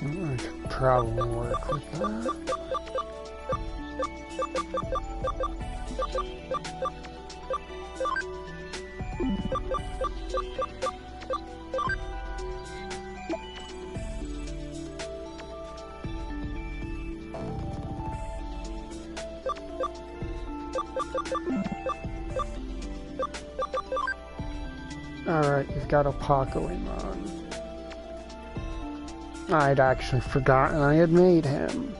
I could probably work with that. Alright, you've got a Pokemon. I'd actually forgotten I had made him.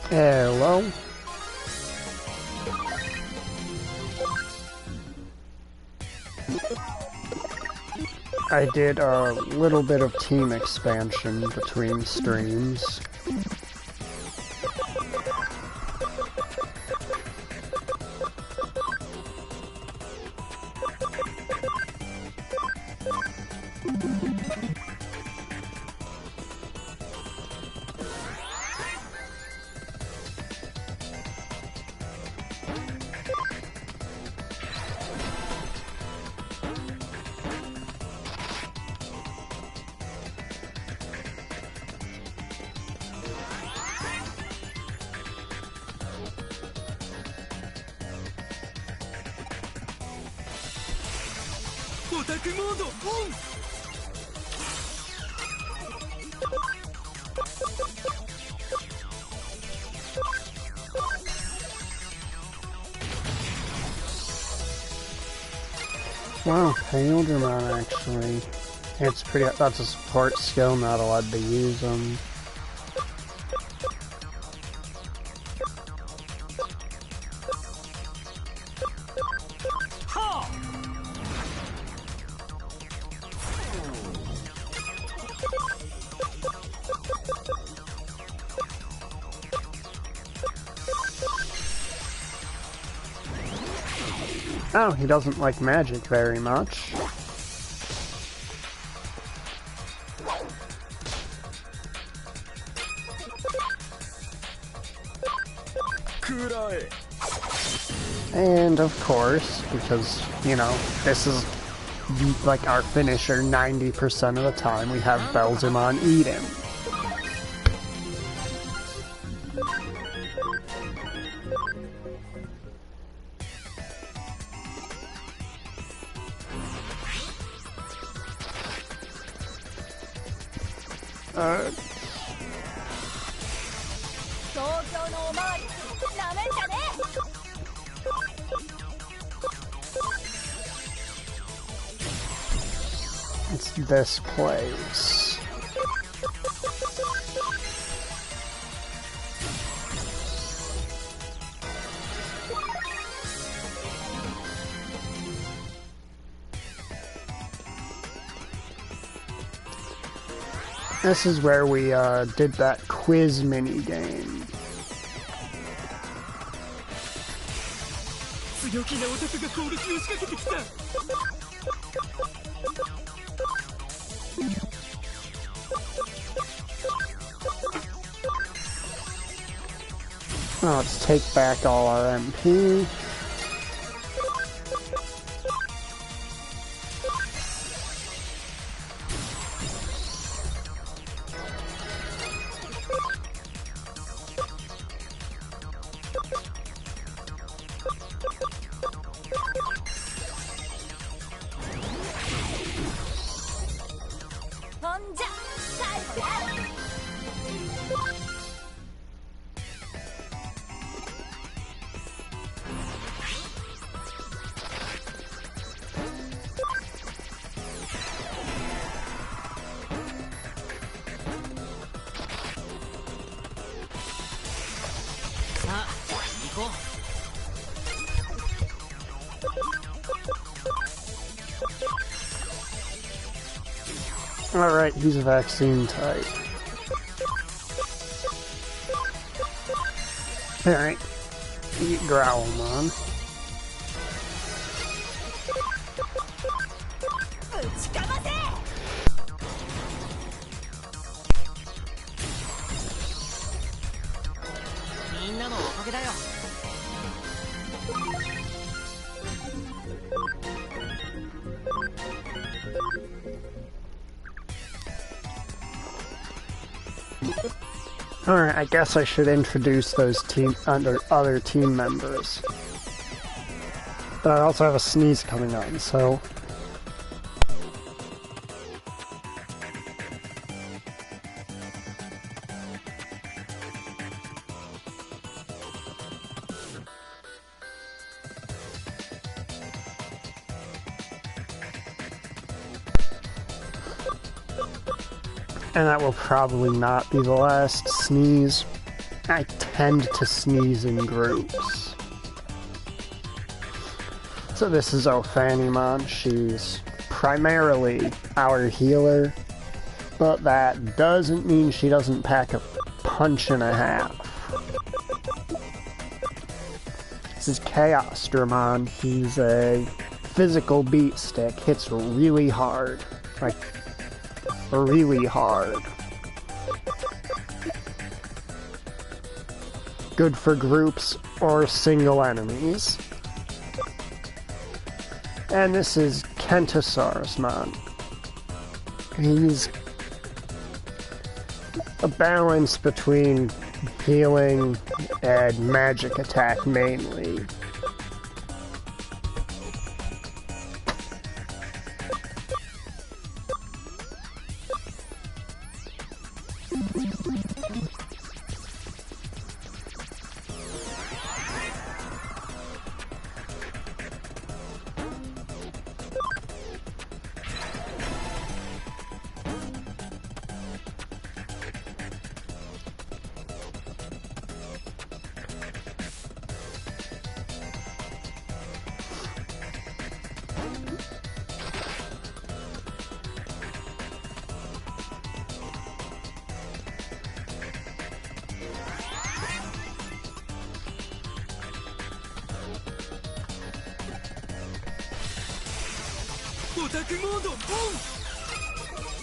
Hello. I did a little bit of team expansion between streams. Wow, Digimon actually. It's pretty, that's a support skill, not allowed to use them. Oh, he doesn't like magic very much. And of course, because, you know, this is like our finisher 90% of the time, we have Belzemon eat him. It's this place. This is where we did that quiz mini game. Oh, let's take back all our MP. Alright, he's a vaccine type. Alright, eat Growlmon. Alright, I guess I should introduce those other team members. But I also have a sneeze coming on, so... And that will probably not be the last sneeze. I tend to sneeze in groups. So this is Ophanimon. She's primarily our healer, but that doesn't mean she doesn't pack a punch and a half. This is Chaosdramon. He's a physical beat stick. Hits really hard. Like, really hard. Good for groups or single enemies. And this is Kentasaurusmon. He's a balance between healing and magic attack mainly.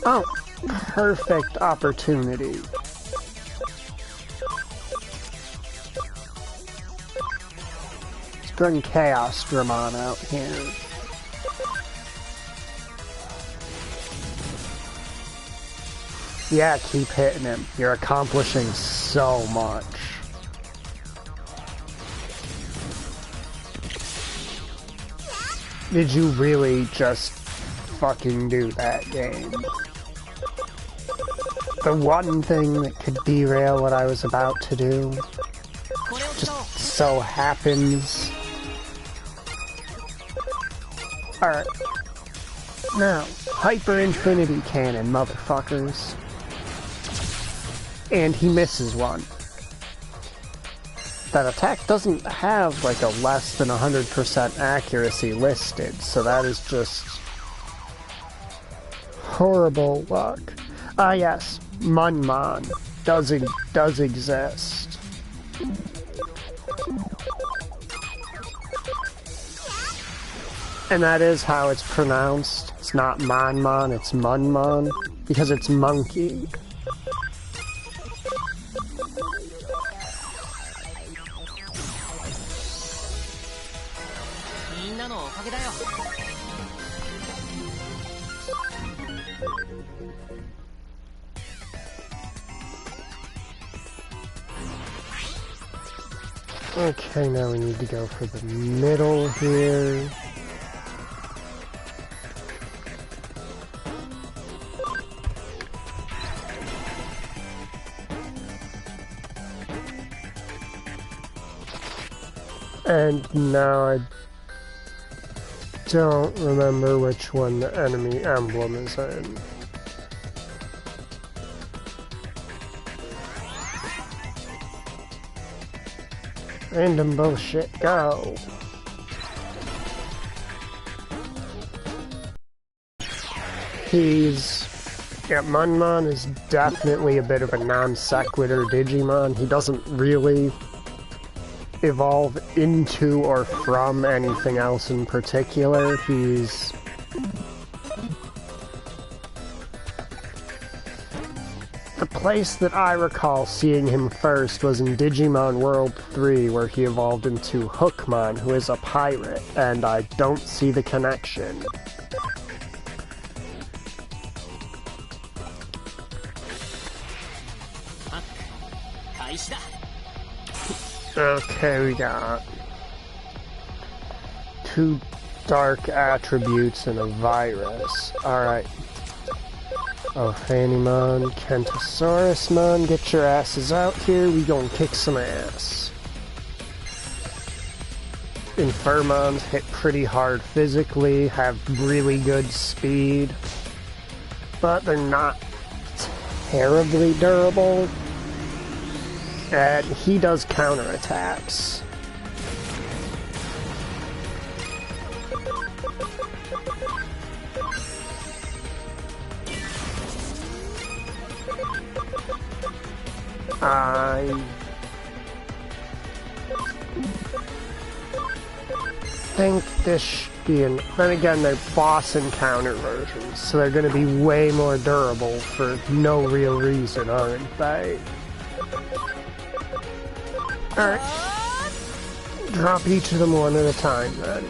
Oh, perfect opportunity. Let's bring Chaosdramon out here. Yeah, keep hitting him. You're accomplishing so much. Did you really just fucking do that, game? The one thing that could derail what I was about to do just so happens. Alright. Now, Hyper Infinity Cannon, motherfuckers. And he misses one. That attack doesn't have like a less than 100% accuracy listed, so that is just horrible luck. Ah yes, Munmon does exist. And that is how it's pronounced. It's not Monmon, it's Munmon, because it's monkey. Okay, now we need to go for the middle here. And now I don't remember which one the enemy emblem is in. Random bullshit, go! Yeah, Munmon is definitely a bit of a non sequitur Digimon. He doesn't really evolve into or from anything else in particular. The place that I recall seeing him first was in Digimon World 3, where he evolved into Hookmon, who is a pirate, and I don't see the connection. Okay, we got 2 dark attributes and a virus. Alright. Oh, Phanymon, Kentosaurusmon, get your asses out here, we gonna kick some ass. Infirmons hit pretty hard physically, have really good speed, but they're not terribly durable. And he does counterattacks. I think this should be then again, they're boss encounter versions, so they're going to be way more durable for no real reason, aren't they? Alright. Drop each of them one at a time, then.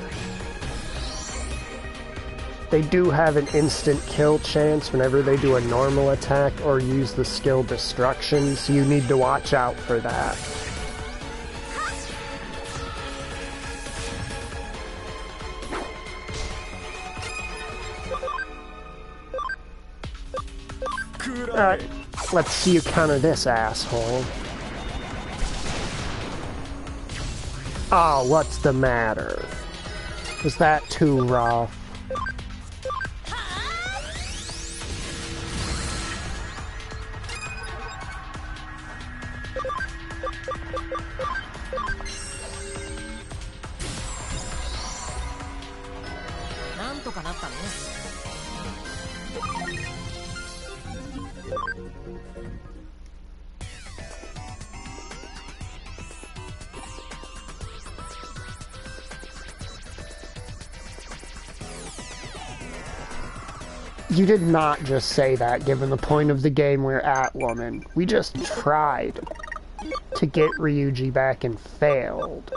They do have an instant kill chance whenever they do a normal attack or use the skill Destruction, so you need to watch out for that. Alright, let's see you counter this, asshole. Oh, what's the matter? Was that too rough? You did not just say that, given the point of the game we're at, woman. We just tried to get Ryuji back and failed.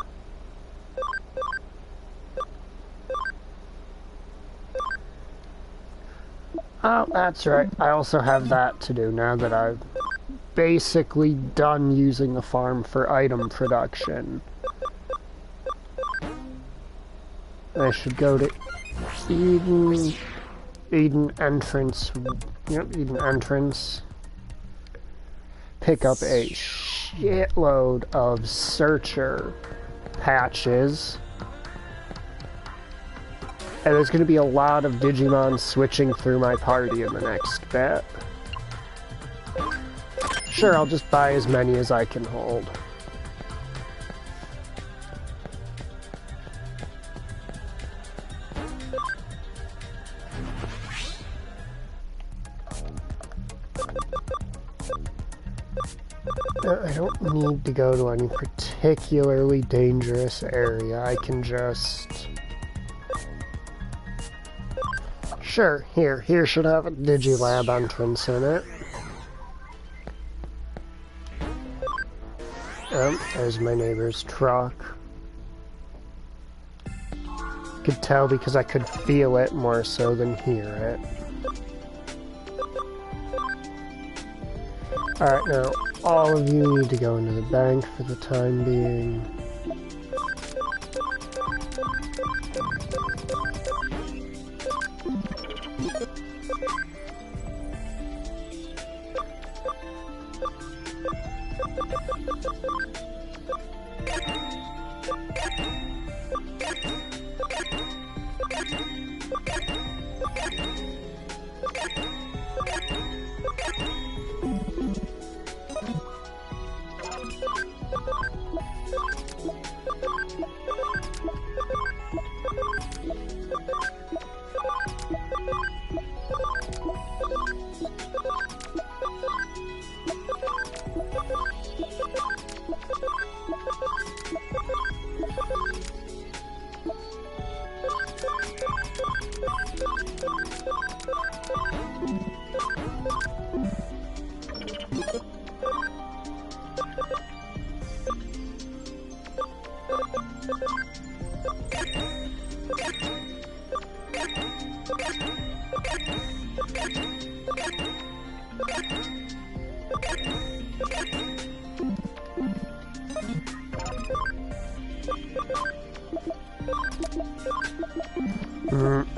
Oh, that's right. I also have that to do now that I've basically done using the farm for item production. I should go to Eden entrance. Yep, Eden entrance. Pick up a shitload of searcher patches. And there's going to be a lot of Digimon switching through my party in the next bit. Sure, I'll just buy as many as I can hold. I don't need to go to any particularly dangerous area. I can just... Sure, here should have a Digilab entrance in it. There's my neighbor's truck. Could tell because I could feel it more so than hear it. Alright, now, all of you need to go into the bank for the time being.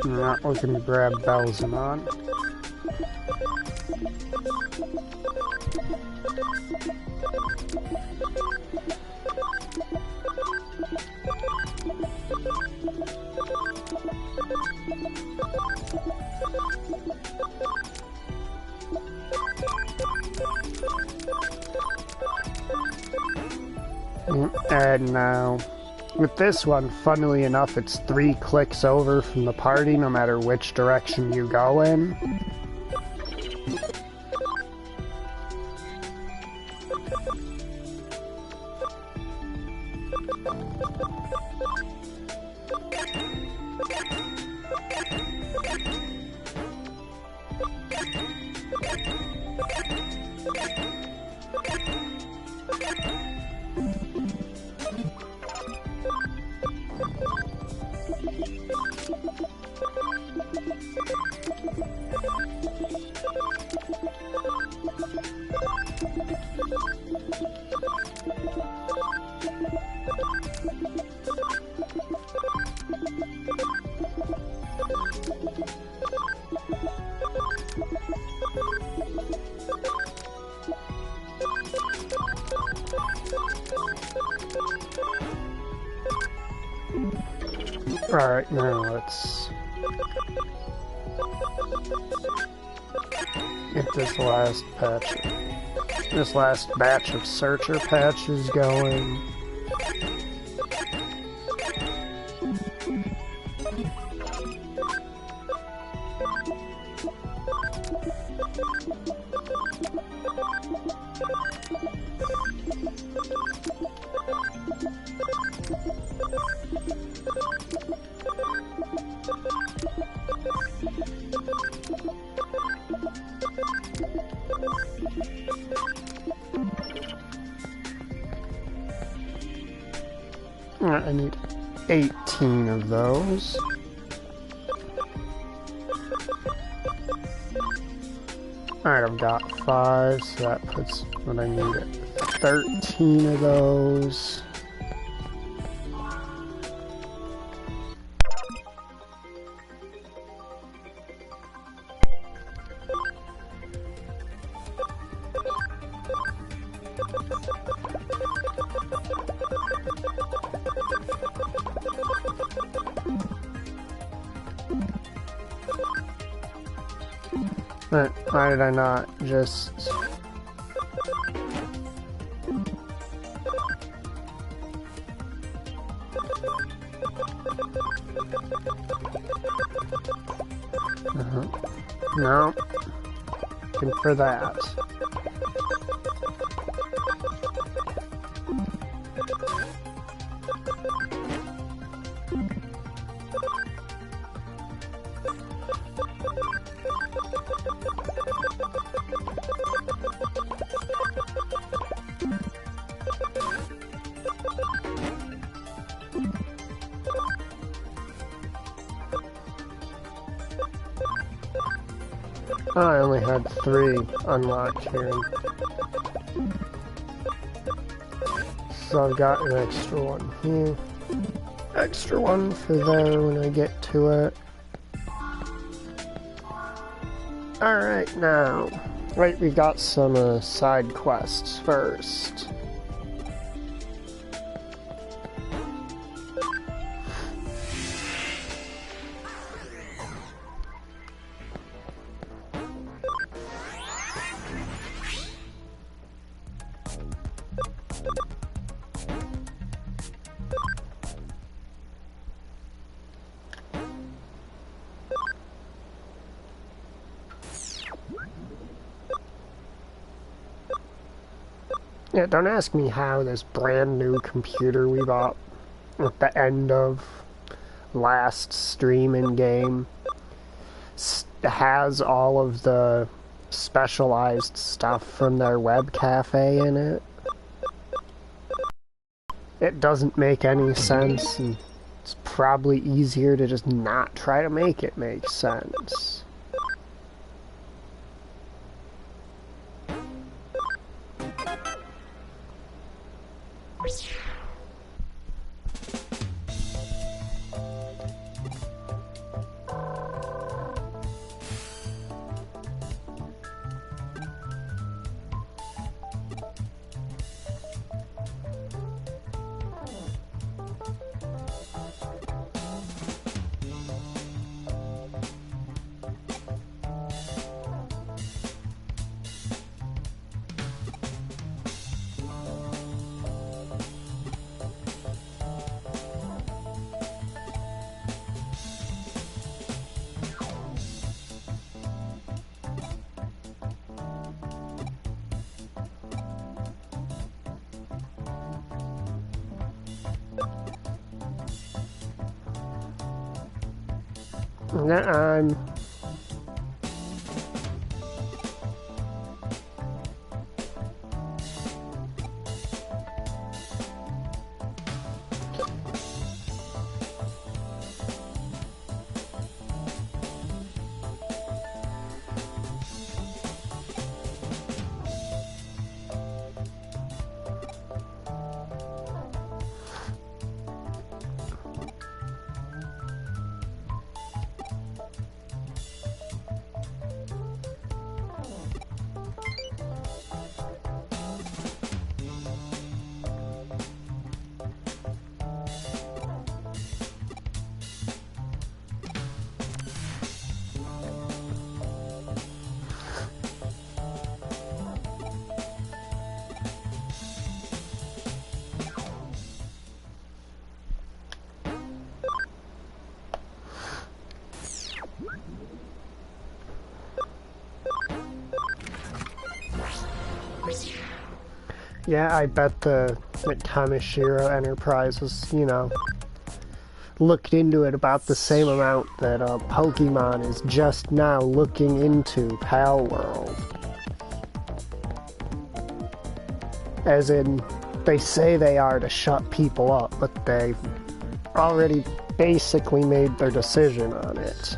Not looking to grab Belzamon. And now, with this one, funnily enough, it's 3 clicks over from the party no matter which direction you go in. Alright, now let's get this last batch of searcher patches going. I need 18 of those. Alright, I've got 5, so that puts what I need at 13 of those. Why did I not just... No. Looking for that. Oh, I only had 3 unlocked here. So I've got an extra one here. Extra one for there when I get to it. Alright, now. Wait, we got some side quests first. Yeah, don't ask me how this brand new computer we bought at the end of last stream in game has all of the specialized stuff from their web cafe in it. It doesn't make any sense, and it's probably easier to just not try to make it make sense. Yeah, I bet the Tamashiro Enterprise was, you know, looked into it about the same amount that Pokemon is just now looking into Pal World. As in, they say they are to shut people up, but they've already basically made their decision on it.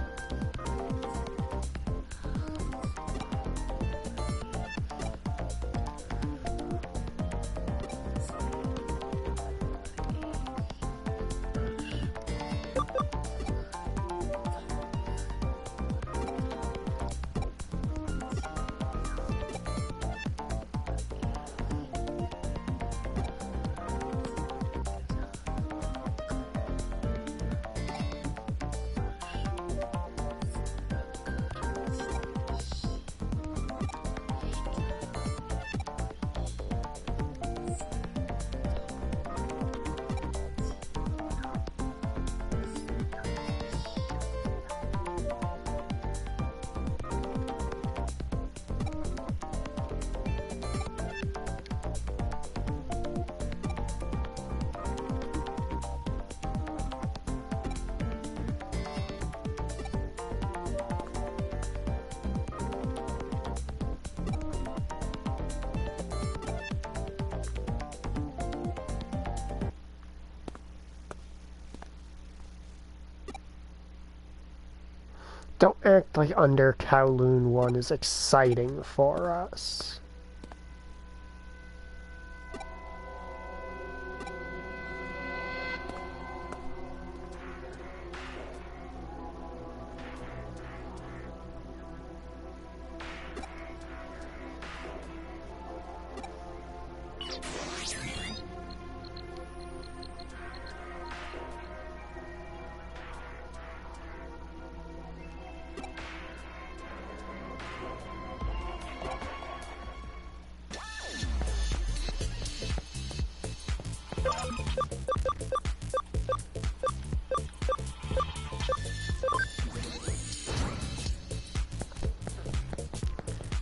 Don't act like Under Kowloon 1 is exciting for us.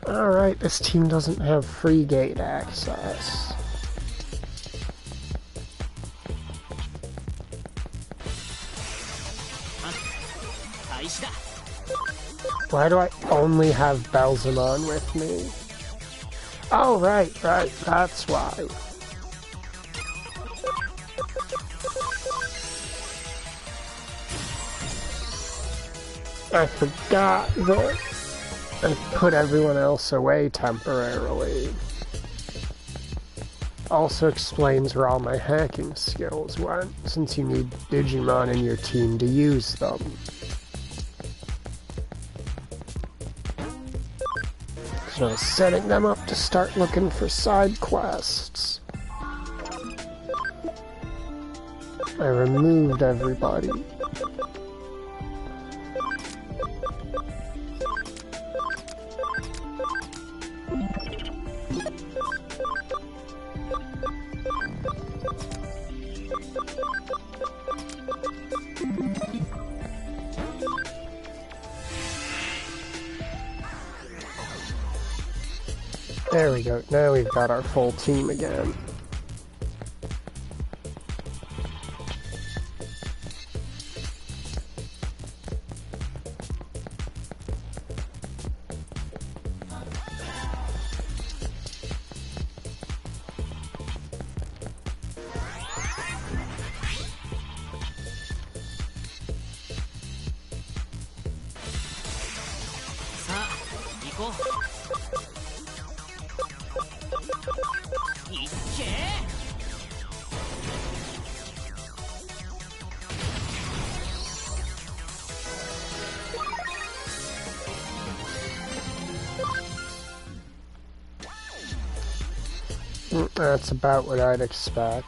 Alright, this team doesn't have free gate access. Why do I only have Belzamon with me? Oh, right, that's why. I forgot that I put everyone else away temporarily. Also explains where all my hacking skills went, since you need Digimon in your team to use them. So I was setting them up to start looking for side quests. I removed everybody. There we go, now we've got our full team again. That's about what I'd expect.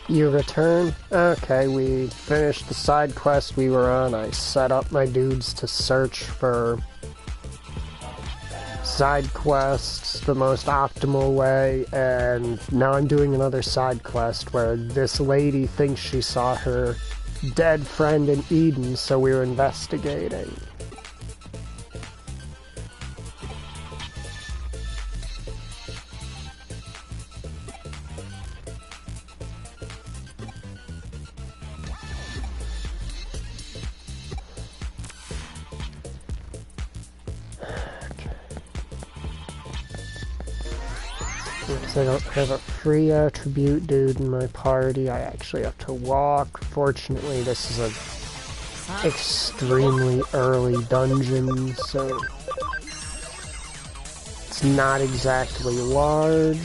You return? Okay, we finished the side quest we were on. I set up my dudes to search for side quests the most optimal way, and now I'm doing another side quest where this lady thinks she saw her dead friend in Eden, so we're investigating. I don't have a free attribute dude in my party. I actually have to walk. Fortunately, this is a extremely early dungeon, so it's not exactly large.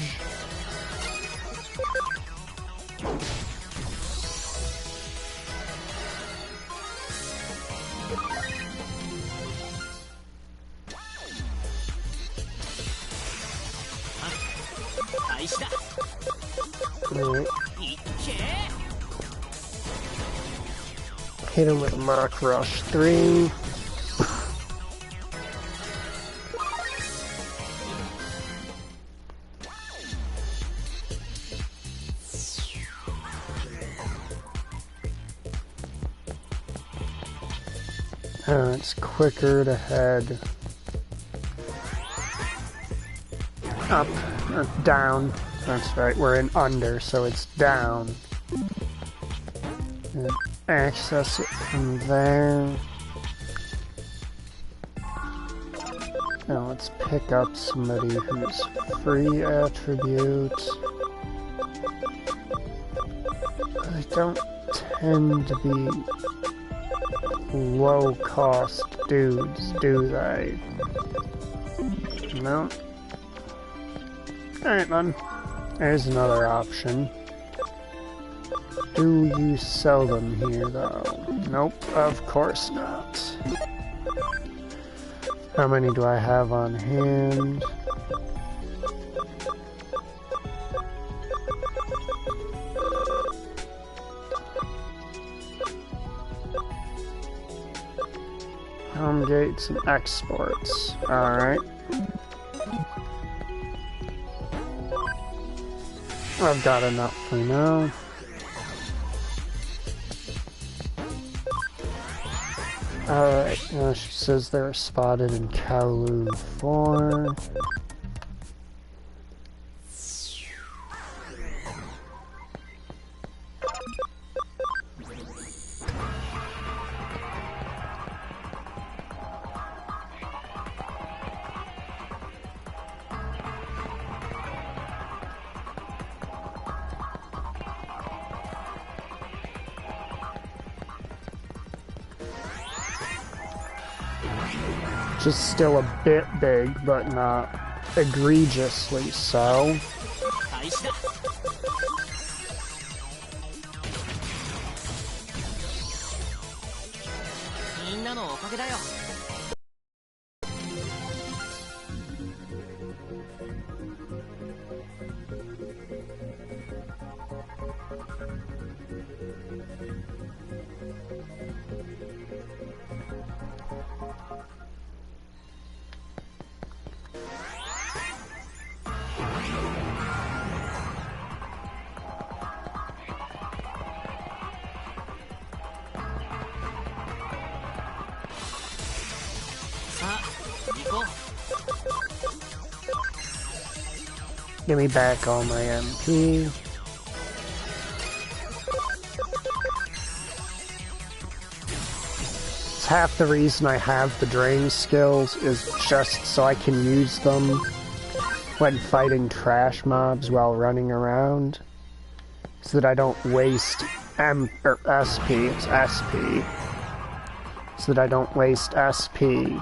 Hit him with Mach Rush 3. It's quicker to head up or down. That's right, we're in under, so it's down. And access it from there. Now let's pick up somebody who's free attribute. They don't tend to be low-cost dudes, do they? No. Alright, then. There's another option. Do you sell them here, though? Nope, of course not. How many do I have on hand? Home gates and exports. Alright. I've got enough for now. Alright, she says they're spotted in Kowloon 4. Just still a bit big, but not egregiously so. Give me back all my MP. It's half the reason I have the drain skills is just so I can use them when fighting trash mobs while running around. So that I don't waste SP, it's SP. So that I don't waste SP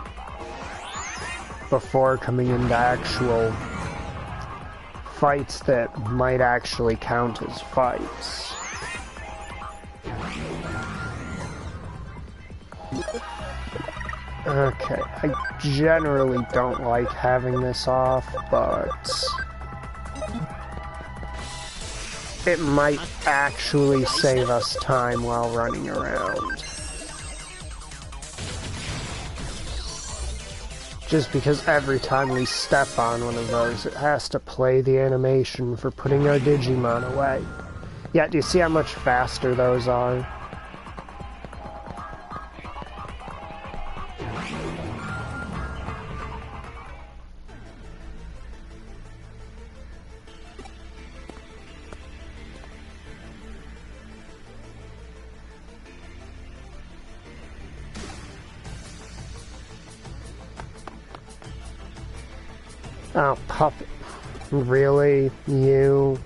before coming into actual fights that might actually count as fights. Okay, I generally don't like having this off, but it might actually save us time while running around. Just because every time we step on one of those, it has to play the animation for putting our Digimon away. Yeah, do you see how much faster those are? Oh, puppet. Really? You?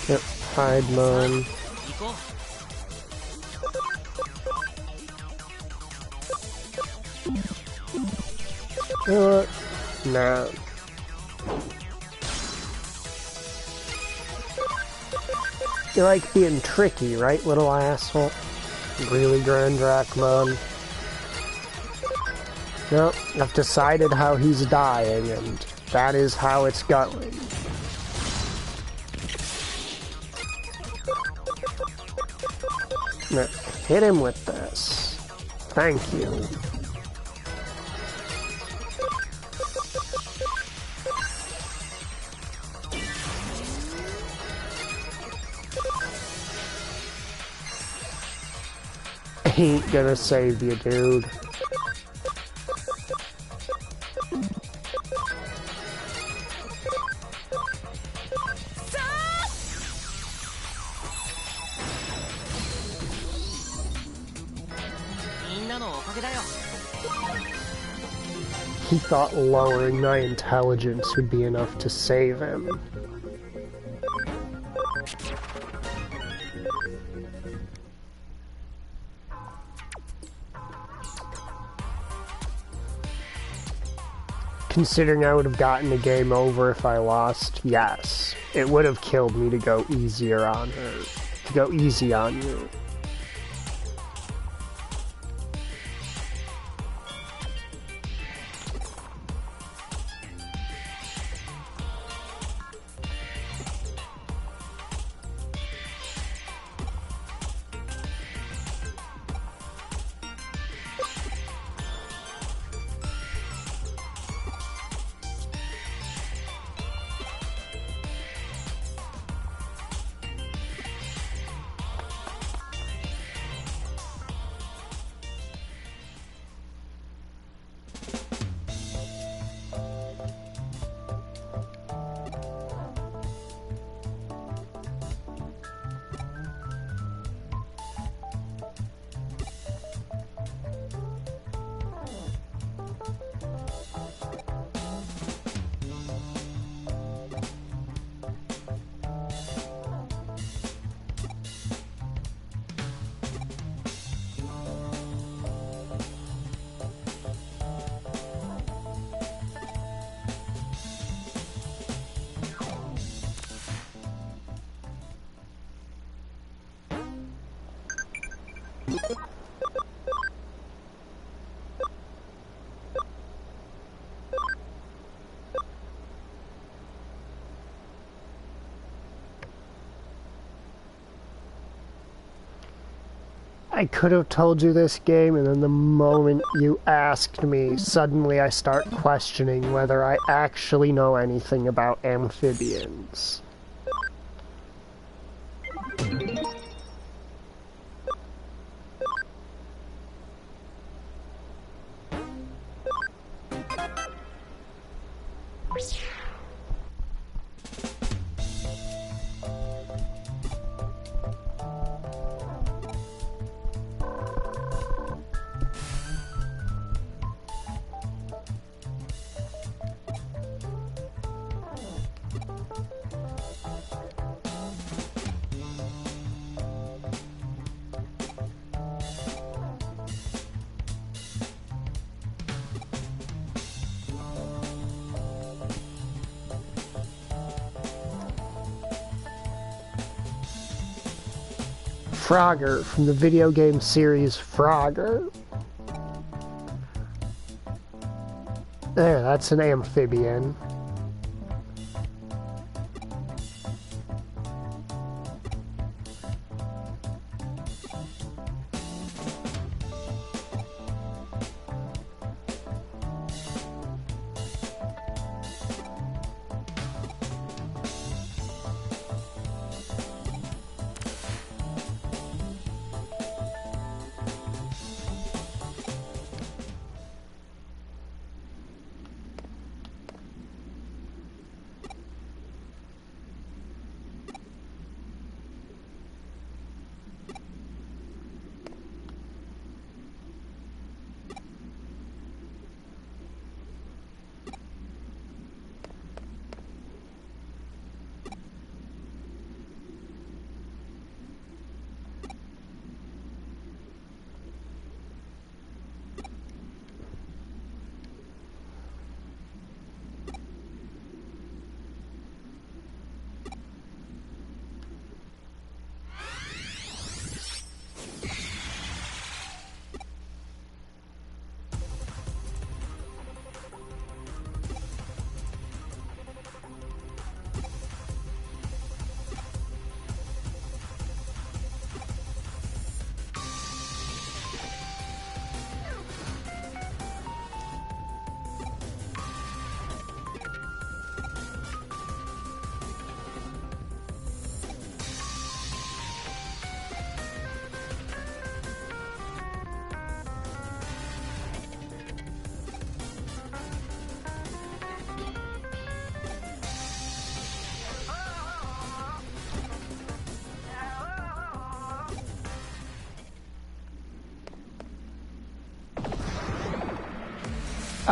Yep, hide mode. You know what? Nah. You like being tricky, right, little asshole? Really, Grand Drachmon? No, I've decided how he's dying, and that is how it's going. Now, hit him with this. Thank you. ain't gonna save you, dude. He thought lowering my intelligence would be enough to save him. Considering I would have gotten the game over if I lost, yes. It would have killed me to go easier on her. To go easy on you. I could have told you this game, and then the moment you asked me, suddenly I start questioning whether I actually know anything about amphibians. Frogger from the video game series Frogger. There, that's an amphibian.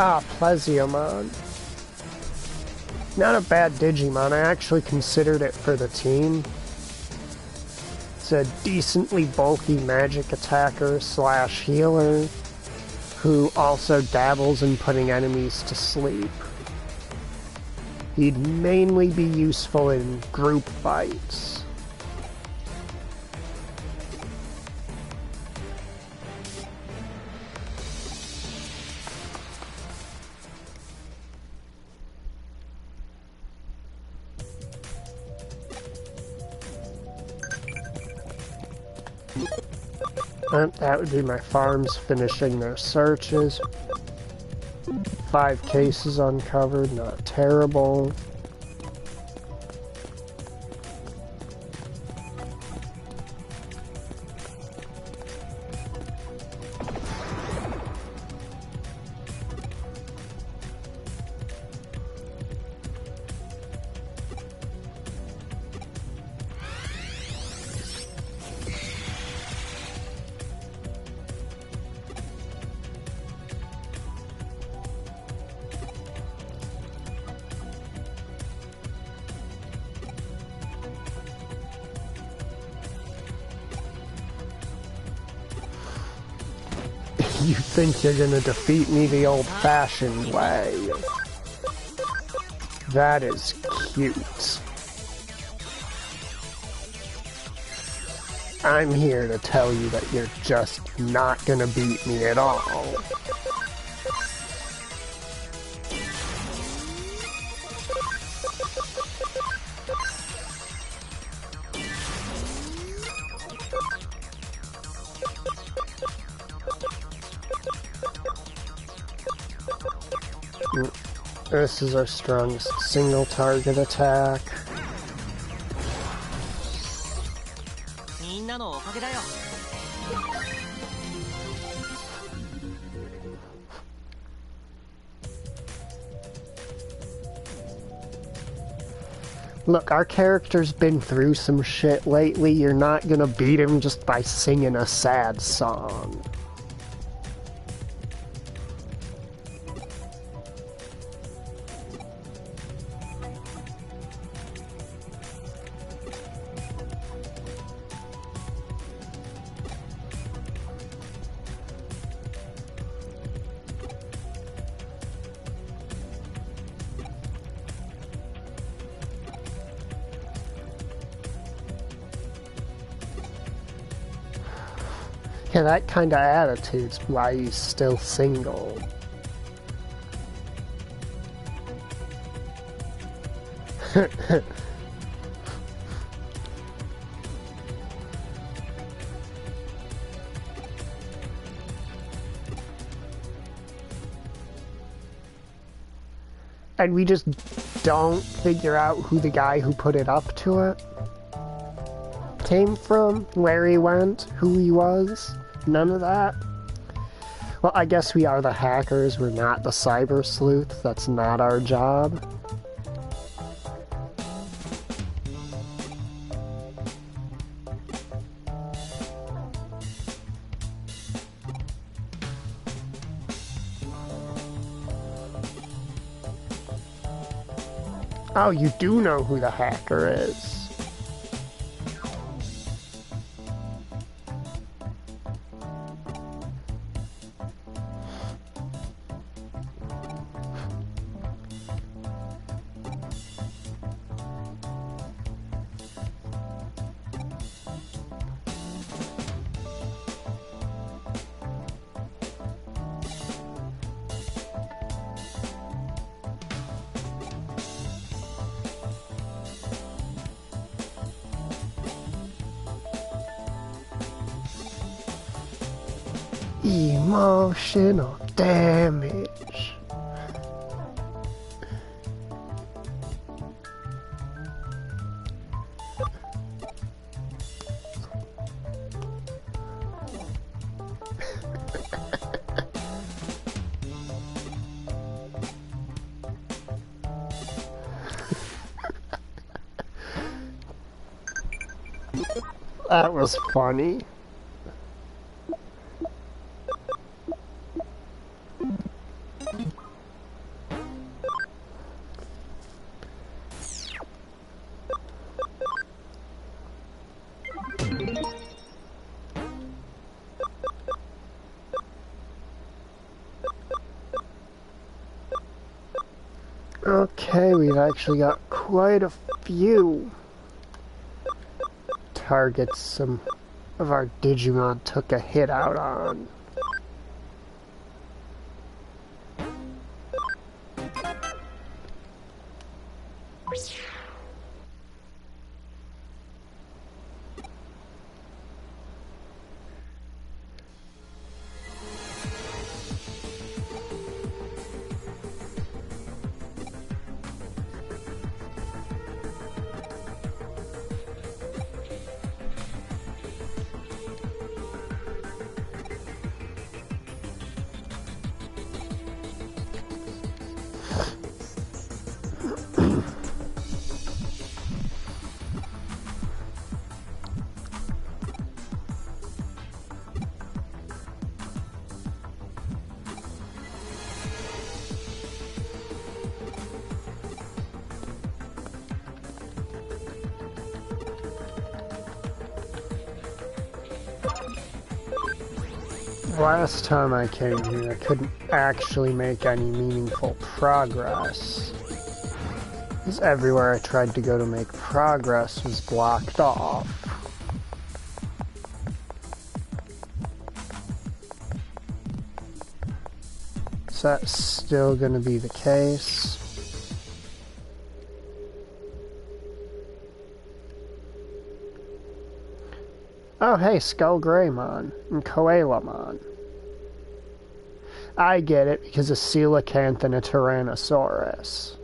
Ah, Plesiomon. Not a bad Digimon. I actually considered it for the team. It's a decently bulky magic attacker slash healer who also dabbles in putting enemies to sleep. He'd mainly be useful in group fights. That would be my farms finishing their searches. 5 cases uncovered, not terrible. You think you're gonna defeat me the old-fashioned way. That is cute. I'm here to tell you that you're just not gonna beat me at all. This is our strongest single target attack. Look, our character's been through some shit lately. You're not gonna beat him just by singing a sad song. Yeah, that kind of attitude's why he's still single. And we just don't figure out who the guy who put it up to it came from, where he went, who he was. None of that. Well, I guess we are the hackers. We're not the cyber sleuth. That's not our job. Oh, you do know who the hacker is. Emotional damage. That was funny. Okay, we've actually got quite a few targets some of our Digimon took a hit out on. Last time I came here, I couldn't actually make any meaningful progress, because everywhere I tried to go to make progress was blocked off. Is that still going to be the case? Oh hey, Skull Greymon and Koalamon. I get it, because a coelacanth and a Tyrannosaurus.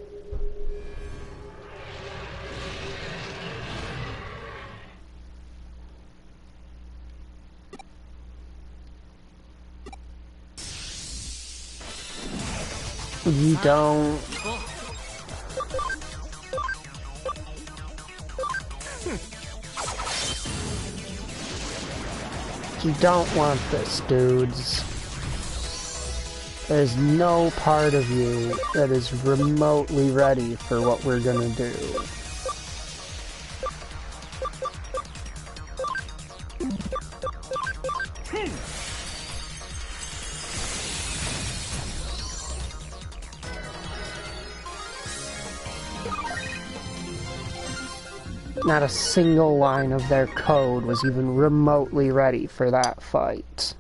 You don't... You don't want this, dudes. There's no part of you that is remotely ready for what we're gonna do. Not a single line of their code was even remotely ready for that fight.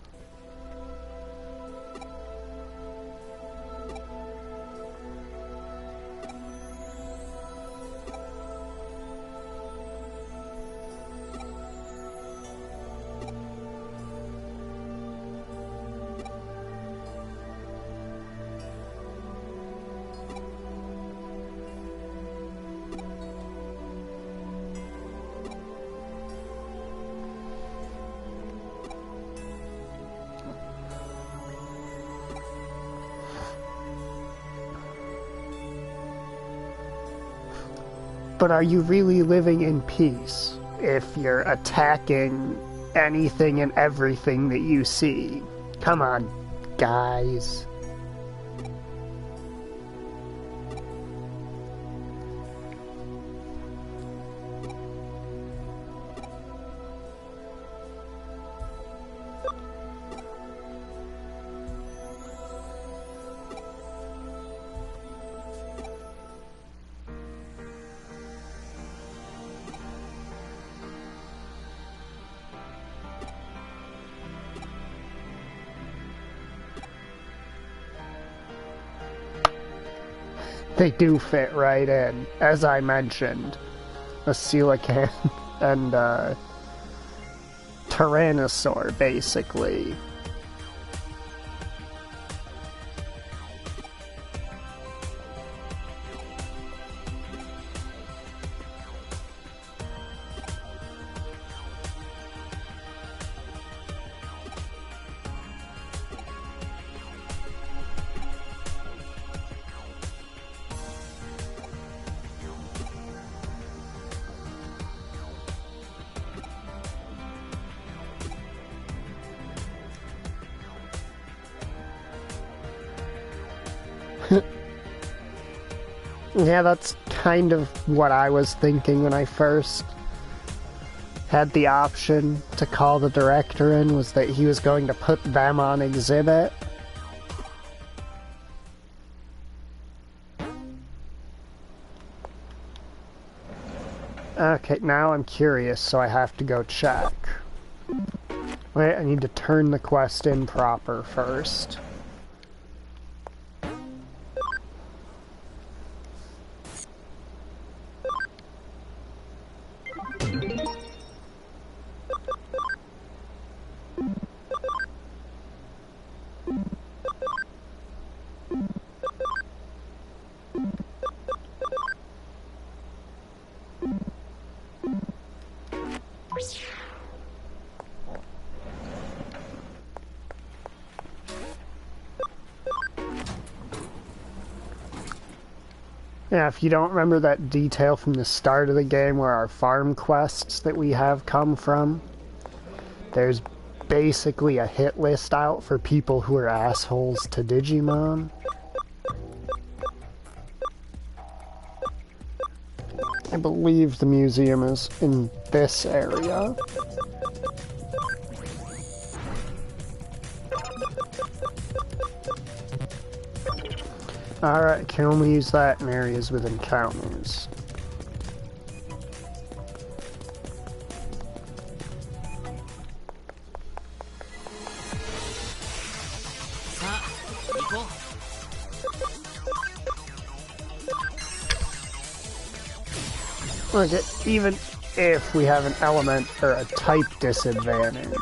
But are you really living in peace if you're attacking anything and everything that you see? Come on, guys. They do fit right in, as I mentioned. A coelacanth and Tyrannosaur, basically. Yeah, that's kind of what I was thinking when I first had the option to call the director in, was that he was going to put them on exhibit. Okay, now I'm curious, so I have to go check. Wait, I need to turn the quest in proper first. Yeah, if you don't remember that detail from the start of the game where our farm quests that we have come from, there's basically a hit list out for people who are assholes to Digimon. I believe the museum is in this area. Alright, can only use that in areas with encounters. Okay, even if we have an element or a type disadvantage,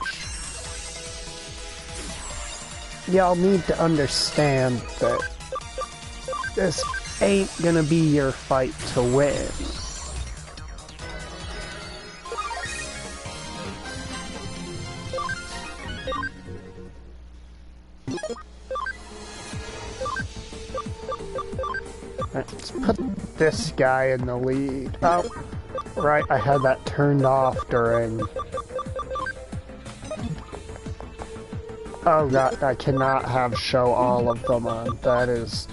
y'all need to understand that this ain't gonna be your fight to win. Let's put this guy in the lead. Oh, right, I had that turned off during... Oh god, I cannot have show all of them on. That is...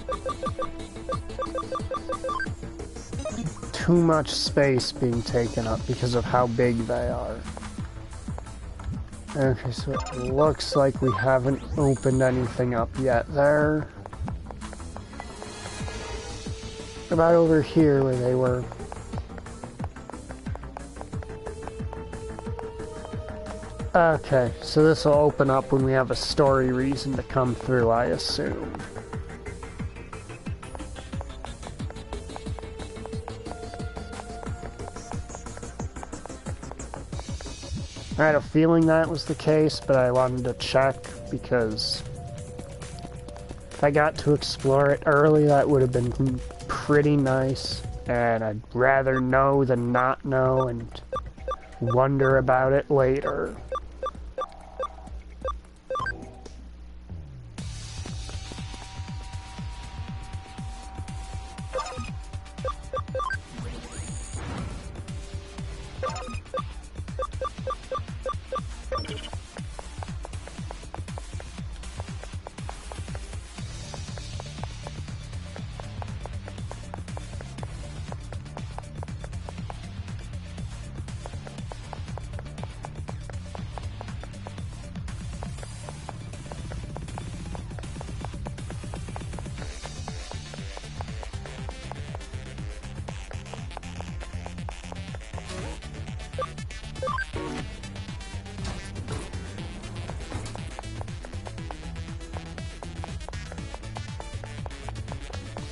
too much space being taken up because of how big they are. Okay, so it looks like we haven't opened anything up yet there. What about over here where they were? Okay, so this will open up when we have a story reason to come through, I assume. I had a feeling that was the case, but I wanted to check because if I got to explore it early, that would have been pretty nice, and I'd rather know than not know and wonder about it later.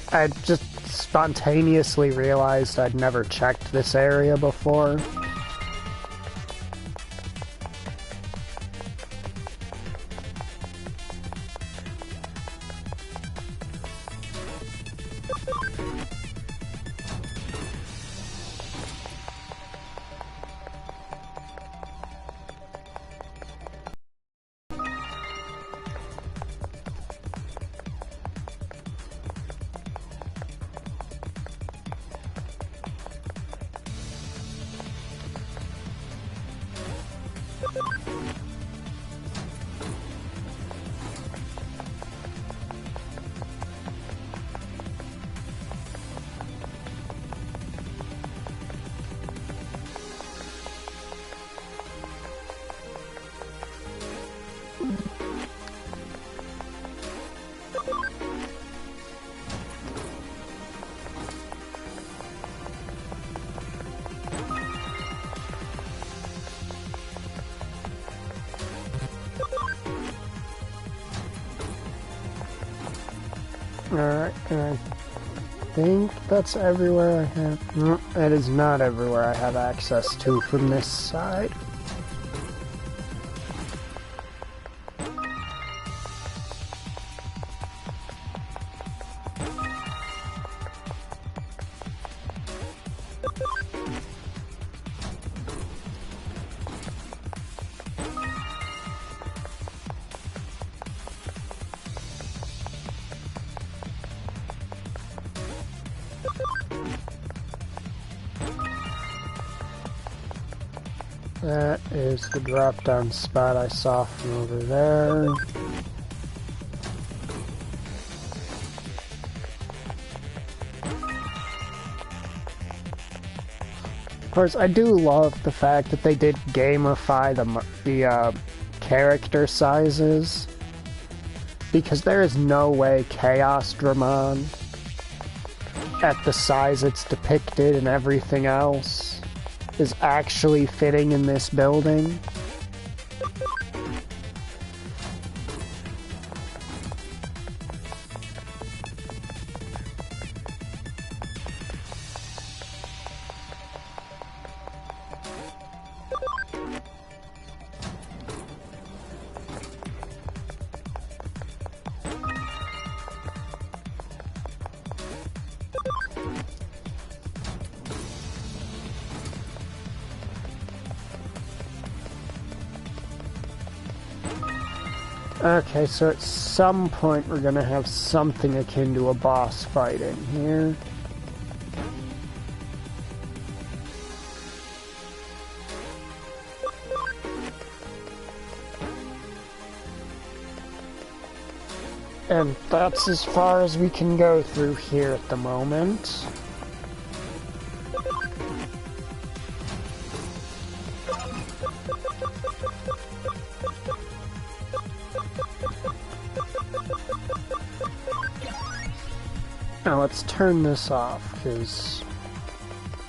I just spontaneously realized I'd never checked this area before. Alright, and I think that's everywhere I have... No, that is not everywhere I have access to from this side. That is the drop-down spot I saw from over there. Of course, I do love the fact that they did gamify the character sizes, because there is no way Chaos Dramon, at the size it's depicted and everything else, is actually fitting in this building. Okay, so at some point we're gonna have something akin to a boss fight in here. And that's as far as we can go through here at the moment. Now let's turn this off, because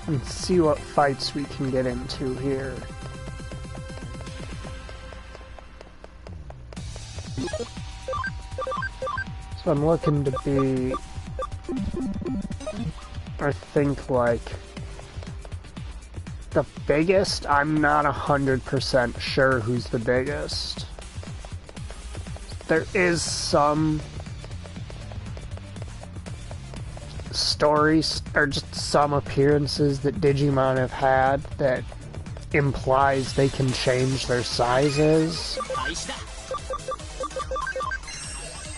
let's see what fights we can get into here. So I'm looking to be, I think, like, the biggest. I'm not 100% sure who's the biggest. There is some stories, or just some appearances that Digimon have had that implies they can change their sizes.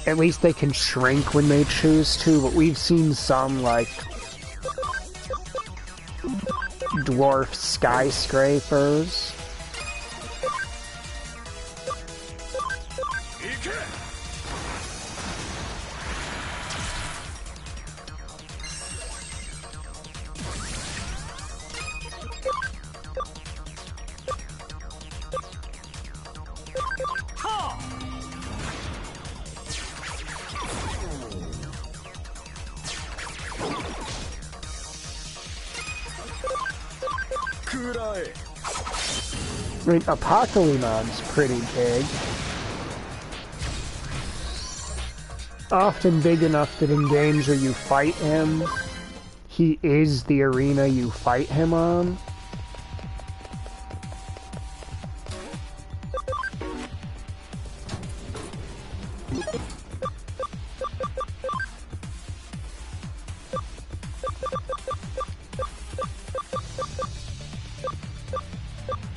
At least they can shrink when they choose to, but we've seen some, like, dwarf skyscrapers. I mean, Apocalymon's pretty big. Often big enough that in games where you fight him, he is the arena you fight him on.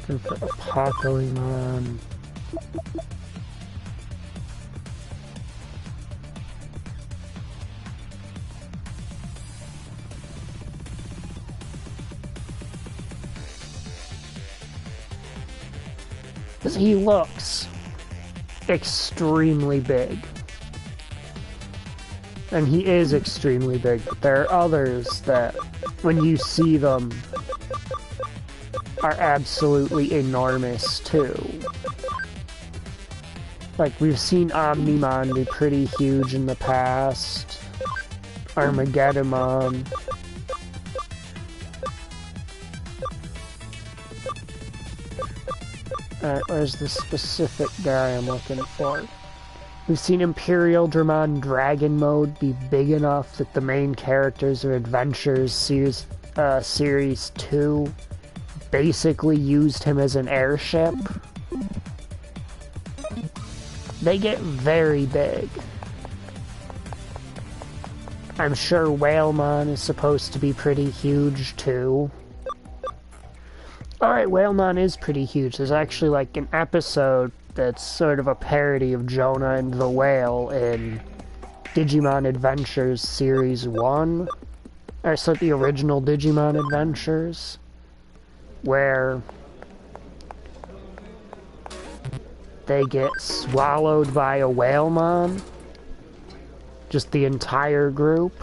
For Apocalypse. Because he looks extremely big. And he is extremely big, but there are others that, when you see them, are absolutely enormous too. Like, we've seen Omnimon be pretty huge in the past. Armageddonmon. Alright, where's the specific guy I'm looking for? We've seen Imperial Dramon Dragon Mode be big enough that the main characters of Adventures Series 2 basically used him as an airship. They get very big. I'm sure Whalemon is supposed to be pretty huge too. Alright, Whalemon is pretty huge. There's actually like an episode that's sort of a parody of Jonah and the Whale in Digimon Adventures Series 1. Or so the original Digimon Adventures, where they get swallowed by a Whalemon. Just the entire group.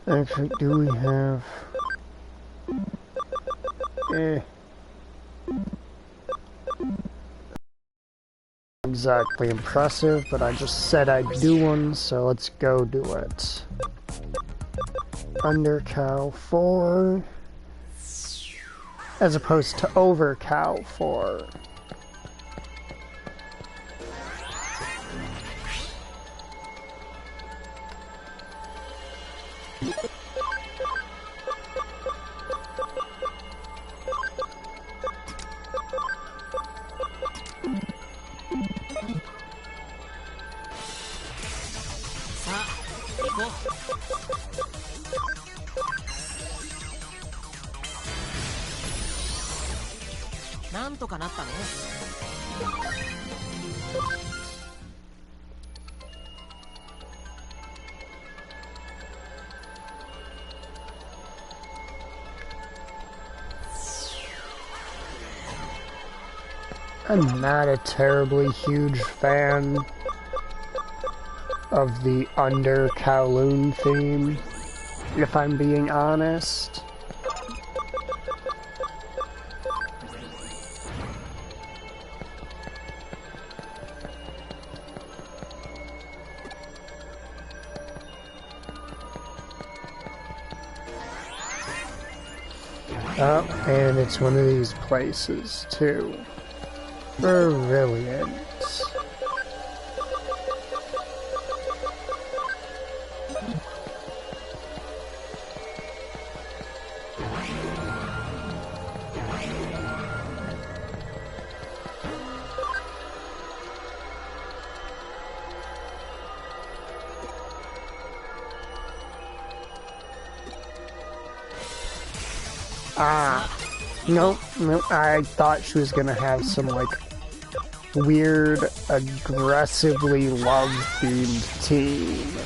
Actually, do we have... Exactly impressive, but I just said I'd do one, so let's go do it. Under cow 4, as opposed to over cow 4. I'm not a terribly huge fan of the Under Kowloon theme, if I'm being honest. Oh, and it's one of these places, too. Brilliant. Nope, I thought she was gonna have some, like, weird, aggressively love-themed team.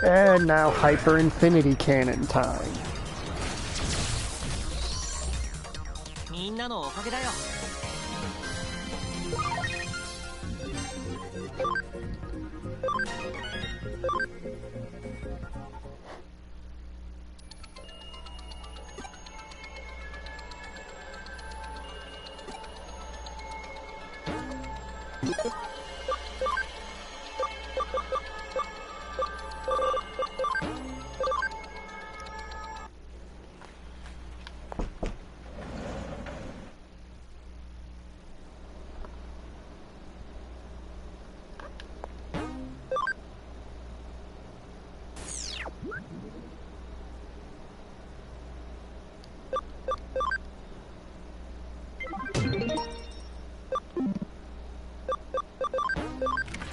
And now Hyper Infinity Cannon time.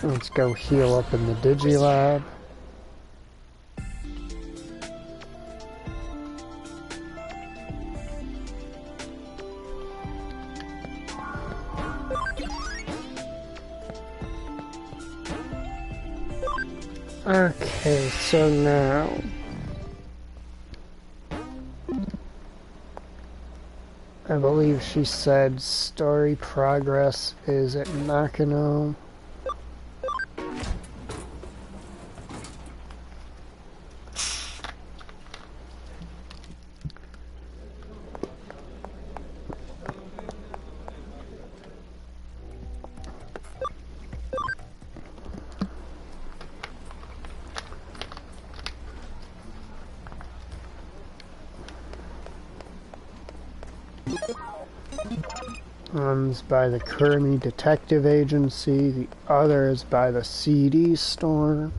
Let's go heal up in the Digilab. Okay, so now... I believe she said story progress is at Nakano. One's by the Kurumi Detective Agency, the other is by the CD store.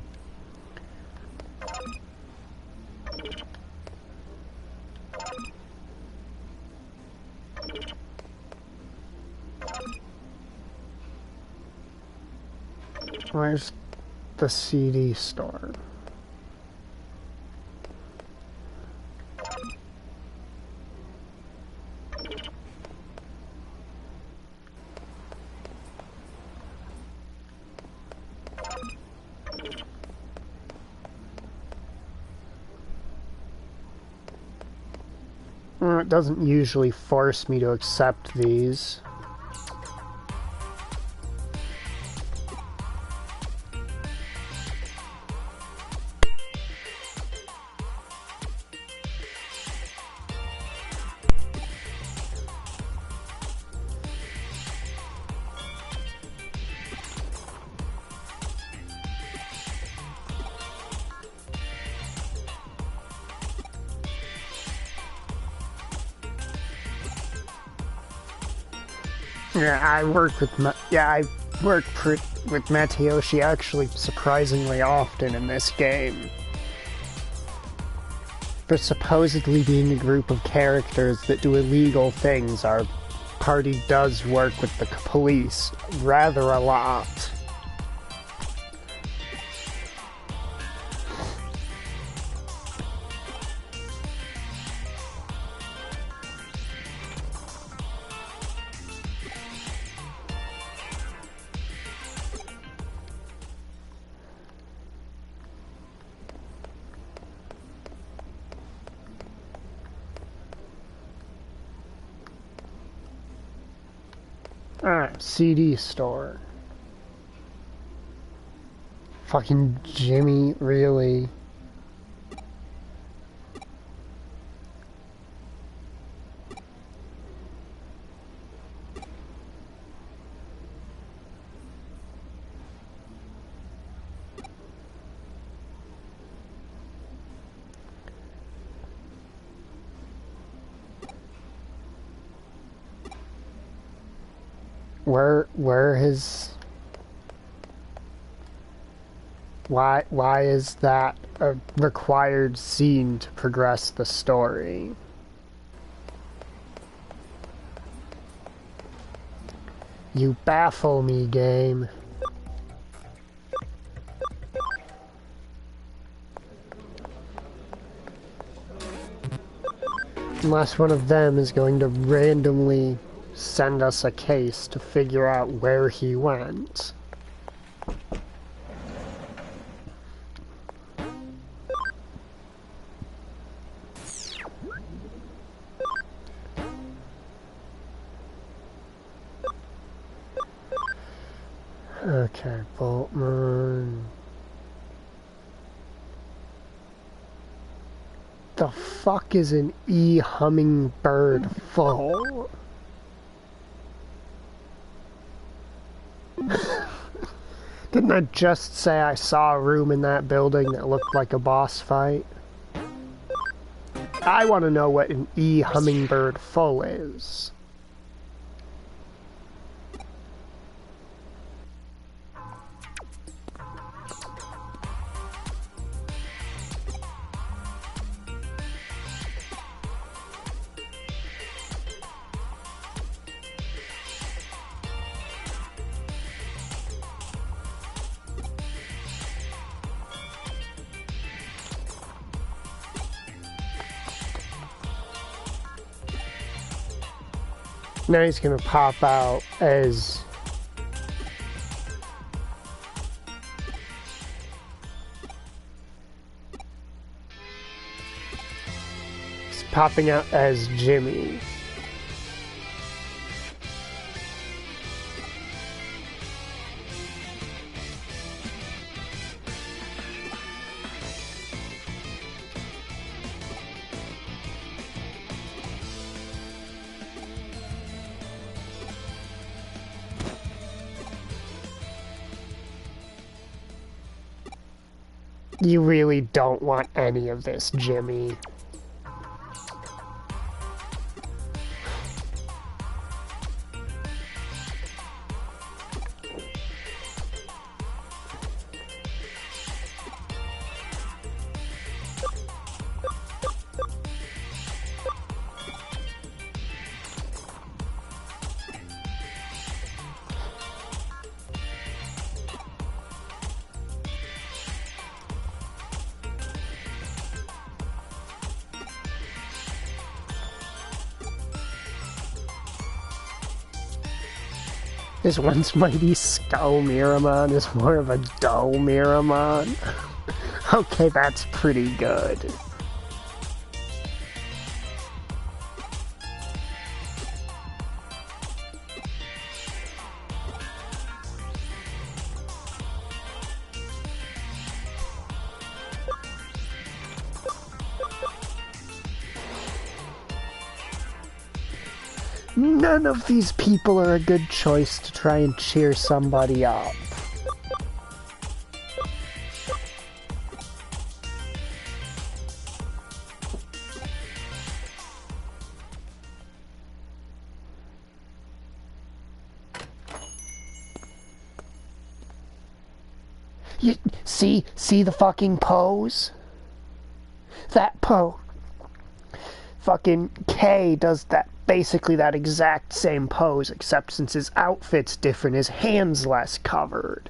Where's the CD store? It doesn't usually force me to accept these. Yeah, I work with with Matayoshi actually surprisingly often in this game. For supposedly being a group of characters that do illegal things, our party does work with the police rather a lot. Alright, CD store. Fucking Jimmy, really? Where his... Why is that a required scene to progress the story? You baffle me, game. Unless one of them is going to randomly send us a case to figure out where he went. Okay, Boltman. The fuck is an hummingbird full? Didn't I just say I saw a room in that building that looked like a boss fight? I want to know what an hummingbird full is. Now he's gonna pop out as popping out as Jimmy. You really don't want any of this, Jimmy. This once mighty Skull Miramon is more of a dull Miramon. Okay, that's pretty good. None of these people are a good choice to try and cheer somebody up. You see the fucking pose? That pose. Fucking K does that, basically that exact same pose, except since his outfit's different, his hand's less covered.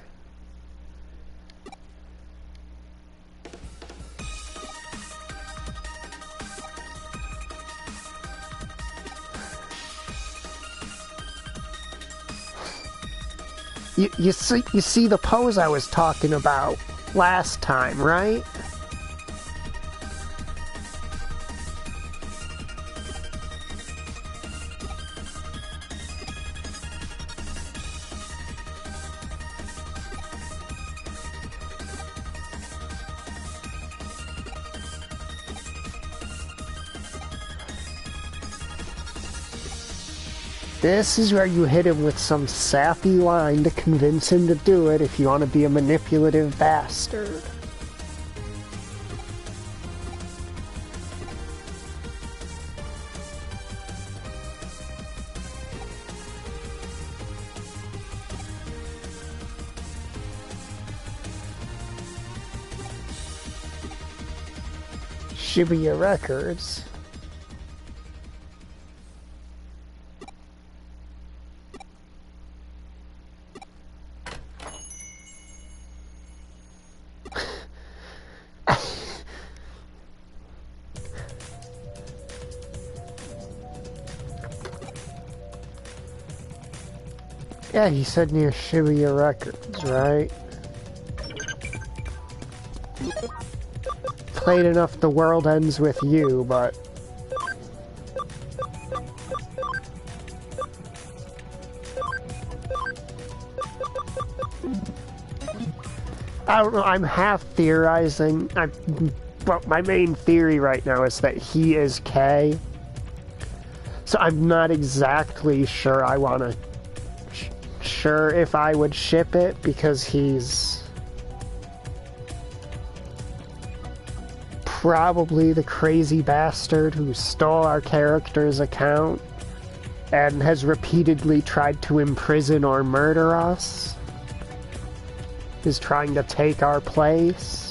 You see the pose I was talking about last time, right? This is where you hit him with some sappy line to convince him to do it if you want to be a manipulative bastard. Shibuya Records. Yeah, he said near Shibuya Records, right? Played enough The World Ends With You, but... I don't know, I'm half theorizing. Well, my main theory right now is that he is K. So I'm not exactly sure I want to... sure if I would ship it, because he's... probably the crazy bastard who stole our character's account and has repeatedly tried to imprison or murder us. Is trying to take our place.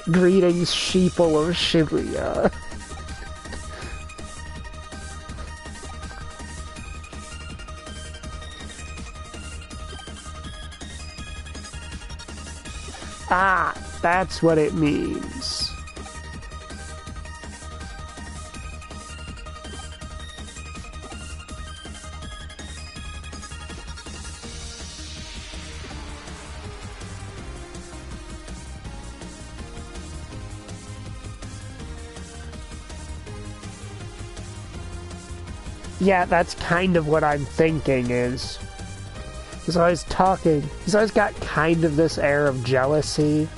Greetings, sheeple of Shibuya. Ah, that's what it means. Yeah, that's kind of what I'm thinking is... He's always talking. He's always got kind of this air of jealousy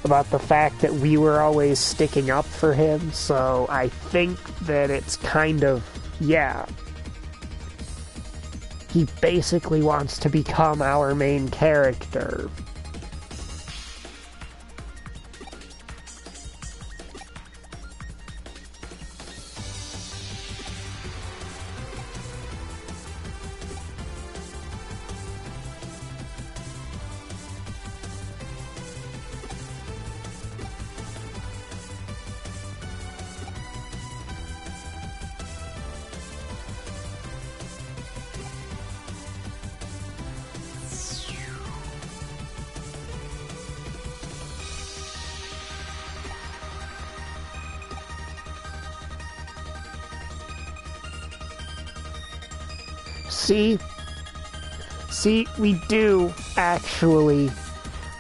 about the fact that we were always sticking up for him, so I think that it's kind of, yeah. He basically wants to become our main character. See, we do, actually.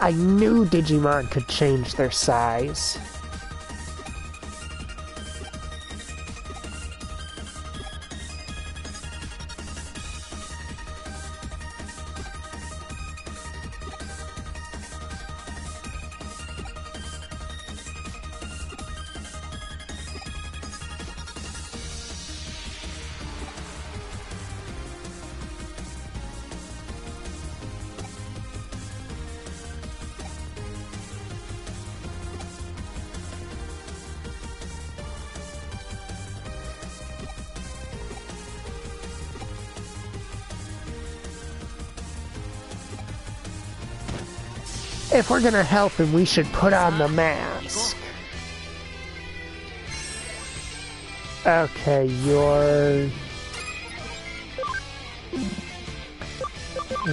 I knew Digimon could change their size. If we're gonna help him, we should put on the mask. Okay, your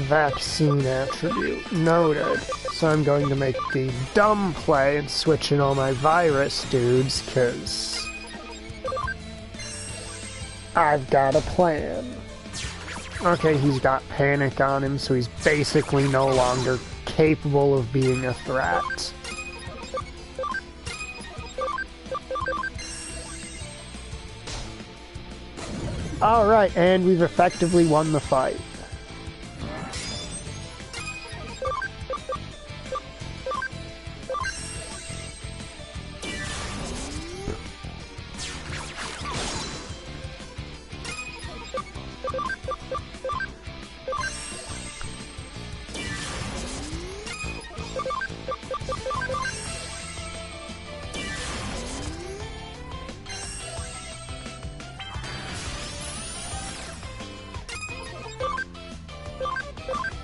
vaccine attribute. Noted. So I'm going to make the dumb play and switch in all my virus dudes, because I've got a plan. Okay, he's got panic on him, so he's basically no longer capable of being a threat. Alright, and we've effectively won the fight.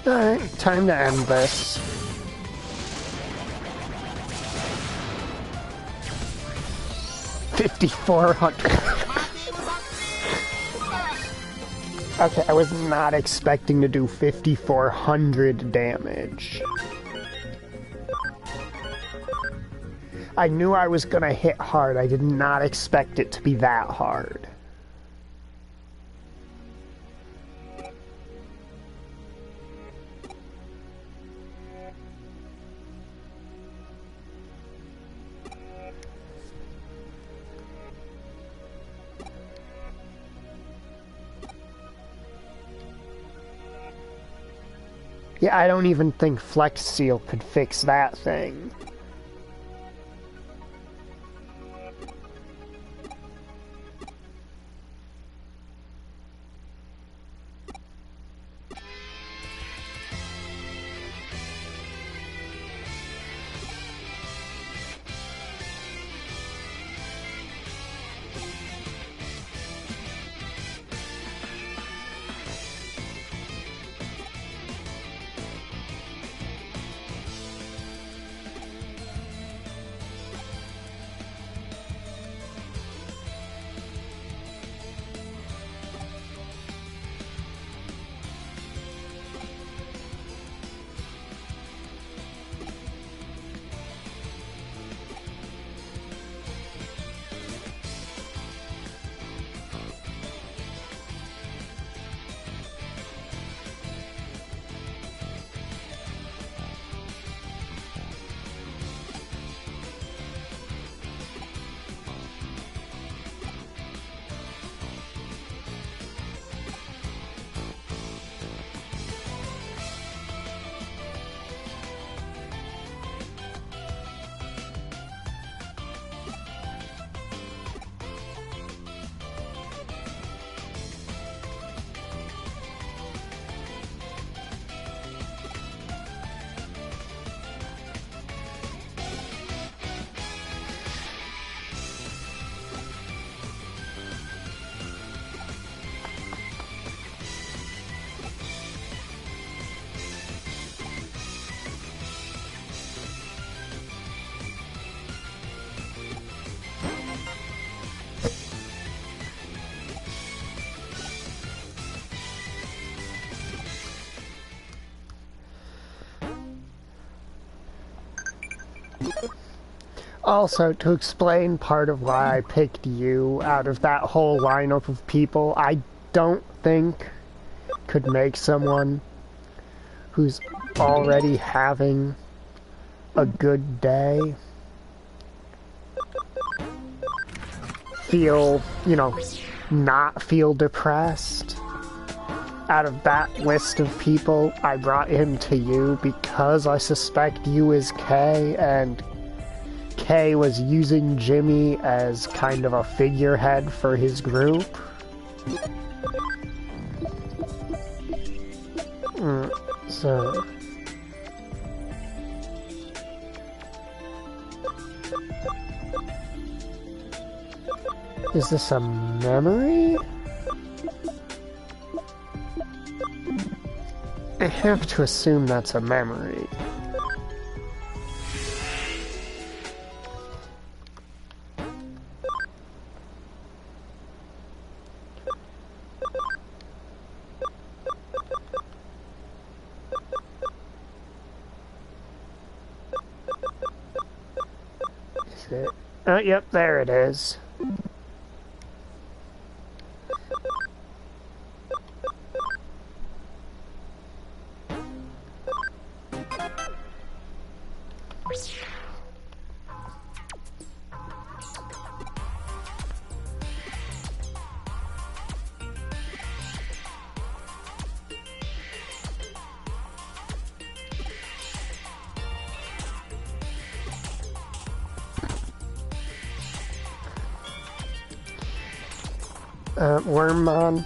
Alright, time to end this. $5,400. Okay, I was not expecting to do 5,400 damage. I knew I was gonna hit hard. I did not expect it to be that hard. Yeah, I don't even think Flex Seal could fix that thing. Also, to explain part of why I picked you out of that whole lineup of people, I don't think could make someone who's already having a good day feel, you know, not feel depressed. Out of that list of people, I brought him to you because I suspect you is Kay, and Kay was using Jimmy as kind of a figurehead for his group. So... Is this a memory? I have to assume that's a memory. Is it? Oh, yep, there it is. Wormmon,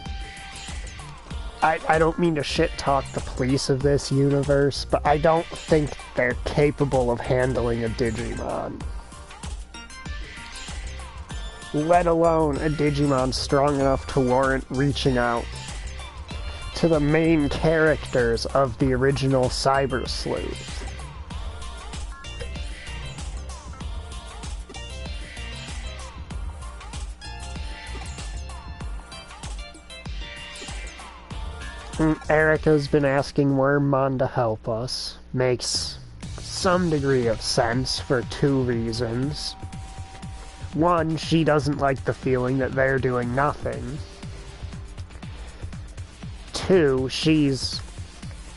I don't mean to shit-talk the police of this universe, but I don't think they're capable of handling a Digimon. Let alone a Digimon strong enough to warrant reaching out to the main characters of the original Cyber Sleuth. Erica's been asking Wormmon to help us. Makes some degree of sense for two reasons. One, she doesn't like the feeling that they're doing nothing. Two, she's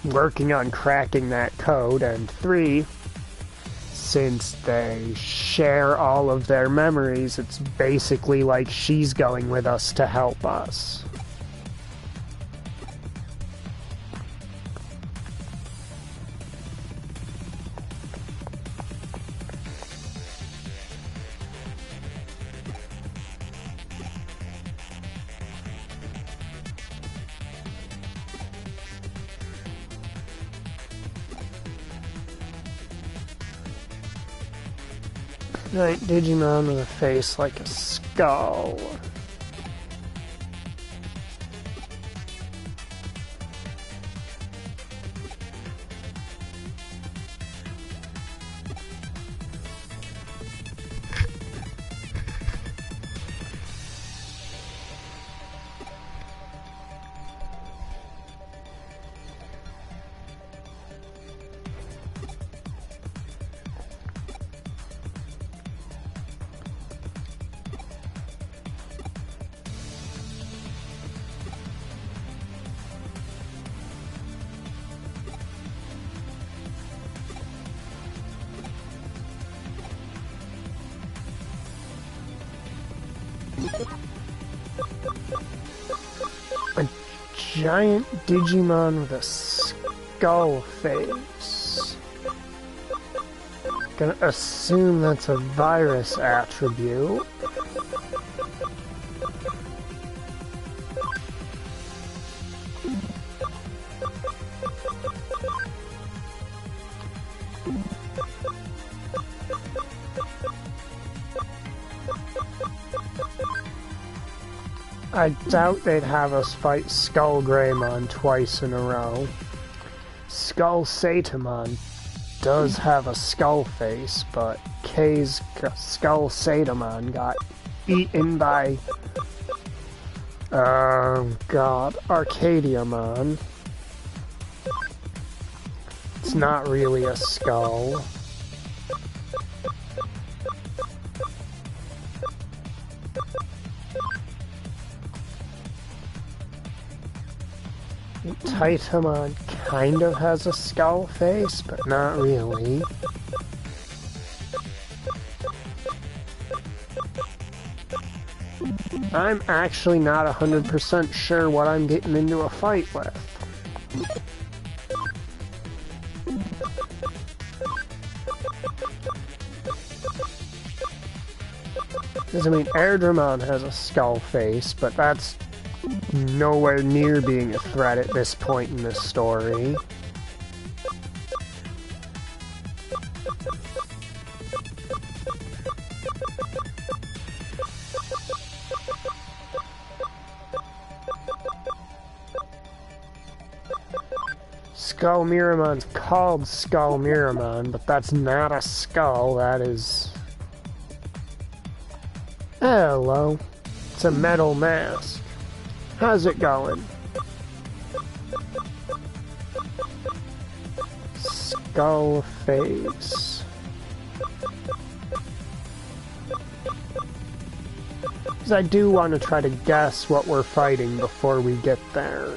working on cracking that code. And three, since they share all of their memories, it's basically like she's going with us to help us. Right, Digimon with a face like a skull. A giant Digimon with a skull face. Gonna assume that's a virus attribute. I doubt they'd have us fight Skull Greymon twice in a row. Skull Satamon does have a skull face, but K's Skull Satamon got eaten by... oh god, Arcadiamon. It's not really a skull. Titamon kind of has a skull face, but not really. I'm actually not 100% sure what I'm getting into a fight with. Because, I mean, Airdramon has a skull face, but that's nowhere near being a threat at this point in the story. Skull Miramon's called Skull Miramon, but that's not a skull, that is... Hello. It's a metal mask. How's it going? Skull face. Because I do want to try to guess what we're fighting before we get there.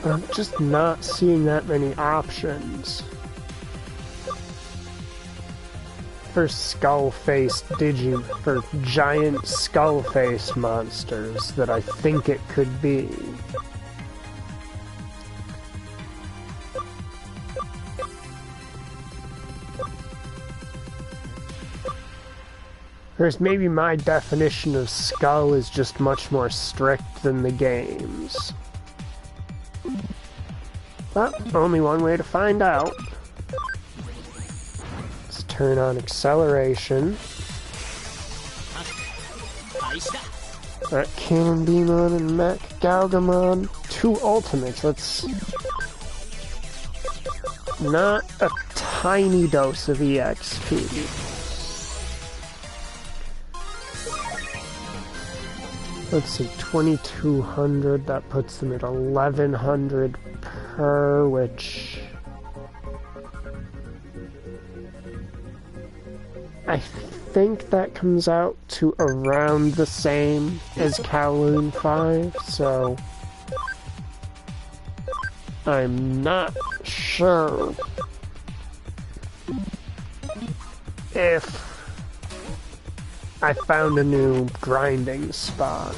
I'm just not seeing that many options for skull-faced for giant skull-faced monsters that I think it could be. Whereas maybe my definition of skull is just much more strict than the game's. But only one way to find out. Let's turn on acceleration. Alright, Cannon Beamon and Mech Galgamon. 2 ultimates. That's not a tiny dose of EXP. Let's see, 2200, that puts them at 1100 per, which... I think that comes out to around the same as Kowloon 5, so... I'm not sure if I found a new grinding spot.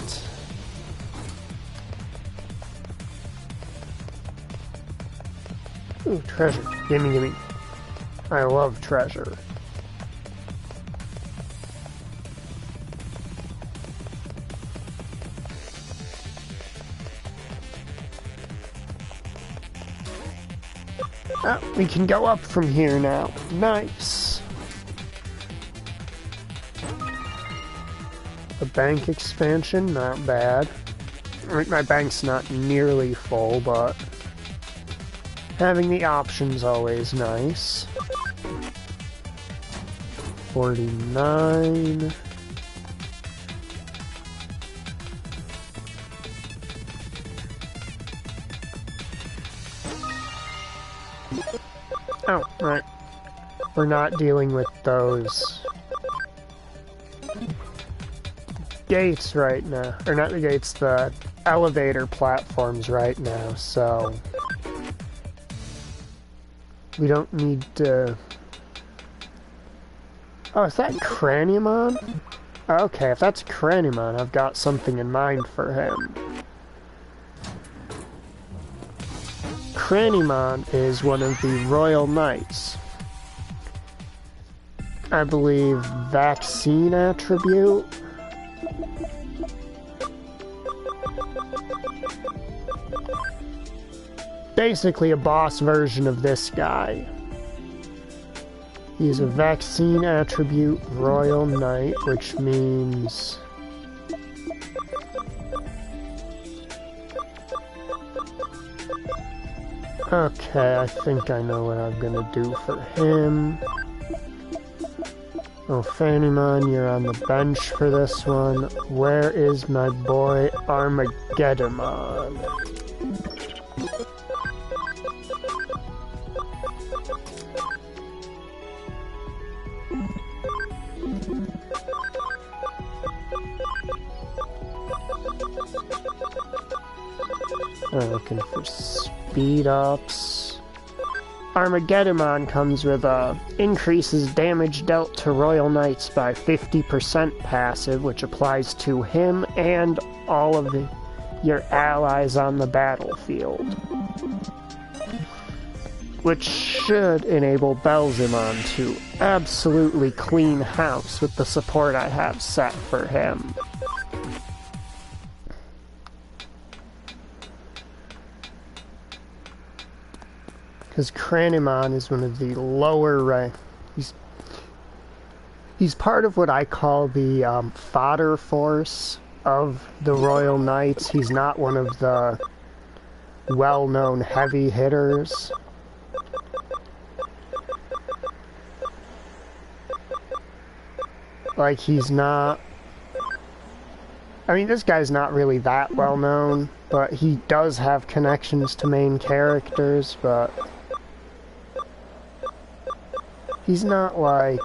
Ooh, treasure. Gimme, gimme. I love treasure. Oh, we can go up from here now. Nice. A bank expansion, not bad. My bank's not nearly full, but having the option's always nice. 49. Oh, right. We're not dealing with those gates right now, or not the gates, the elevator platforms right now, so we don't need to... Oh, is that Craniumon? Okay, if that's Craniumon, I've got something in mind for him. Craniumon is one of the Royal Knights. I believe vaccine attribute. Basically a boss version of this guy. He's a vaccine attribute Royal Knight, which means... Okay, I think I know what I'm gonna do for him. Oh, Phanymon, you're on the bench for this one. Where is my boy Armageddonmon? Looking for speed ups. Armageddon comes with increases damage dealt to Royal Knights by 50% passive, which applies to him and all of your allies on the battlefield. Which should enable Belzimon to absolutely clean house with the support I have set for him. Because Cranimon is one of the lower rank. He's part of what I call the fodder force of the Royal Knights. He's not one of the well-known heavy hitters. Like, he's not... I mean, this guy's not really that well-known, but he does have connections to main characters, but... he's not, like...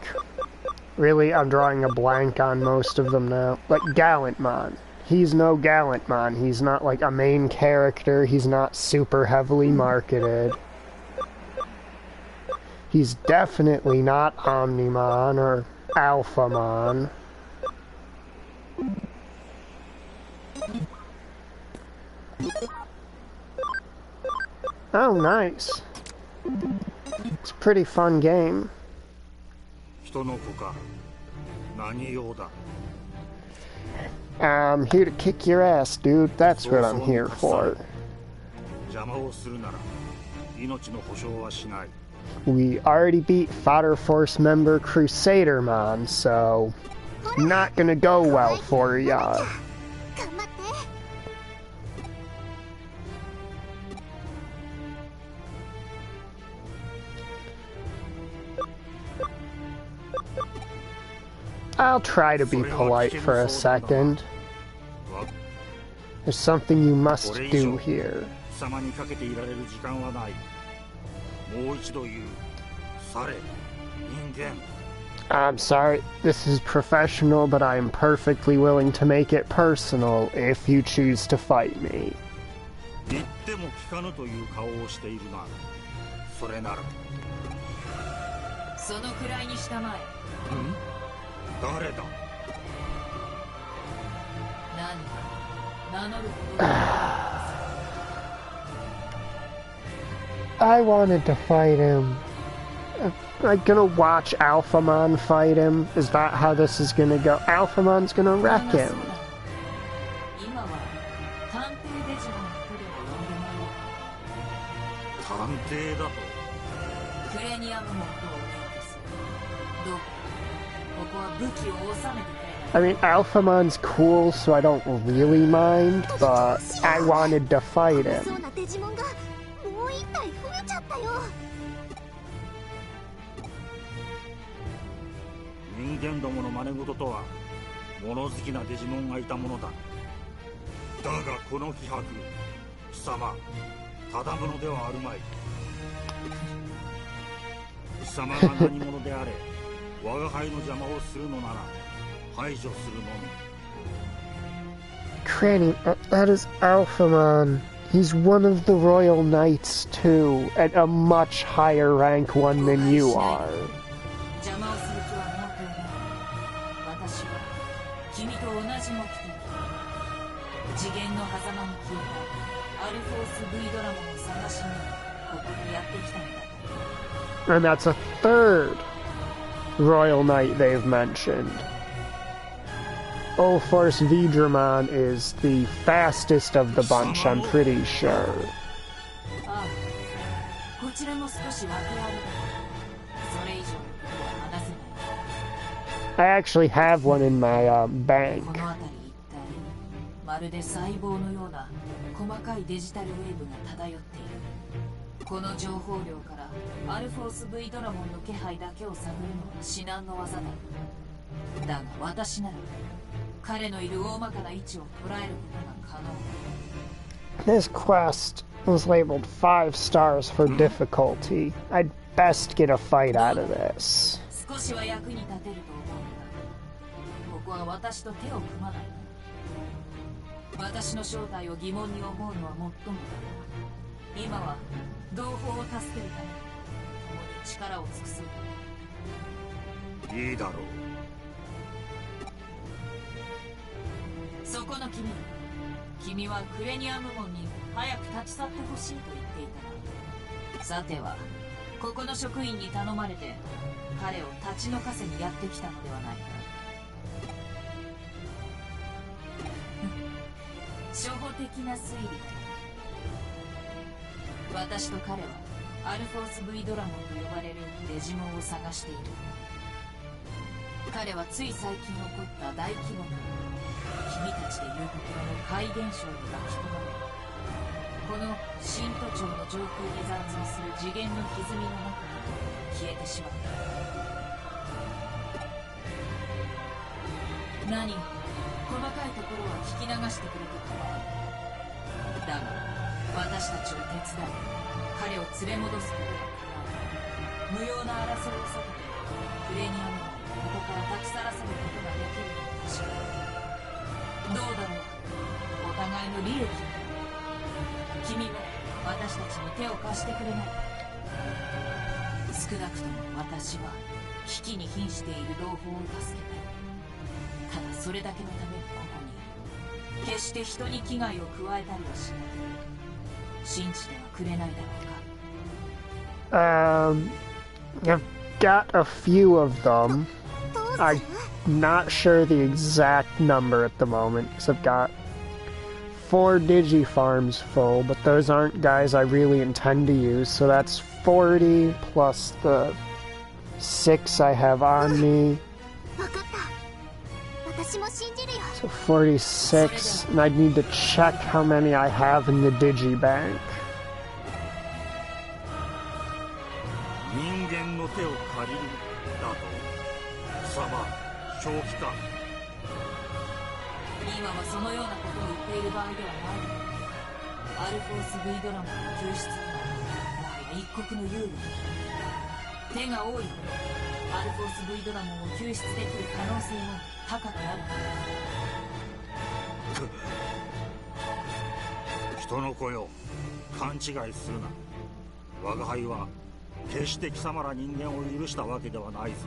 Really, I'm drawing a blank on most of them now. Like, Gallantmon. He's no Gallantmon. He's not, like, a main character. He's not super heavily marketed. He's definitely not Omnimon or Alphamon. Oh, nice. It's a pretty fun game. I'm here to kick your ass, dude. That's what I'm here for. We already beat Fodder Force member Crusadermon, so not gonna go well for ya. I'll try to be polite for a second. There's something you must do here. I'm sorry, this is professional, but I am perfectly willing to make it personal if you choose to fight me. I wanted to fight him. Am I gonna watch Alphamon fight him? Is that how this is gonna go? Alphamon's gonna wreck him. I mean, Alphamon's cool, so I don't really mind, but I wanted to fight him. Cranny, that is Alphamon. He's one of the Royal Knights, too, at a much higher rank one than you are. And that's a third Royal Knight they've mentioned. Force Vidramon is the fastest of the bunch, I'm pretty sure. I actually have one in my bank. This quest was labeled 5 stars for difficulty. I'd best get a fight out of this. 私の正体を疑問に思うのはもっともだ。今は同胞を助けるために共に力を尽くそう。いいだろう。そこの君はクレニアム門に早く立ち去ってほしいと言っていたな。さてはここの職員に頼まれて彼を立ち退かせにやってきたのではないか。初歩的な推理だ。私と彼はアルフォース V ドラモンと呼ばれるデジモンを探している。彼はつい最近起こった大規模な君たちでいうところの怪現象に巻き込まれ、この新都庁の上空に残存する次元の歪みの中に消えてしまった。何、細かいところは聞き流してくれて構わない。だが私たちを手伝い彼を連れ戻すことが可能。無用な争いを避けてクレニアムをここから立ち去らせることができるのかもしれない。どうだろう、お互いの利益。君も私たちに手を貸してくれない。少なくとも私は危機に瀕している同胞を助けたい。ただそれだけのためにここにいる。決して人に危害を加えたりはしない。信じてはくれないだろうか。I've got a few of them. I'm not sure the exact number at the moment, because I've got 4 Digifarms full, but those aren't guys I really intend to use, so that's 40 plus the 6 I have on me. So 46, and I'd need to check how many I have in the Digibank. 人間の手を借りるだと。貴様、正気か。今はそのようなことを言っている場合ではない。アルフォース V ドラモンの救出にはもはや一国の有利。手が多いほどアルフォース V ドラモンを救出できる可能性も高くなる。人の子よ、勘違いするな。我が輩は決して貴様ら人間を許したわけではないぞ。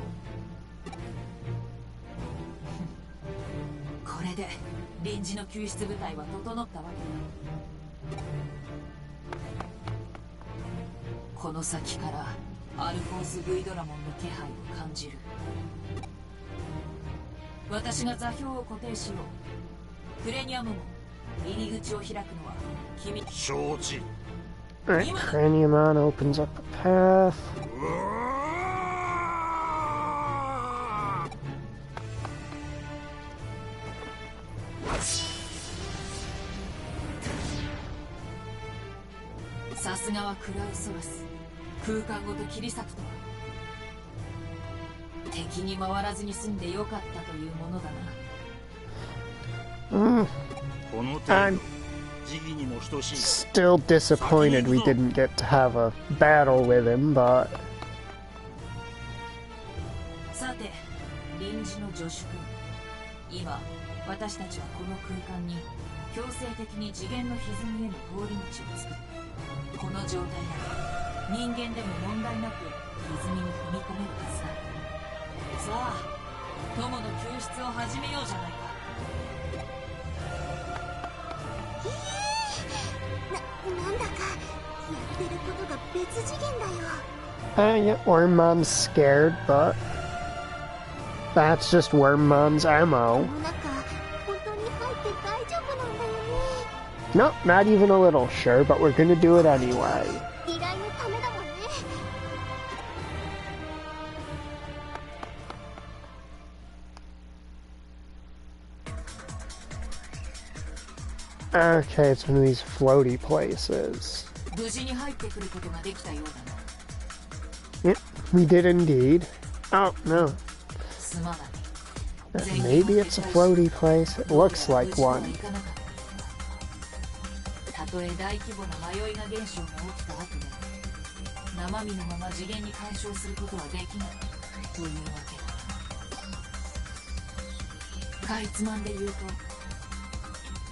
これで臨時の救出部隊は整ったわけだ。この先からアルフォース V ドラモンの気配を感じる。私が座標を固定しよう。クレニアムも入り口を開くのは君。承知。Alright, Craniumon opens up a path. Saすがはクラウソラス。空間ごと切り裂くとは。敵に回らずに済んでよかったというものだな。この程度。Still disappointed we didn't get to have a battle with him, but... さて、臨時の助手君。今、私たちはこの空間に強制的に次元の歪みへの通り道を作った。この状態なら人間でも問題なく歪みに踏み込めるはずだ。さあ、友の救出を始めようじゃないか。なんだかやってることが別次元だよ。Yeah, Wormmon's scared, but that's just Wormmon's MO. Nope, not even a little sure, but we're gonna do it anyway. Okay, it's one of these floaty places. Yep, we did indeed. Oh, no. Maybe it's a floaty place. It looks like one.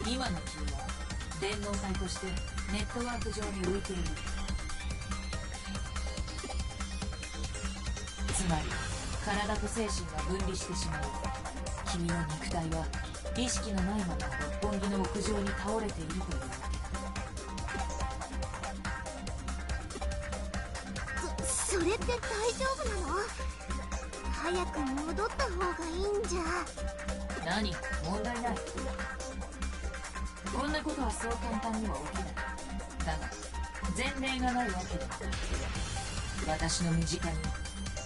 今の君は電脳体としてネットワーク上に浮いている。つまり体と精神が分離してしまう。君の肉体は意識のないまま六本木の屋上に倒れているというわけだ。それって大丈夫なの？早く戻った方がいいんじゃ。何？問題ない。こんなことはそう簡単には起きない。だが前例がないわけでもない。私の身近に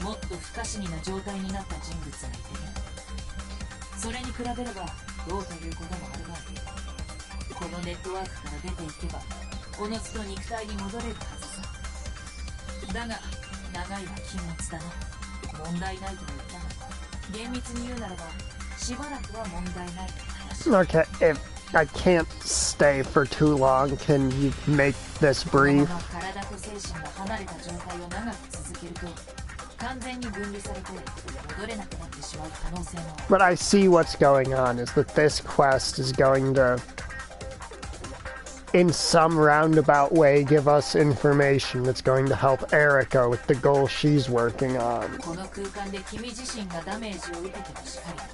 もっと不可思議な状態になった人物がいてね。それに比べればどうということもあるまい。このネットワークから出ていけばおのずと肉体に戻れるはずさ。だが長いは禁物だな。問題ないとは言ったが、厳密に言うならばしばらくは問題ないと話。 Okay, if I can't stay for too long, can you make this brief? 体と精神が離れた状態を長く続けると完全に分離されて戻れなくなってしまう可能性もある。 But I see what's going on is that this quest is going to, in some roundabout way, give us information that's going to help Erica with the goal she's working on. この空間で君自身がダメージを受けてもしかりだ。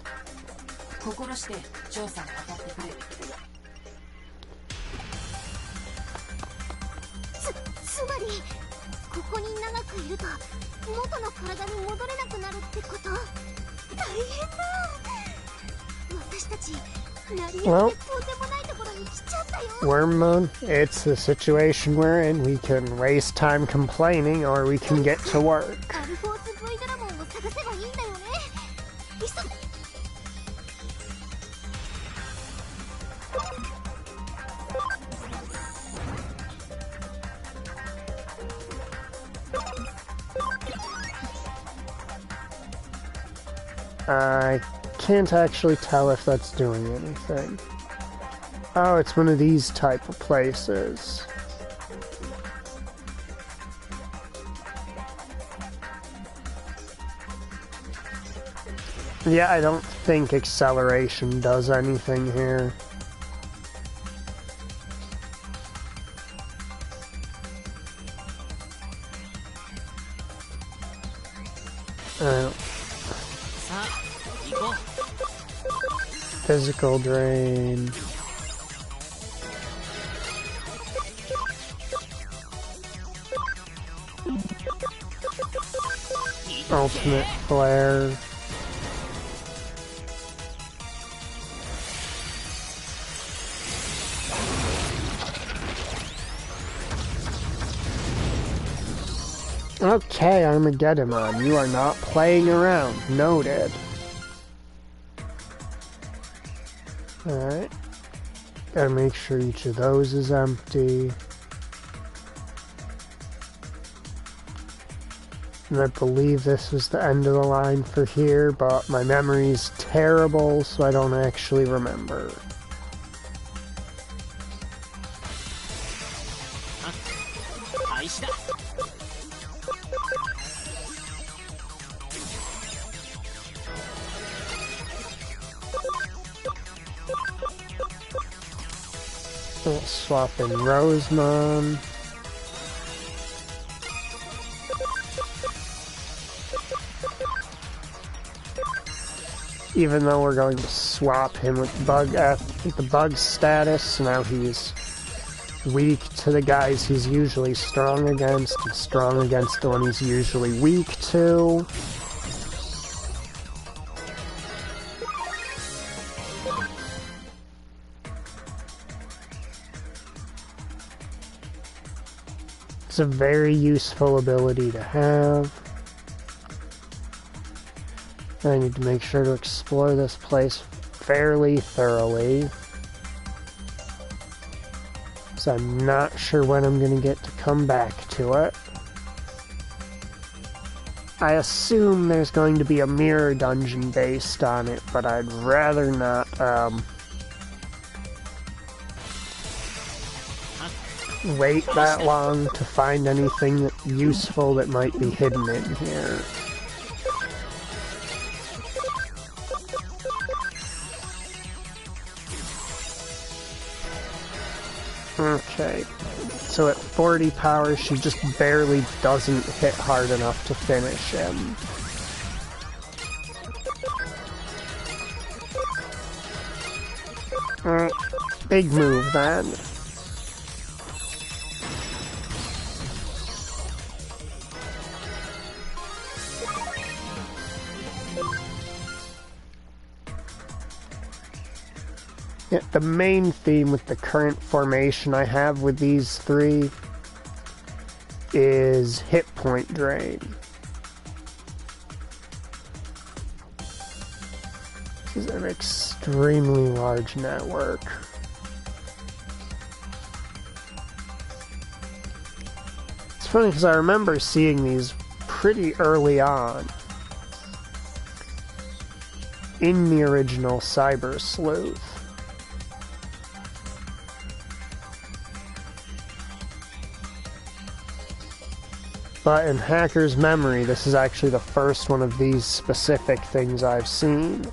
心して調査を当たってくれ。つまりここに長くいると元の体に戻れなくなるってこと？大変だ。私たち成り行きでとんでもないところに来ちゃったよ。 Wormmon, it's the situation we're in. We can waste time complaining or we can get to work. アルフォース V ドラモンを探せばいいんだよね。急げ。I can't actually tell if that's doing anything. Oh, it's one of these type of places. Yeah, I don't think acceleration does anything here. Physical drain. Ultimate flare. Okay, Armageddon, you are not playing around. Noted. Alright. Gotta make sure each of those is empty. And I believe this was the end of the line for here, but my memory's terrible, so I don't actually remember. We'll swap in Rosemon. Even though we're going to swap him with the bug status, now he's weak to the guys he's usually strong against, and strong against the one he's usually weak to. It's a very useful ability to have. I need to make sure to explore this place fairly thoroughly, so I'm not sure when I'm going to get to come back to it. I assume there's going to be a mirror dungeon based on it, but I'd rather not wait that long to find anything useful that might be hidden in here. Okay. So at 40 power, she just barely doesn't hit hard enough to finish him. Big move, then. Yeah, the main theme with the current formation I have with these three is hit point drain. This is an extremely large network. It's funny because I remember seeing these pretty early on in the original Cyber Sleuth. But in Hacker's Memory, this is actually the first one of these specific things I've seen.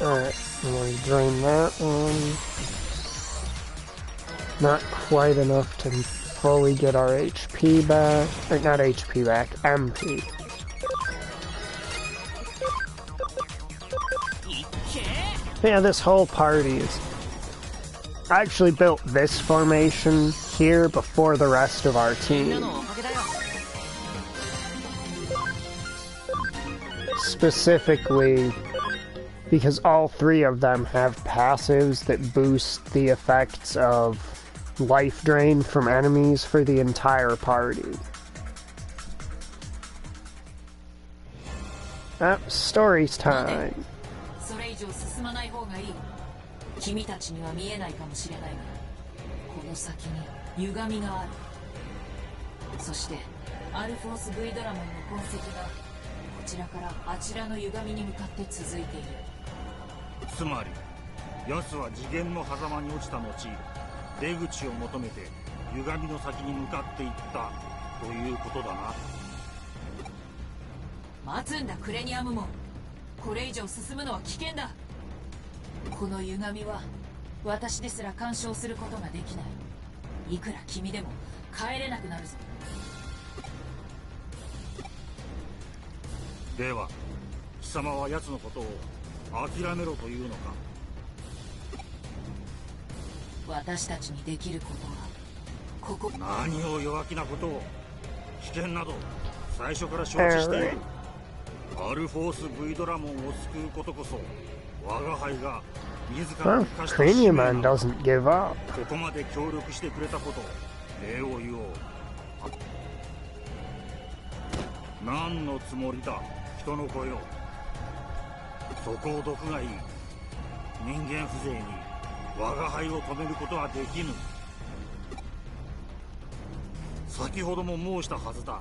Alright, I'm going to drain that one. Not quite enough to fully get our HP back. Or not HP back, MP. Yeah, this whole party is... I actually built this formation here before the rest of our team. Specifically, because all three of them have passives that boost the effects of life drain from enemies for the entire party. Stories time. それ以上進まない方がいい。君たちには見えないかもしれないが、この先に歪みがある。そしてアルフォース V ドラモンの痕跡がこちらからあちらの歪みに向かって続いている。つまり奴は次元の狭間に落ちた後、出口を求めて歪みの先に向かっていったということだな。待つんだクレニアムも。これ以上進むのは危険だ。この歪みは私ですら干渉することができない。いくら君でも帰れなくなるぞ。では貴様は奴のことを諦めろというのか。私たちにできることはここ。何を弱気なことを。危険など最初から承知している。アルフォース V ドラモンを救うことこそ我が輩が自らに課した使命なのだ。ここまで協力してくれたこと礼を言おう。何のつもりだ人の子よ。そこを毒がいい。人間風情に我が輩を止めることはできぬ。先ほども申したはずだ。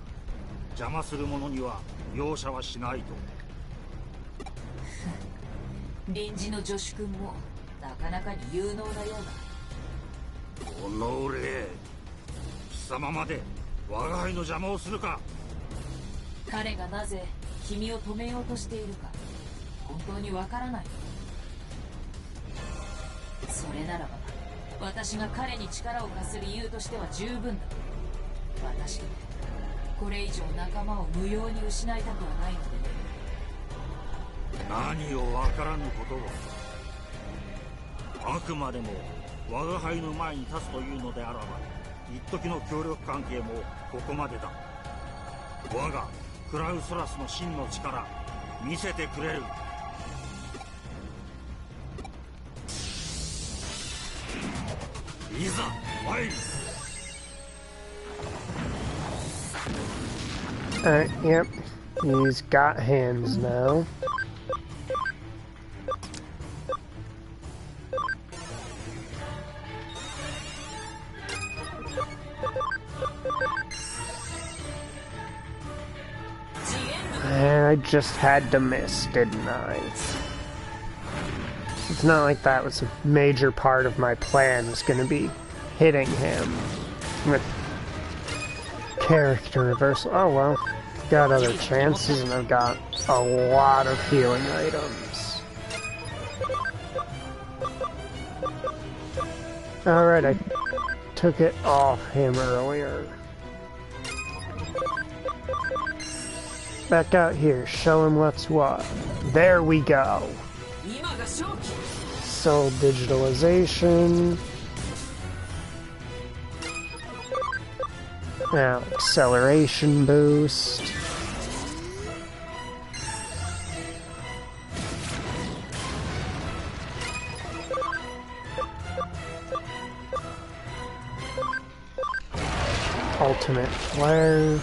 邪魔する者には容赦はしないと。臨時の助手君もなかなかに有能なようだ。おのれ、貴様まで我が輩の邪魔をするか。彼がなぜ君を止めようとしているか本当にわからない。それならば私が彼に力を貸す理由としては十分だ。私とこれ以上仲間を無用に失いたくはないので。何を分からぬことを。あくまでも我が輩の前に立つというのであらば一時の協力関係もここまでだ。我がクラウソラスの真の力見せてくれる。いざ参る。Yep. He's got hands now. just had to miss, didn't I? It's not like that was a major part of my plan, was going to be hitting him with character reversal. Oh well, got other chances and I've got a lot of healing items. Alright, I took it off him earlier. Back out here, show him what's what. There we go. Soul digitalization. Now, acceleration boost. Ultimate flare.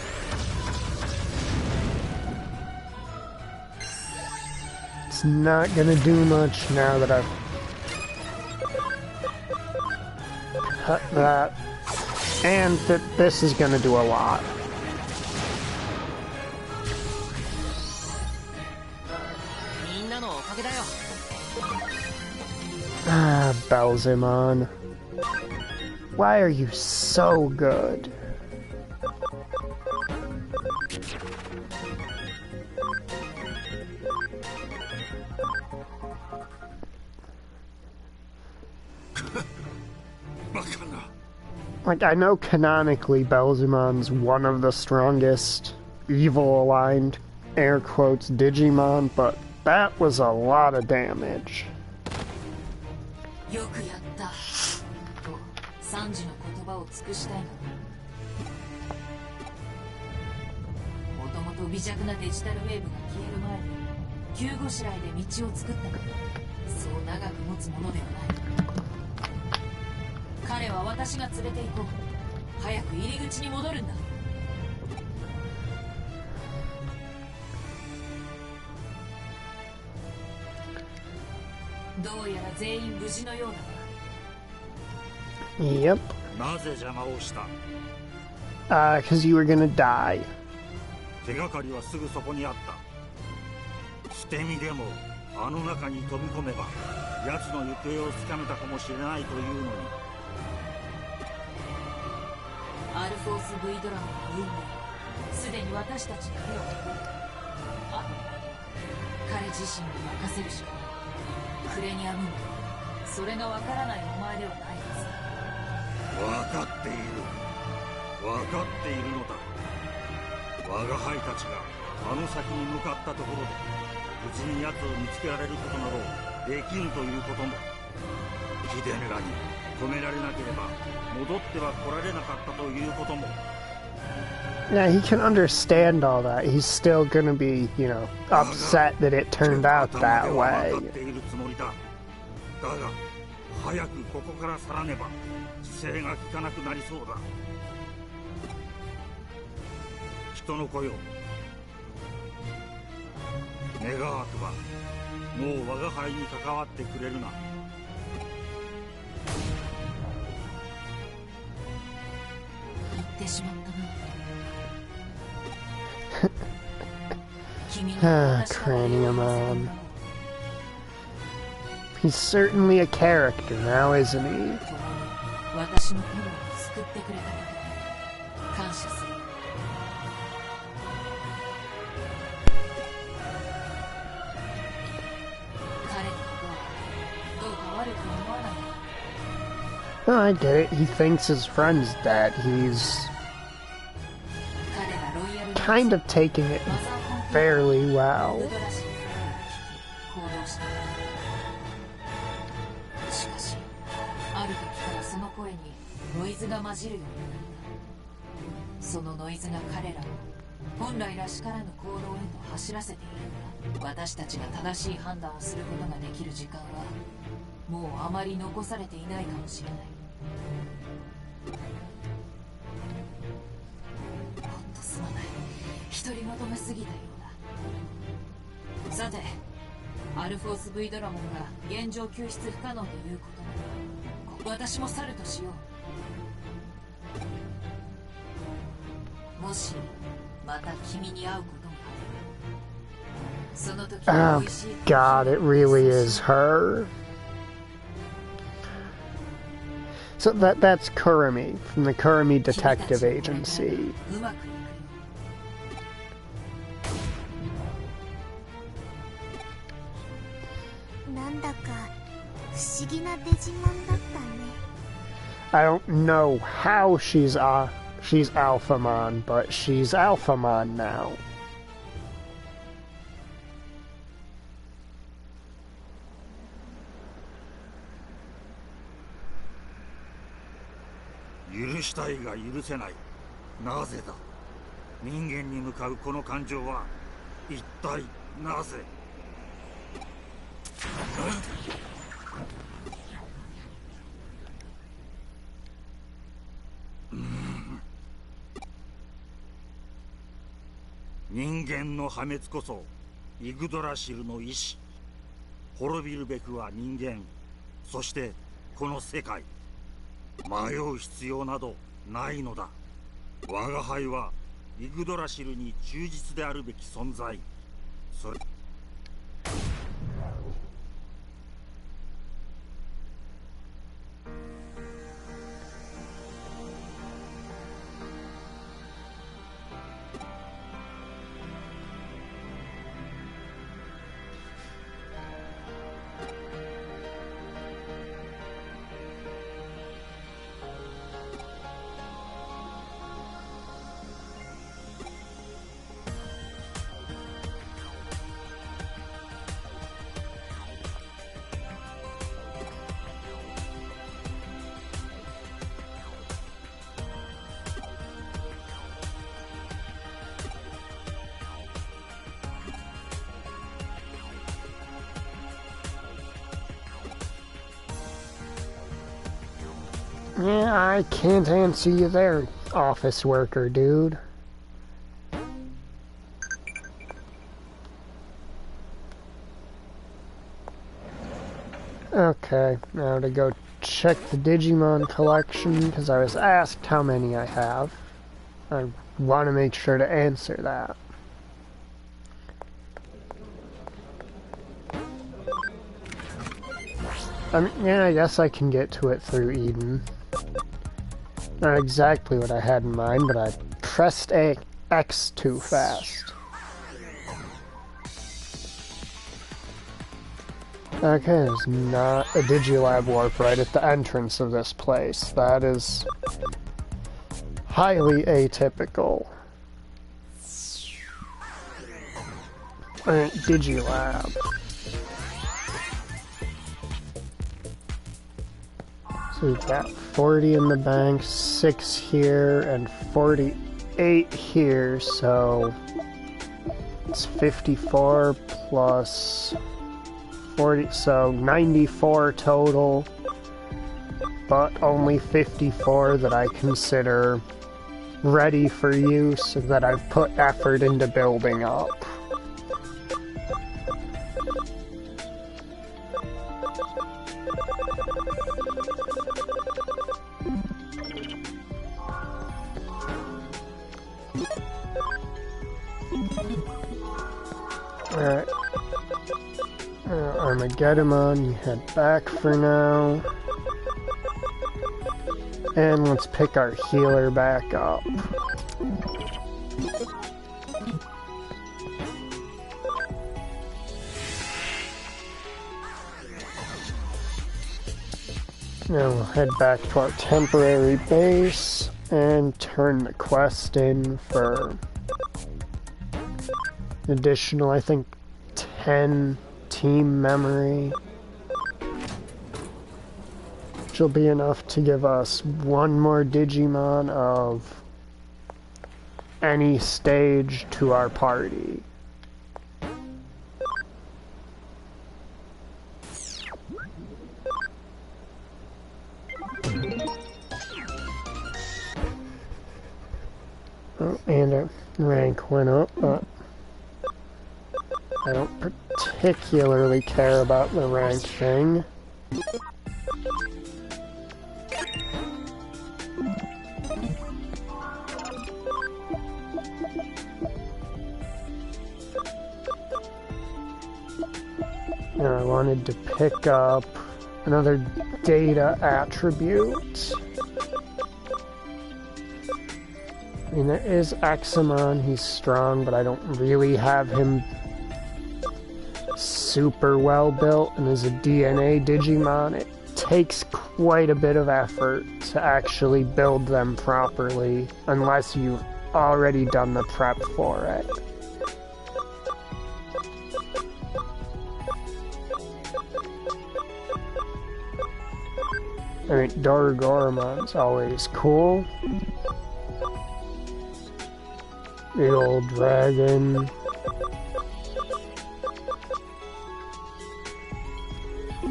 It's not gonna do much now that I've cut that. And this is gonna do a lot. Ah, Belzimon. Why are you so good? Like, I know canonically Belzimon's one of the strongest evil-aligned, air quotes, Digimon, but that was a lot of damage. Yep. Because you were gonna die. Yeah, he can understand all that. He's still gonna be, you know, upset that it turned out that way. Craniumon. He's certainly a character now, isn't he? Oh, I get it. He thinks his friend's dead. He's kind of taking it fairly well.さて、アルフォース V ドラモンが現状救出不可能ということなら、私も去るとしよう。もしまた君に会うことがあ Oh god, it really is her. So that's Kurumi from the Kurumi Detective Agency. なんだか不思議なデジモンだったね。 I don't know how she's Alphamon, but she's Alphamon now. 許したいが許せない。なぜだ。人間に向かうこの感情は一体なぜ。人間の破滅こそイグドラシルの意志。滅びるべくは人間、そしてこの世界。迷う必要などないのだ。我が輩はイグドラシルに忠実であるべき存在。それYeah, I can't answer you there, office worker dude. Okay, now to go check the Digimon collection, because I was asked how many I have. I want to make sure to answer that. I mean, yeah, I guess I can get to it through Eden. Not exactly what I had in mind, but I pressed X too fast. Okay, there's not a Digilab warp right at the entrance of this place. That is highly atypical. Alright, Digilab. So we've got 40 in the bank, 6 here, and 48 here, so it's 54 plus 40, so 94 total, but only 54 that I consider ready for use, that I've put effort into building up. Alright. Armageddon, you head back for now. And let's pick our healer back up. Now we'll head back to our temporary base and turn the quest in for additional, I think, 10 team memory, which will be enough to give us one more Digimon of any stage to our party. Oh, and our rank went up, but I don't particularly care about the rank thing. And I wanted to pick up another data attribute. I mean, there is Examon, he's strong, but I don't really have him super well built, and as a DNA Digimon, it takes quite a bit of effort to actually build them properly, unless you've already done the prep for it. I mean, Doragoromon's always cool. Big old dragon.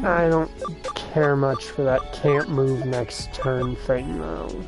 I don't care much for that can't move next turn thing, though.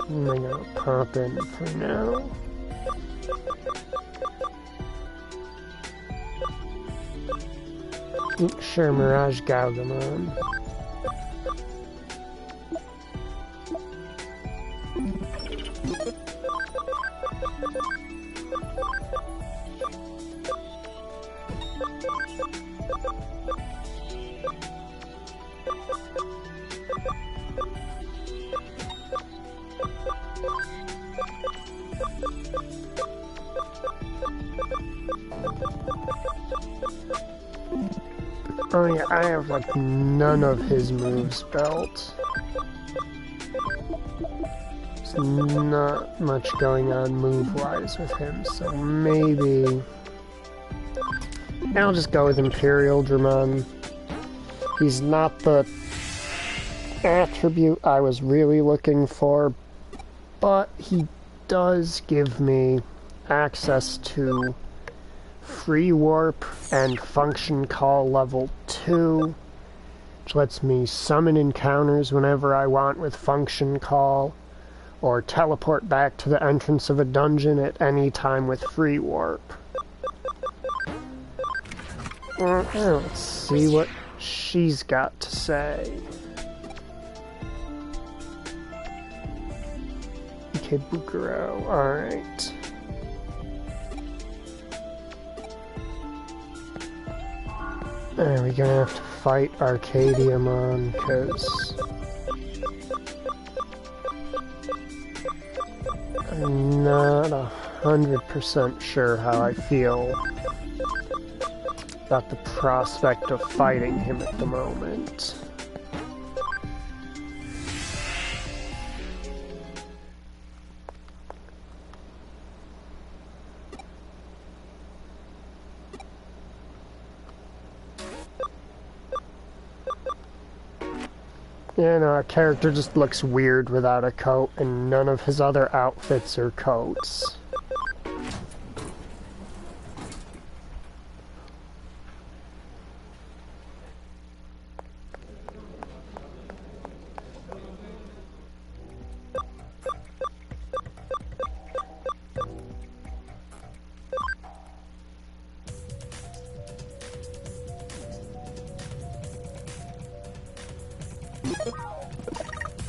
What am I gonna pop in for now? Sure, Mirage Galgamon. Oh yeah, I have like none of his moves built. There's not much going on move-wise with him, so maybe... I'll just go with Imperial Dramon. He's not the attribute I was really looking for, but he does give me access to Free Warp and Function Call level 2, which lets me summon encounters whenever I want with Function Call, or teleport back to the entrance of a dungeon at any time with Free Warp. Let's see what she's got to say. Okay, Bukuro, alright. We're gonna have to fight Arcadiamon, because I'm not 100% sure how I feel about the prospect of fighting him at the moment. Yeah, no, our character just looks weird without a coat, and none of his other outfits are coats.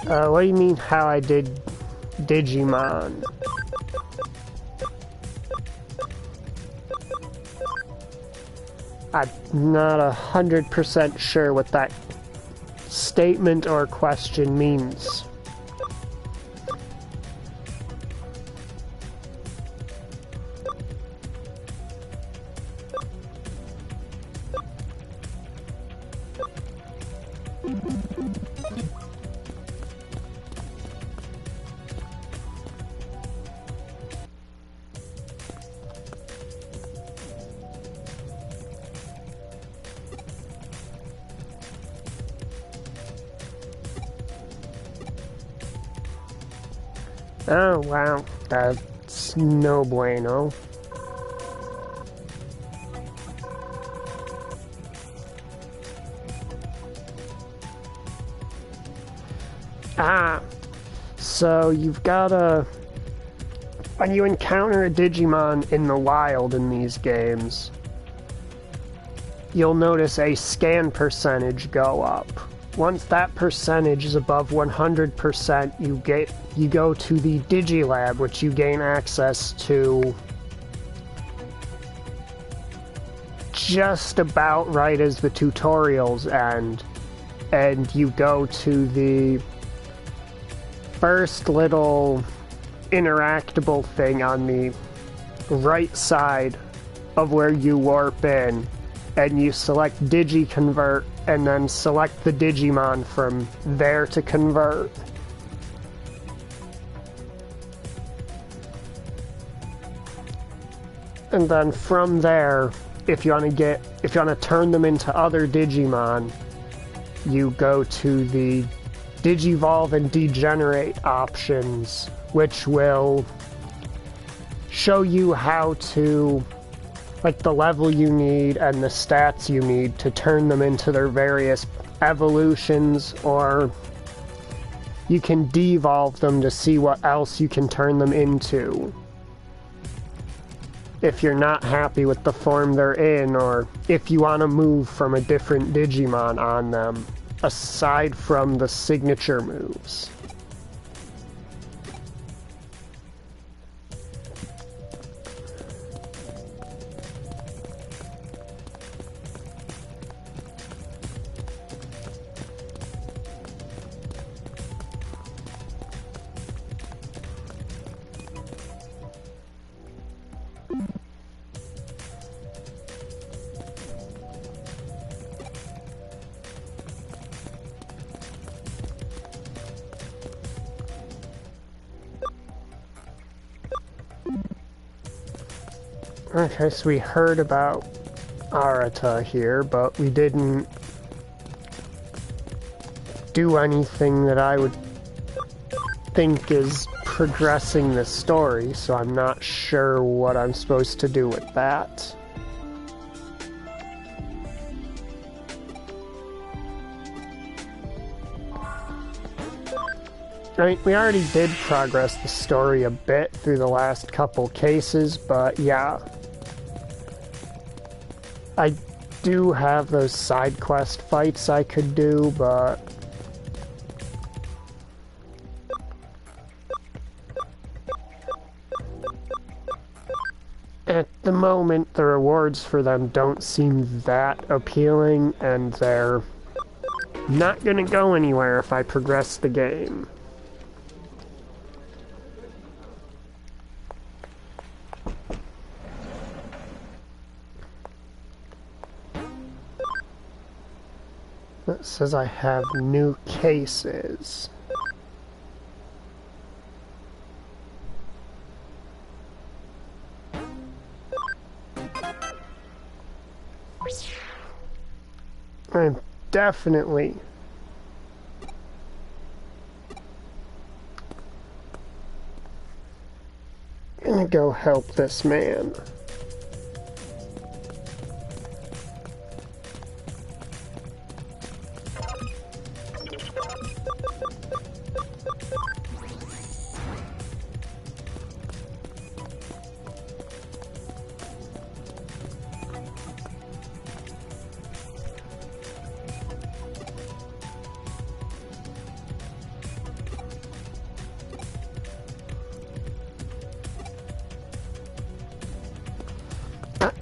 What do you mean how I did Digimon? I'm not 100% sure what that statement or question means. Oh, wow. That's no bueno. Ah, so you've gotta... When you encounter a Digimon in the wild in these games, you'll notice a scan percentage go up. Once that percentage is above 100%, you go to the Digilab, which you gain access to just about right as the tutorials end, and you go to the first little interactable thing on the right side of where you warp in, and you select Digi-Convert, and then select the Digimon from there to convert. And then from there, if you want to turn them into other Digimon, you go to the Digivolve and Degenerate options, which will show you how to, like, the level you need and the stats you need to turn them into their various evolutions, or you can devolve them to see what else you can turn them into if you're not happy with the form they're in, or if you want to move from a different Digimon on them, aside from the signature moves. Okay, so we heard about Arata here, but we didn't do anything that I would think is progressing the story, so I'm not sure what I'm supposed to do with that. I mean, we already did progress the story a bit through the last couple cases, but yeah. I do have those side quest fights I could do, but at the moment the rewards for them don't seem that appealing, and they're not gonna go anywhere if I progress the game. It says I have new cases. I'm definitely gonna go help this man.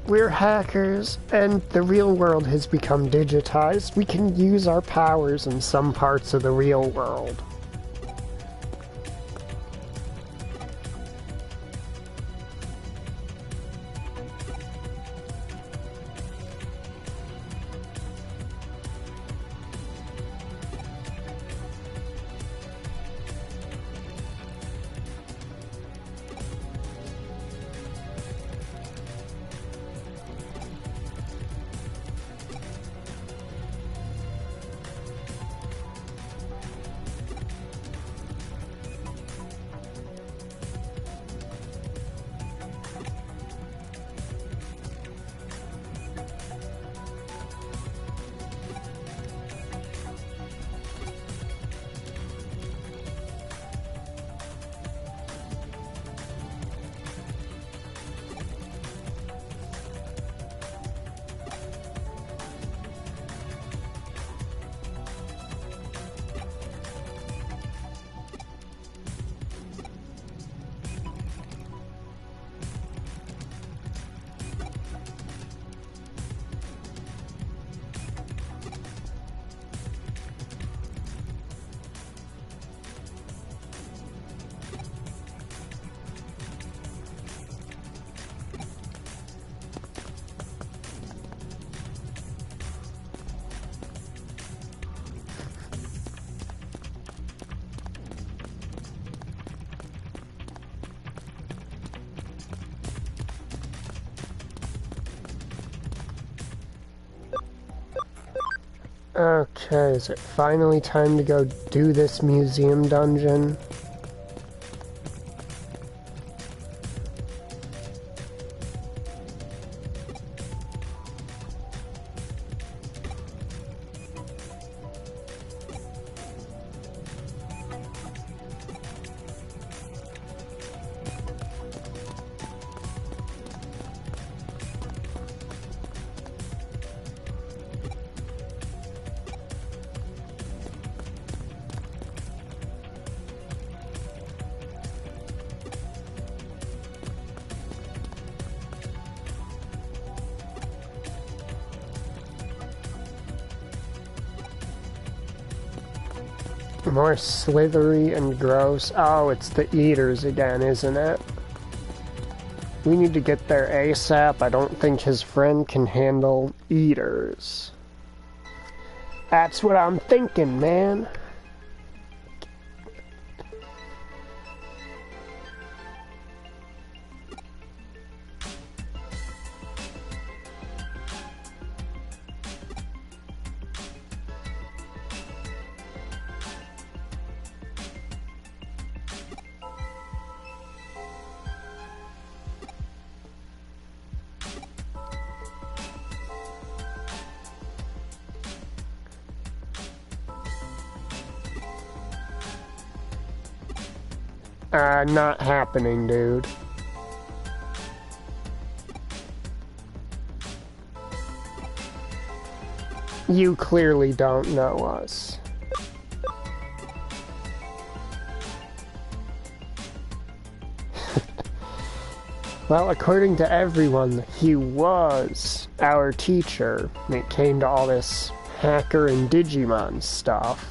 We're hackers, and the real world has become digitized. We can use our powers in some parts of the real world. Okay, is it finally time to go do this museum dungeon? More slithery and gross. Oh, it's the eaters again, isn't it? We need to get there ASAP. I don't think his friend can handle eaters. That's what I'm thinking, man. Not happening, dude. You clearly don't know us. Well, according to everyone, he was our teacher when it came to all this hacker and Digimon stuff.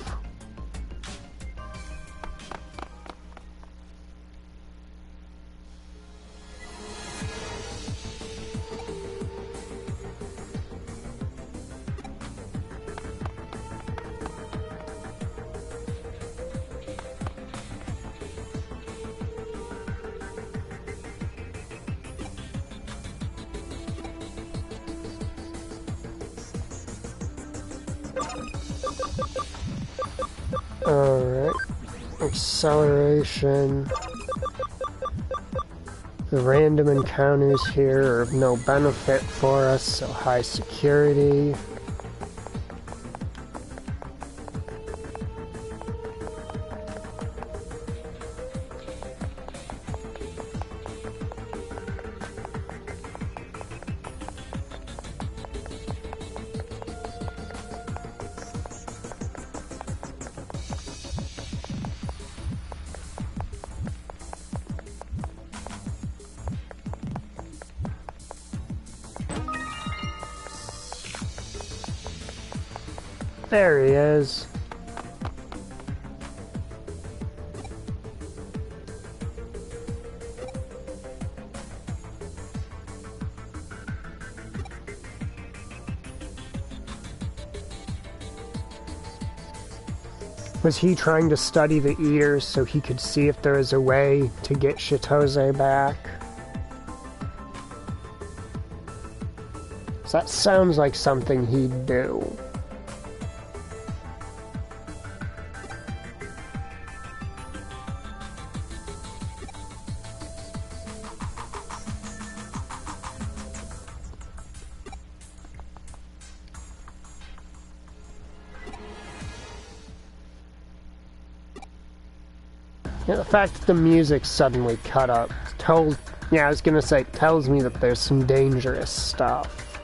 Alright. Acceleration. The random encounters here are of no benefit for us, so high security. There he is. Was he trying to study the eaters so he could see if there was a way to get Chitose back? So that sounds like something he'd do. Yeah, the fact that the music suddenly cut up tells me that there's some dangerous stuff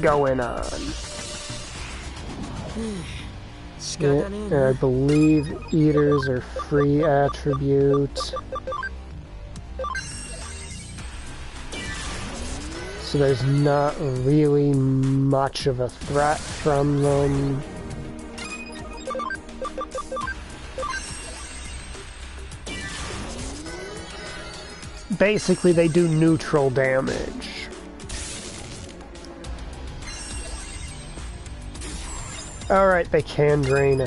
going on. Yeah, I believe eaters are free attribute. So there's not really much of a threat from them. Basically, they do neutral damage. Alright, they can drain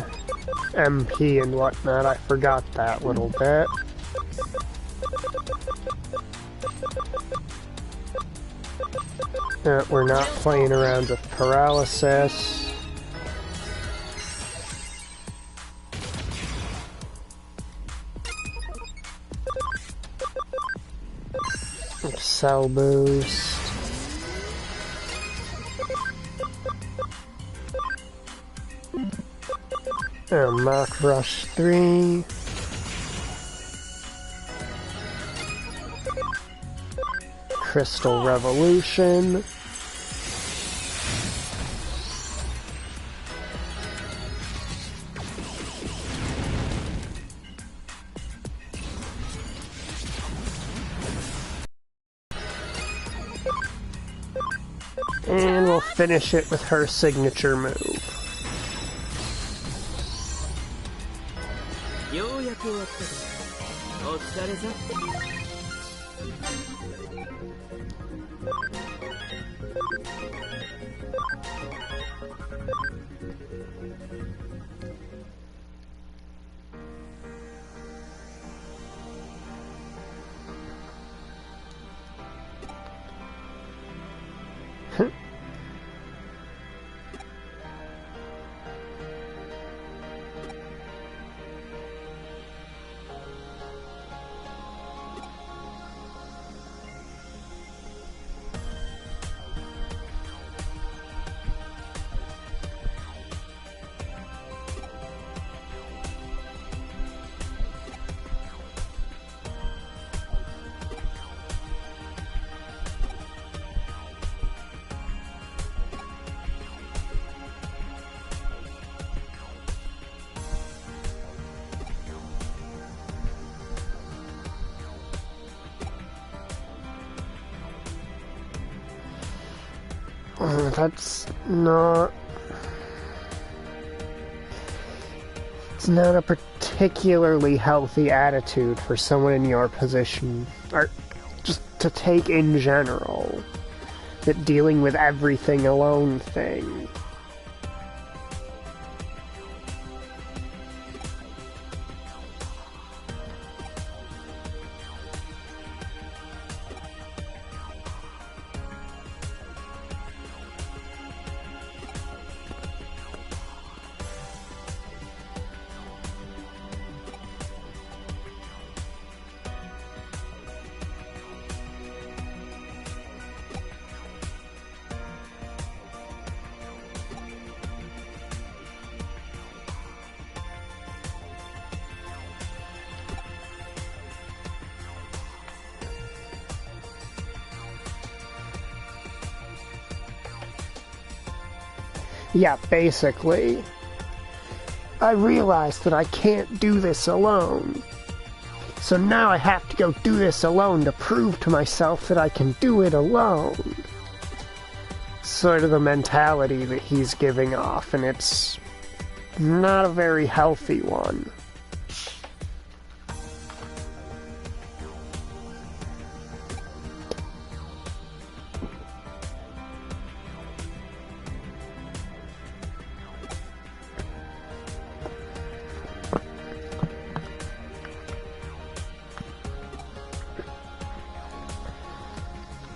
MP and whatnot. I forgot that little bit. We're not playing around with paralysis. cell boost. Mach Rush 3. Crystal Revolution. And we'll finish it with her signature move. That's not... It's not a particularly healthy attitude for someone in your position, or just to take in general, that dealing with everything alone thing. Yeah, basically. I realized that I can't do this alone. So now I have to go do this alone to prove to myself that I can do it alone. Sort of the mentality that he's giving off, and it's not a very healthy one.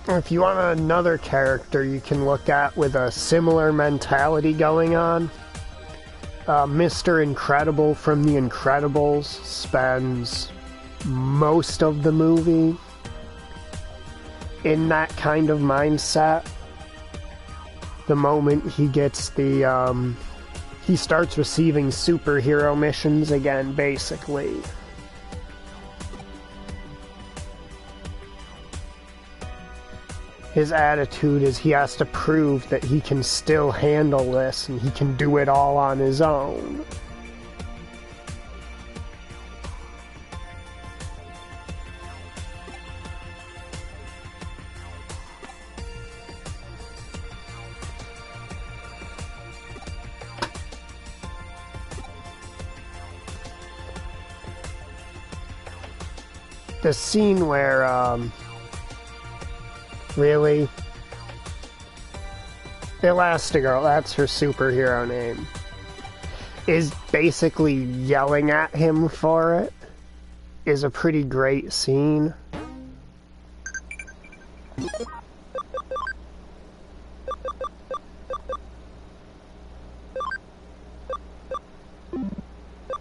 If you want another character you can look at with a similar mentality going on, Mr. Incredible from The Incredibles spends most of the movie in that kind of mindset. The moment he gets the, he starts receiving superhero missions again, basically. His attitude is he has to prove that he can still handle this and he can do it all on his own. The scene where, really? Elastigirl, that's her superhero name, is basically yelling at him for it, is a pretty great scene.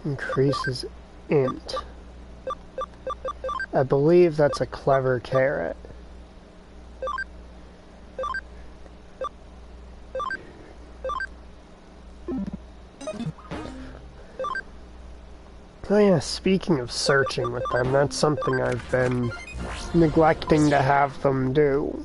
Increases int. I believe that's a clever carrot. Oh yeah, speaking of searching with them, that's something I've been neglecting to have them do.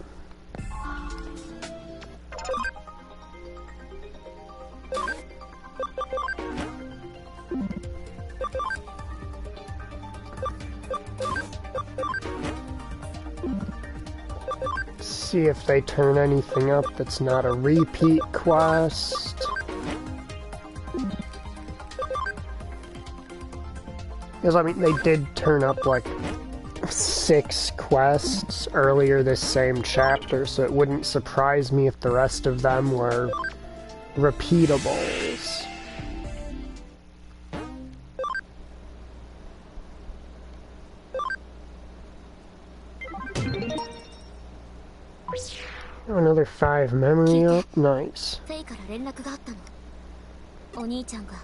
See if they turn anything up that's not a repeat quest. Because, I mean, they did turn up, like, 6 quests earlier this same chapter, so it wouldn't surprise me if the rest of them were repeatables. Another 5 memory up. Nice. フェイから連絡があったの。お兄ちゃんが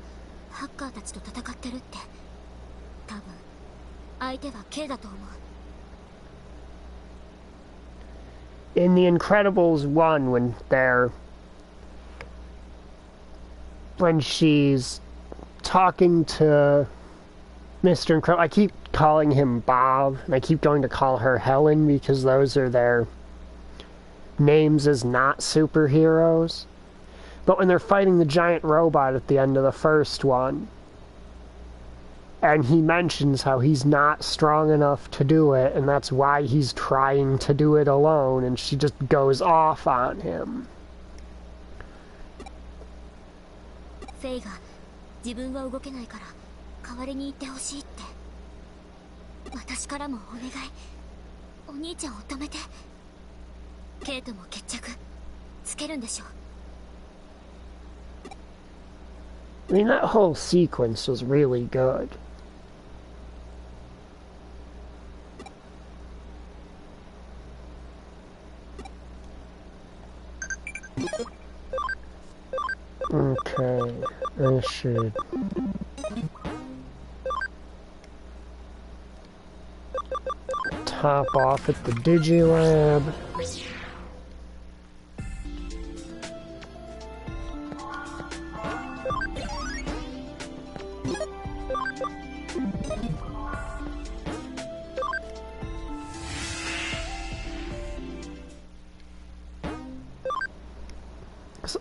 ハッカーたちと戦ってるって。多分相手は K だと思う。In The Incredibles 1, when she's talking to Mr. Incredible, I keep calling him Bob, and I keep going to call her Helen because those are their names as not superheroes. But when they're fighting the giant robot at the end of the first one, and he mentions how he's not strong enough to do it, and that's why he's trying to do it alone, and she just goes off on him. フェイが自分は動けないから代わりに行ってほしいって。私からもお願い。お兄ちゃんを止めて。ケイとも決着つけるんでしょ。I mean, that whole sequence was really good. Okay, I should top off at the Digilab.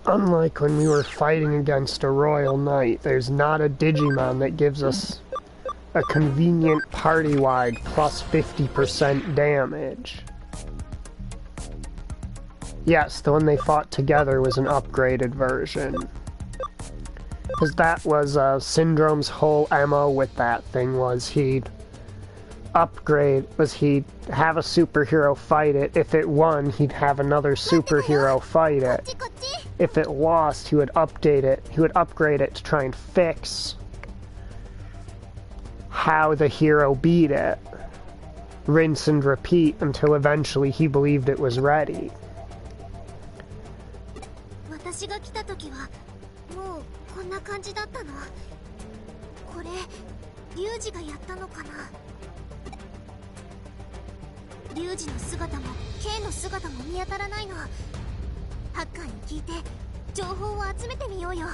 Unlike when we were fighting against a Royal Knight, there's not a Digimon that gives us a convenient party-wide plus 50% damage. Yes, the one they fought together was an upgraded version. Because that was Syndrome's whole MO with that thing was he'd have a superhero fight it. If it won, he'd have another superhero fight it. If it lost, he would update it. He would upgrade it to try and fix how the hero beat it. Rinse and repeat until eventually he believed it was ready. 私が来た時はもうこんな感じだったの。これリュウジがやったのかな。リュウジの姿も K の姿も見当たらないの。ハッカーに聞いて情報を集めてみようよ。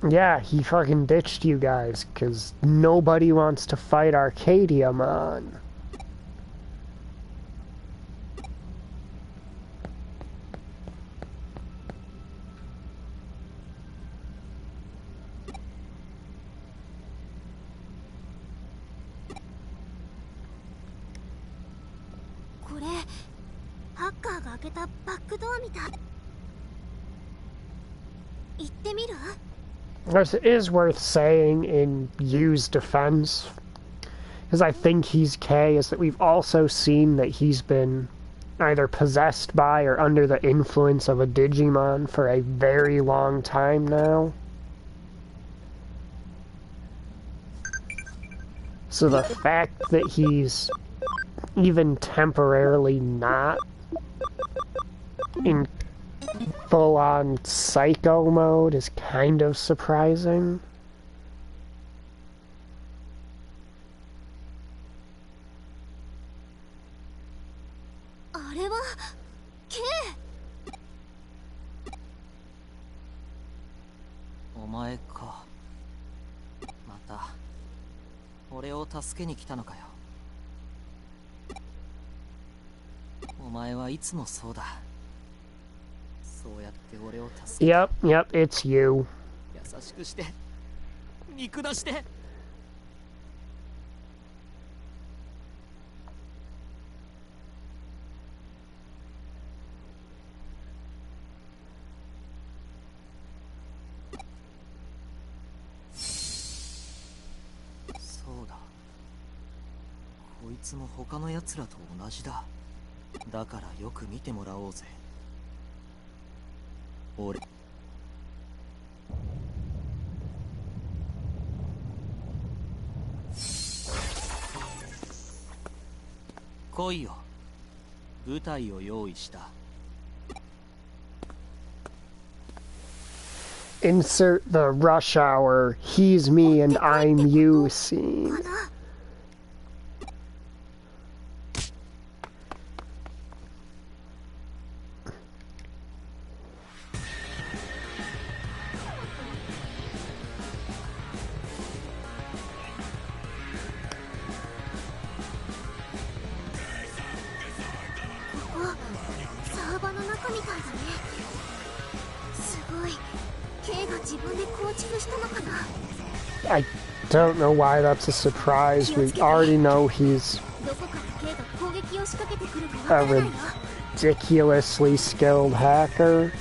Yeah, he fucking ditched you guys, because nobody wants to fight Arcadiamon. It is worth saying in Yu's defense, because I think he's K, is that we've also seen that he's been either possessed by or under the influence of a Digimon for a very long time now. So the fact that he's even temporarily not in full-on psycho mode is kind of surprising. Yep, it's you. Insert the Rush Hour, he's me and I'm you scene. I don't know why that's a surprise. We already know he's a ridiculously skilled hacker.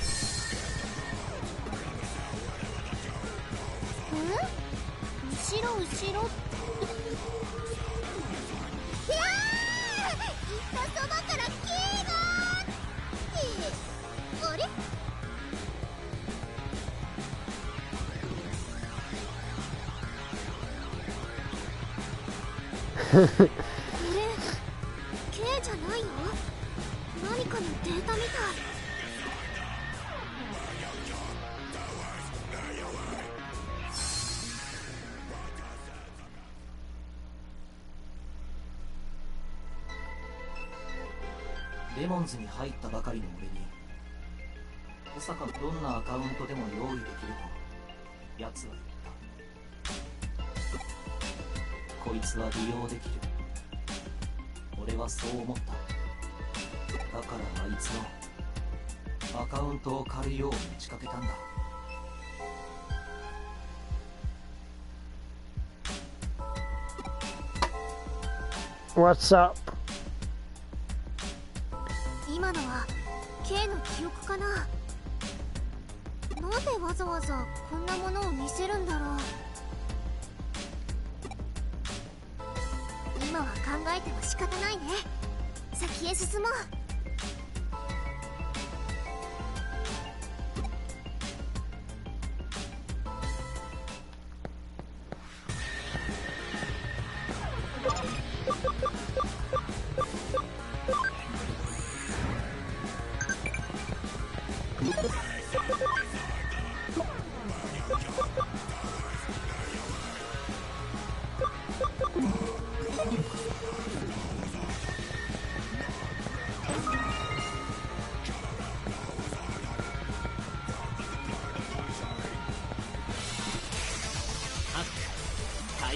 レモンズに入ったばかりの俺に小坂のどんなアカウントでも用意できると奴は言った。こいつは利用できる。俺はそう思った。だからあいつのアカウントを借るよう持ちかけたんだ。What's up? 今のは K の記憶かな。なんでわざわざこんなものを見せるんだろう。今は考えても仕方ないね。先へ進もう。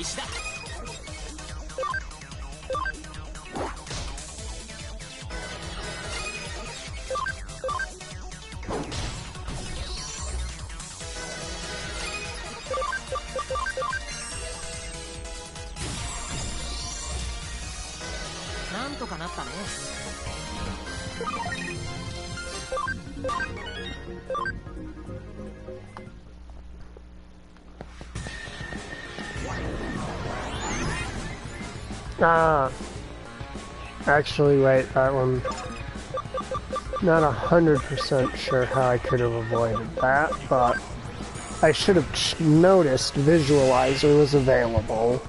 始だ。なんとかなったね。Actually, wait, that one... Not 100% sure how I could have avoided that, but I should have noticed Visualizer was available.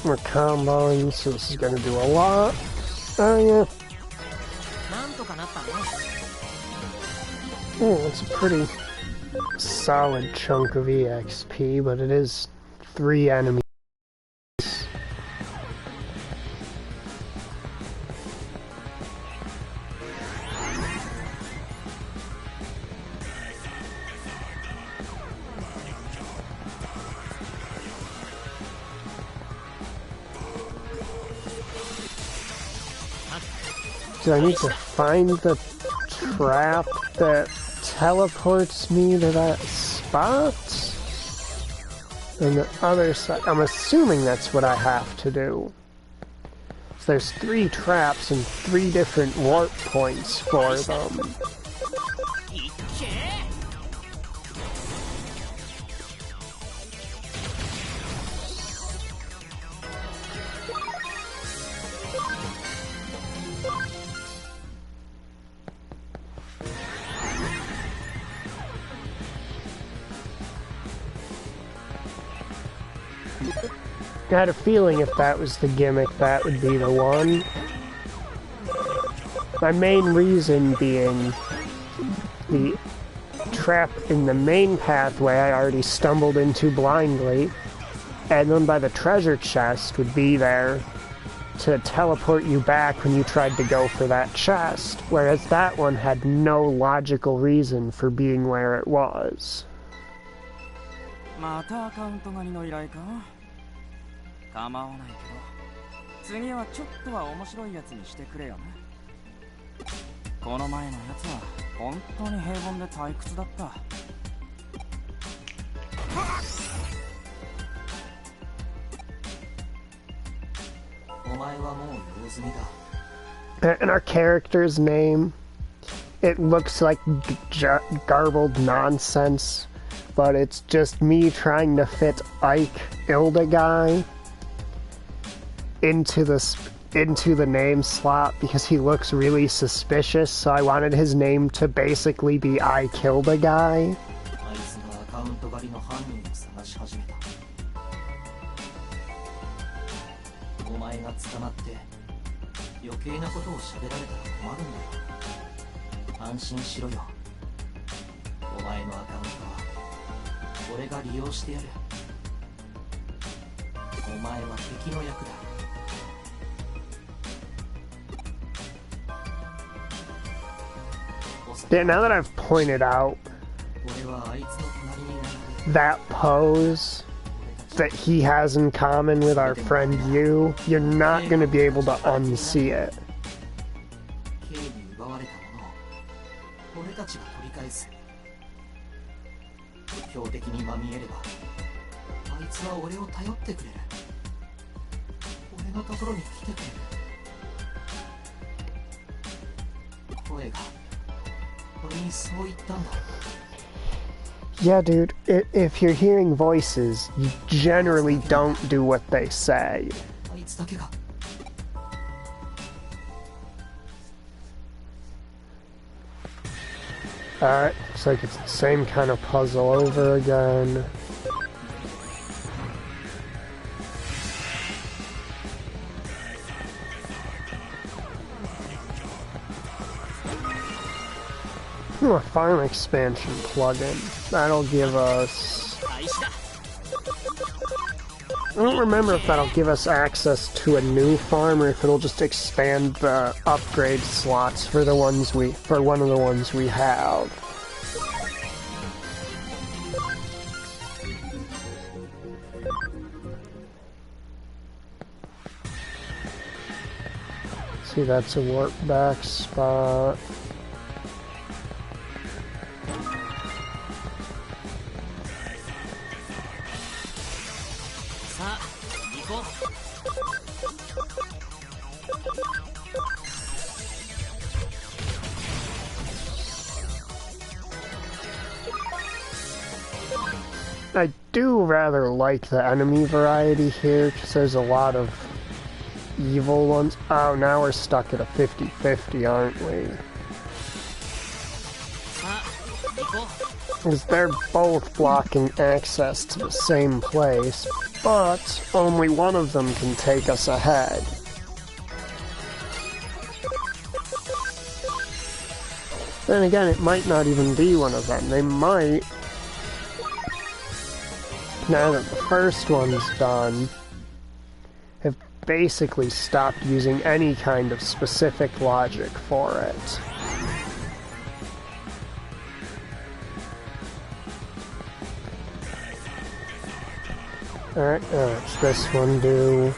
We're comboing, so this is gonna do a lot. Oh yeah. It's a pretty solid chunk of EXP, but it is 3 enemies. Do I need to find the trap that teleports me to that spot? And the other side, I'm assuming that's what I have to do. So there's 3 traps and 3 different warp points for them. I had a feeling if that was the gimmick, that would be the one. My main reason being the trap in the main pathway I already stumbled into blindly, and then by the treasure chest would be there to teleport you back when you tried to go for that chest, whereas that one had no logical reason for being where it was. 構わないけど次はちょっとは面白いやつにしてくれよな。この前のやつは本当に平凡で退屈だった。お前はもう用済みだ。 And our character's name, it looks like garbled nonsense, but it's just me trying to fit Ike Ildeguy into the name slot because he looks really suspicious, so I wanted his name to basically be I Killed a Guy. あいつがアカウント狩りの犯人を探し始めた。お前が捕まって余計なことを喋られたら困るんだよ。安心しろよ。お前のアカウントは俺が利用してやる。お前は敵の役だ。 Yeah, now that I've pointed out that pose that he has in common with our friend Yu, you're not going to be able to unsee it. 標的にまみえればあいつは俺を頼ってくれる。俺のところに来てくれる。声が俺にそう言ったんだ。 Yeah, dude, if you're hearing voices, you generally don't do what they say. あいつだけが Alright, looks like it's the same kind of puzzle over again. A farm expansion plugin. That'll give us... I don't remember if that'll give us access to a new farm or if it'll just expand the upgrade slots for the ones for one of the ones we have. See, that's a warp back spot. I do rather like the enemy variety here, because there's a lot of evil ones. Oh, now we're stuck at a 50-50, aren't we? Because they're both blocking access to the same place, but only one of them can take us ahead. Then again, it might not even be one of them. They might, now that the first one's done, have basically stopped using any kind of specific logic for it. Alright, what's this one do?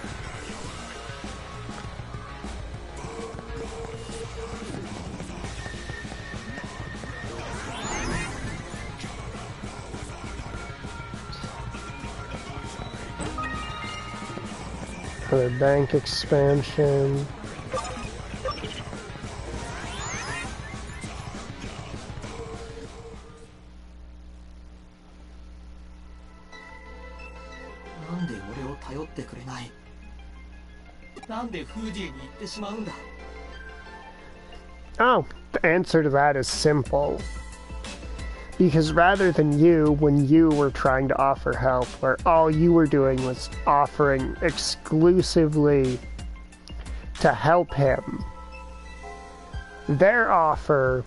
Another bank expansion. Oh, the answer to that is simple. Because rather than you, when you were trying to offer help, where all you were doing was offering exclusively to help him, their offer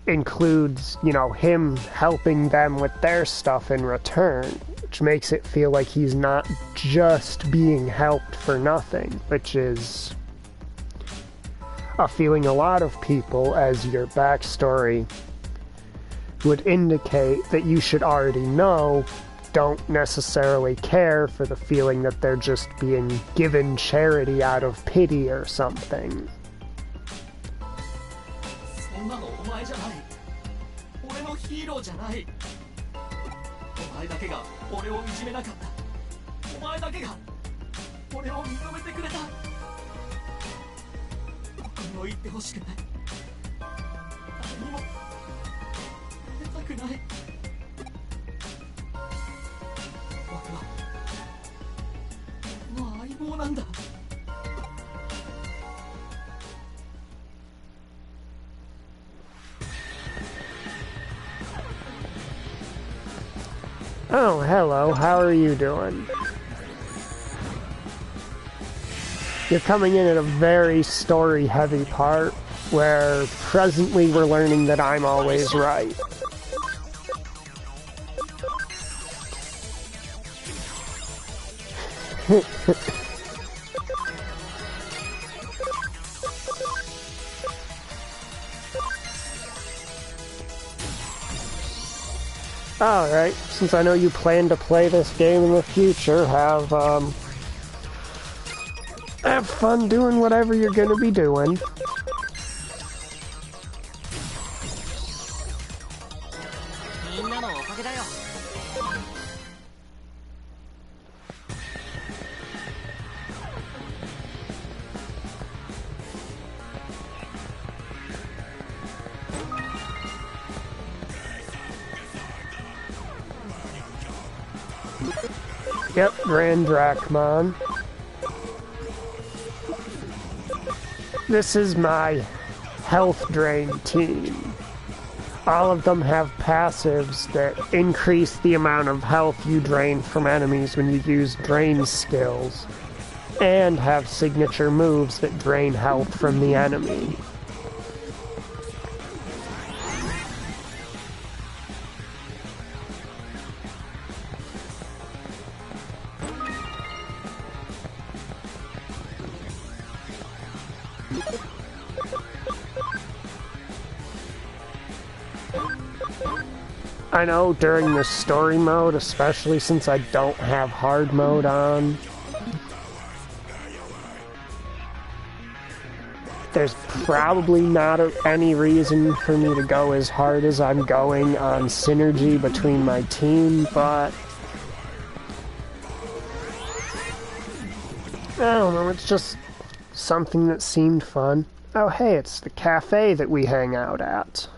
includes, you know, him helping them with their stuff in return, which makes it feel like he's not just being helped for nothing, which is a feeling a lot of people, as your backstory would indicate that you should already know, don't necessarily care for the feeling that they're just being given charity out of pity or something. Oh, hello, how are you doing? You're coming in at a very story-heavy part, where presently we're learning that I'm always right. Alright, since I know you plan to play this game in the future, have fun doing whatever you're gonna be doing. Yep, Grand Drachmon. This is my health drain team. All of them have passives that increase the amount of health you drain from enemies when you use drain skills, and have signature moves that drain health from the enemy. I know during the story mode, especially since I don't have hard mode on, there's probably not any reason for me to go as hard as I'm going on synergy between my team, but I don't know, it's just something that seemed fun. Oh hey, it's the cafe that we hang out at.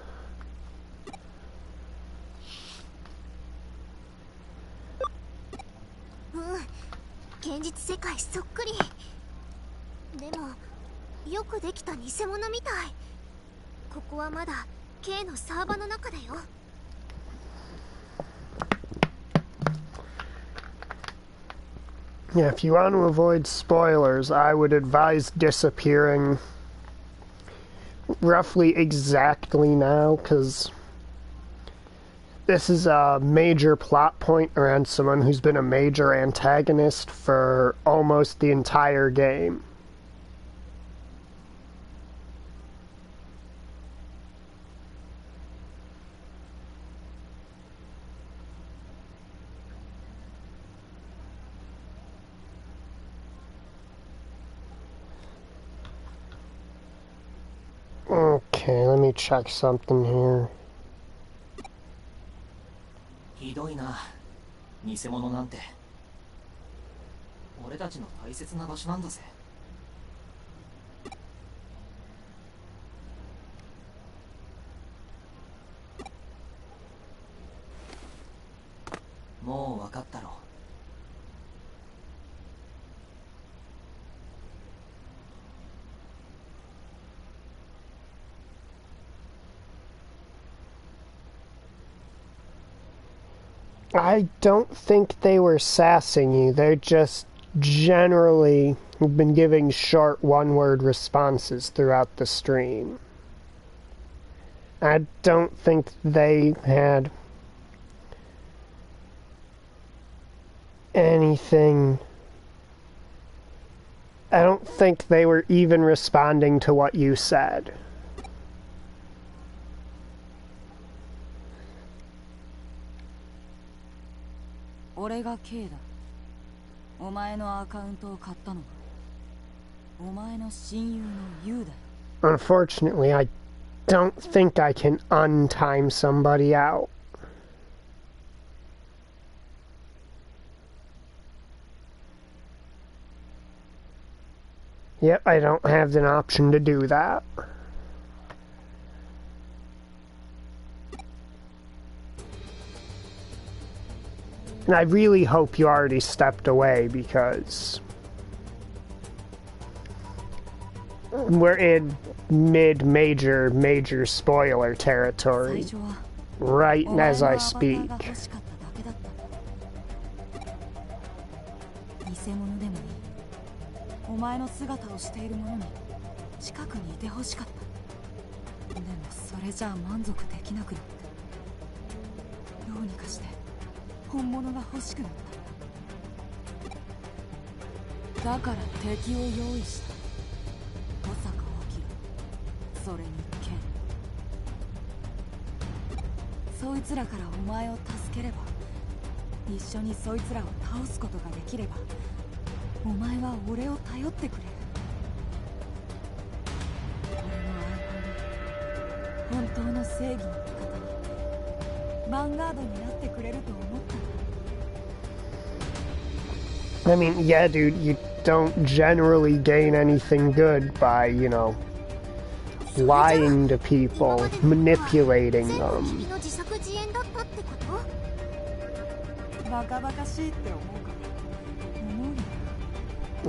Yeah, if you want to avoid spoilers, I would advise disappearing roughly exactly now, because this is a major plot point around someone who's been a major antagonist for almost the entire game. Okay, let me check something here. ひどいな、偽物なんて。俺たちの大切な場所なんだぜ。もう分かったろ。I don't think they were sassing you. They're just generally been giving short one-word responses throughout the stream. I don't think they had anything. I don't think they were even responding to what you said. Unfortunately, I don't think I can untime somebody out. Yep, I don't have an option to do that. And I really hope you already stepped away, because we're in major spoiler territory right as I speak. I mean, yeah, dude, you don't generally gain anything good by, you know, lying to people, manipulating them.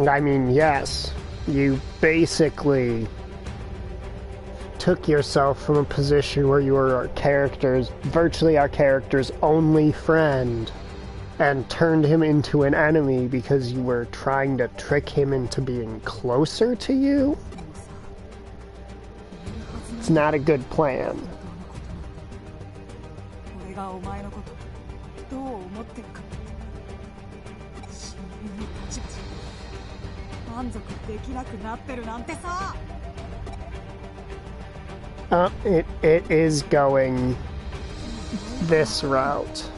I mean, yes, you basically took yourself from a position where you were virtually our character's only friend, and turned him into an enemy because you were trying to trick him into being closer to you. It's not a good plan. It is going this route.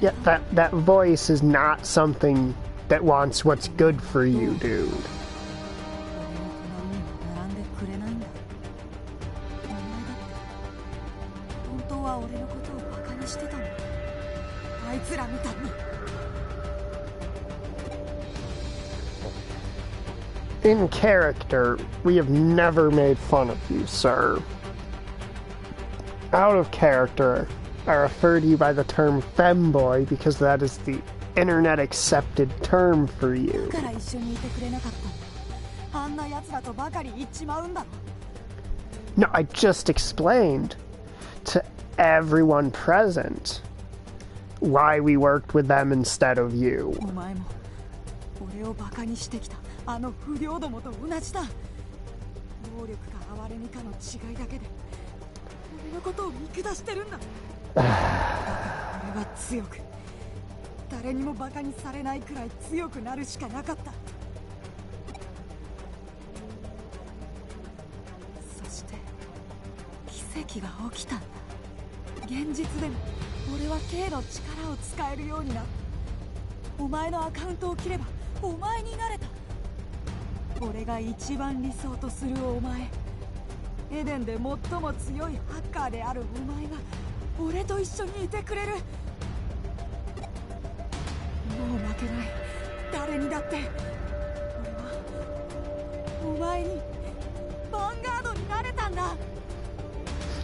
Yeah, that voice is not something that wants what's good for you, dude. In character, we have never made fun of you, sir. Out of character, I refer to you by the term femboy because that is the internet accepted term for you. No, I just explained to everyone present why we worked with them instead of you.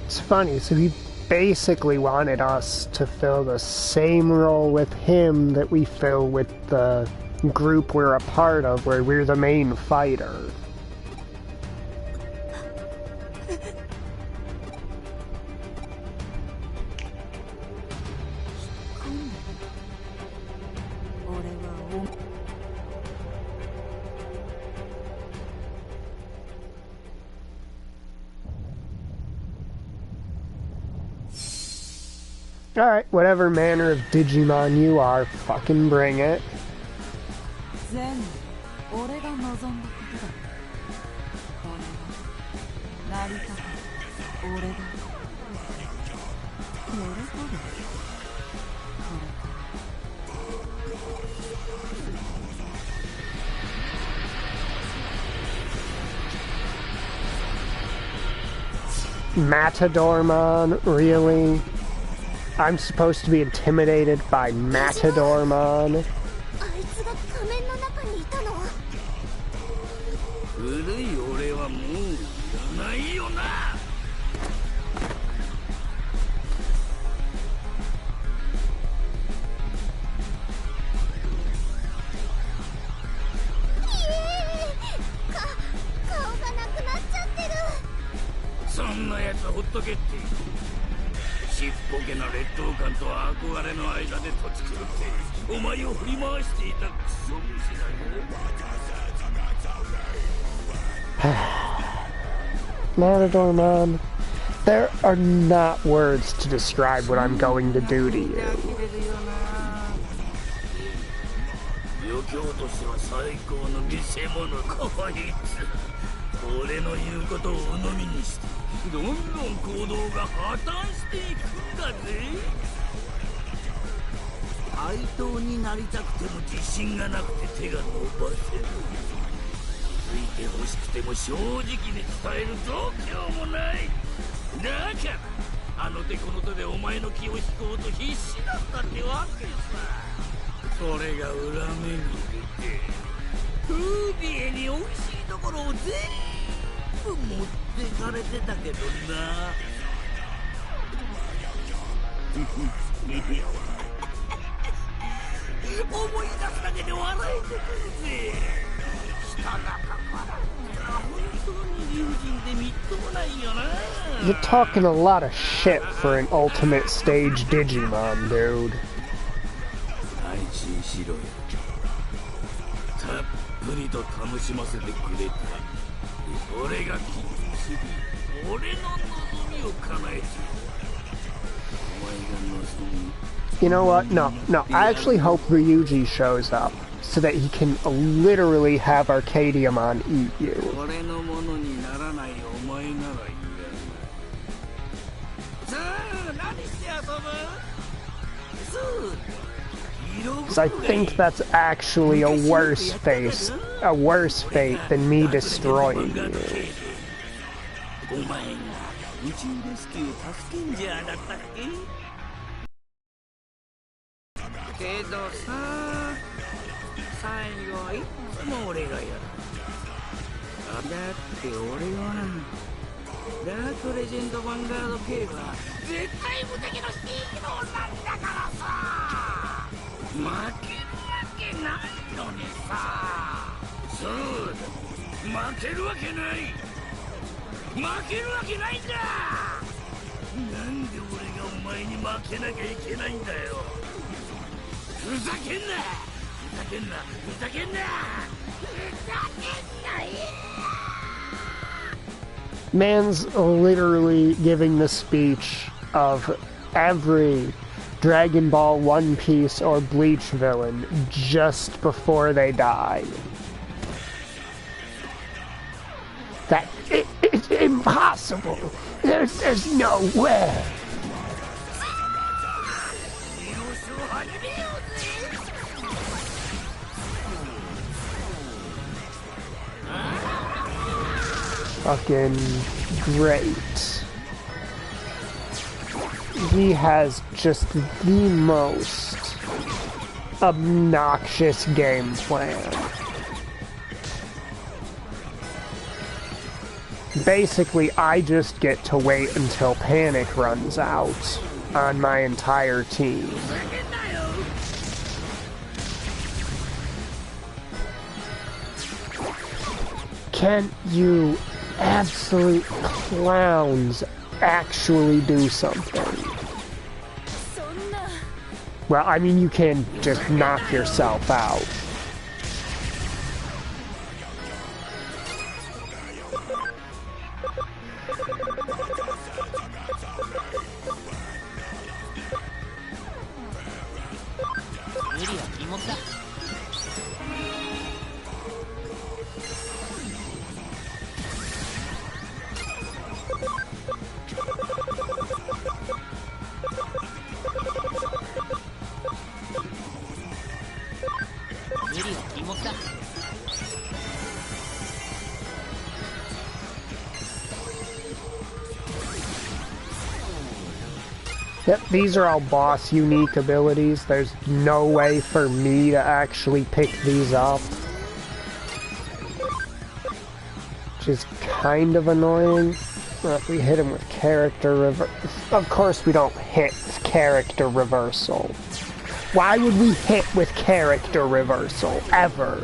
It's funny, so he basically wanted us to fill the same role with him that we fill with the group we're a part of, where we're the main fighter. Alright, whatever manner of Digimon you are, fucking bring it. Matadormon, really? I'm supposed to be intimidated by Matadormon? Matadormon, there are not words to describe what I'm going to do to you. You're talking a lot of shit for an ultimate stage Digimon, dude. You know what? No. I actually hope Ryuji shows up so that he can literally have Arcadiamon eat you. Because I think that's actually a worse fate than me destroying you. お前が宇宙レスキュー助けんじゃなかったっけ？けどさ、最後はいつも俺がやる。だって俺はダークレジェンドヴァンガード系は絶対無敵のヒーローなんだからさ、負けるわけないのにさ。そうだ、負けるわけない、負けるわけないんだ。なんで俺がお前に負けなきゃいけないんだよ。ふざけんな、ふざけんな、ふざけんな、ふざけんなよ。Man's literally giving the speech of every Dragon Ball, One Piece, or Bleach villain just before they die. That it's impossible. There's no way. Fucking great. He has just the most obnoxious game plan. Basically, I just get to wait until panic runs out on my entire team. Can you absolute clowns actually do something? Well, I mean, you can just knock yourself out. Yep, these are all boss unique abilities. There's no way for me to actually pick these up. Which is kind of annoying. Well, if we hit him with character reversal. Of course we don't hit character reversal. Why would we hit with character reversal, ever?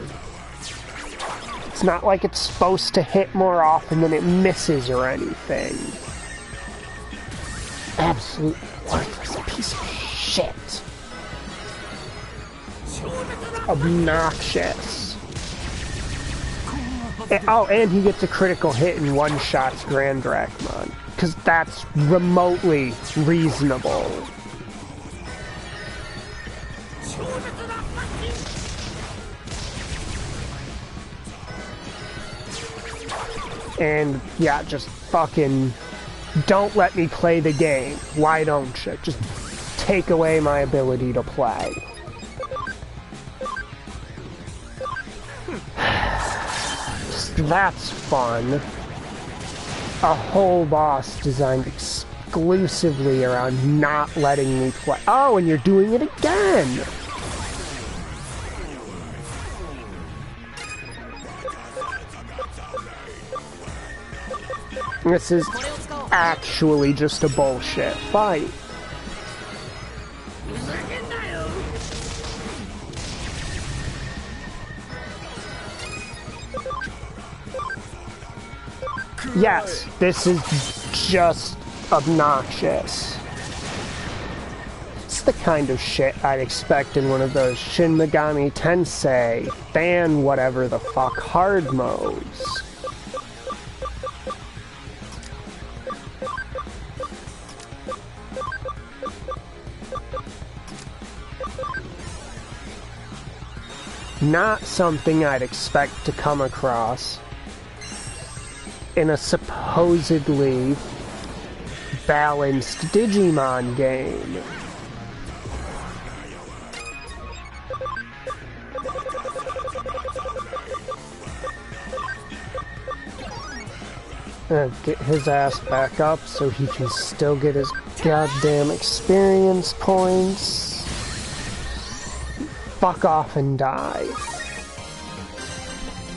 It's not like it's supposed to hit more often than it misses or anything. Absolute worthless piece of shit. Obnoxious. Oh, and he gets a critical hit and one-shots Grand Drachmon. Because that's remotely reasonable. And, yeah, just fucking... Don't let me play the game. Why don't you? Just take away my ability to play. That's fun. A whole boss designed exclusively around not letting me play. Oh, and you're doing it again! This is actually just a bullshit fight. Yes, this is just obnoxious. It's the kind of shit I'd expect in one of those Shin Megami Tensei fan whatever the fuck hard modes. Not something I'd expect to come across in a supposedly balanced Digimon game. Get his ass back up so he can still get his goddamn experience points. Fuck off and die.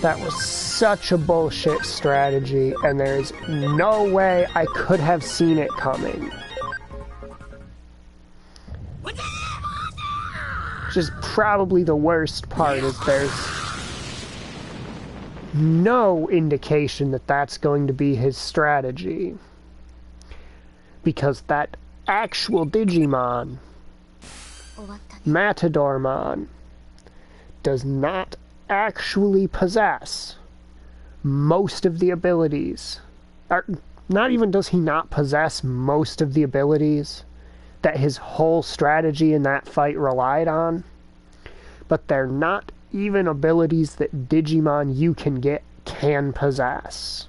That was such a bullshit strategy, and there's no way I could have seen it coming. Which is probably the worst part, is there's no indication that that's going to be his strategy. Because that actual Digimon, Matadormon, does not actually possess most of the abilities. Or, not even does he not possess most of the abilities that his whole strategy in that fight relied on, but they're not even abilities that Digimon you can get can possess.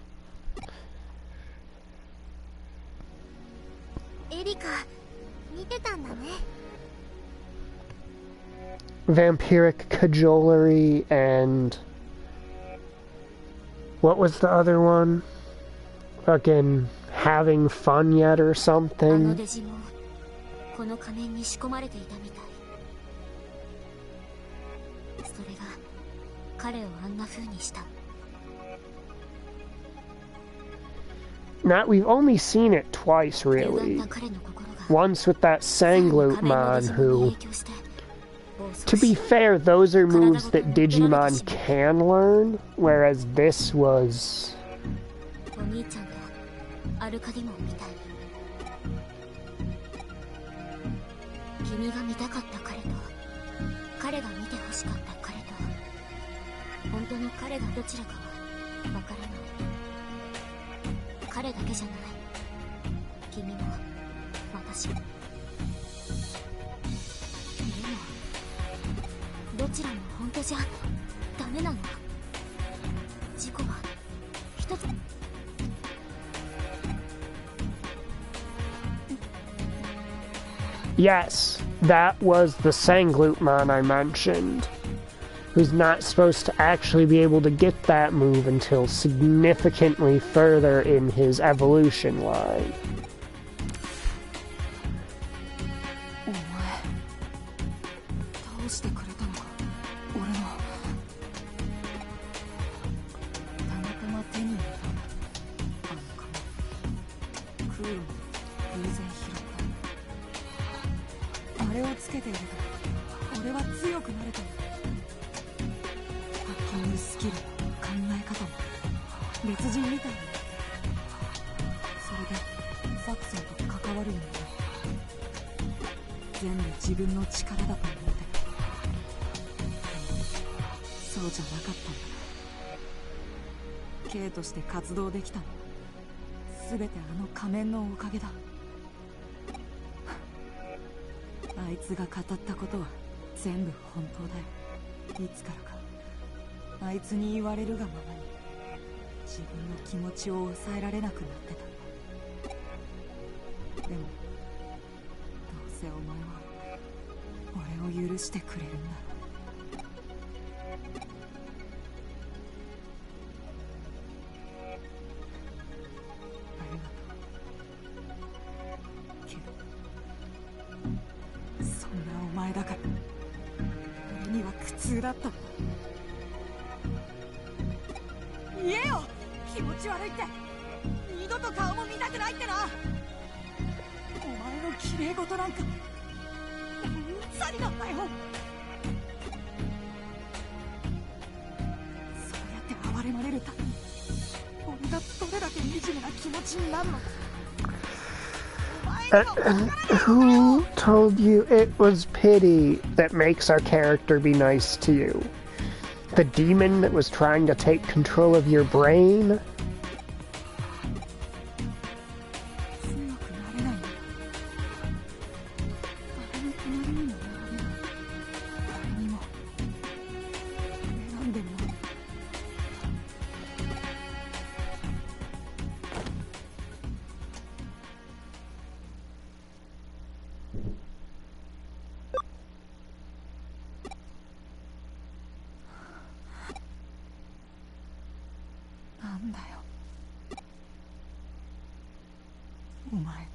Vampiric cajolery and... what was the other one? Fucking having fun yet or something? Now, we've only seen it twice, really. Once with that Sleuth who... to be fair, those are moves that Digimon can learn, whereas this was... Yes, that was the Sleuthmon I mentioned, who's not supposed to actually be able to get that move until significantly further in his evolution line. K として活動できたのは全てあの仮面のおかげだ。あいつが語ったことは全部本当だよ。いつからかあいつに言われるがままに自分の気持ちを抑えられなくなってた。でもどうせお前は俺を許してくれるんだ。だった。言えよ、気持ち悪いって。二度と顔も見たくないってな。お前の綺麗事なんかうんざりなんだよ。そうやって哀れまれるために俺がどれだけ惨めな気持ちになるのか。Who told you it was pity that makes our character be nice to you? The demon that was trying to take control of your brain? お前って。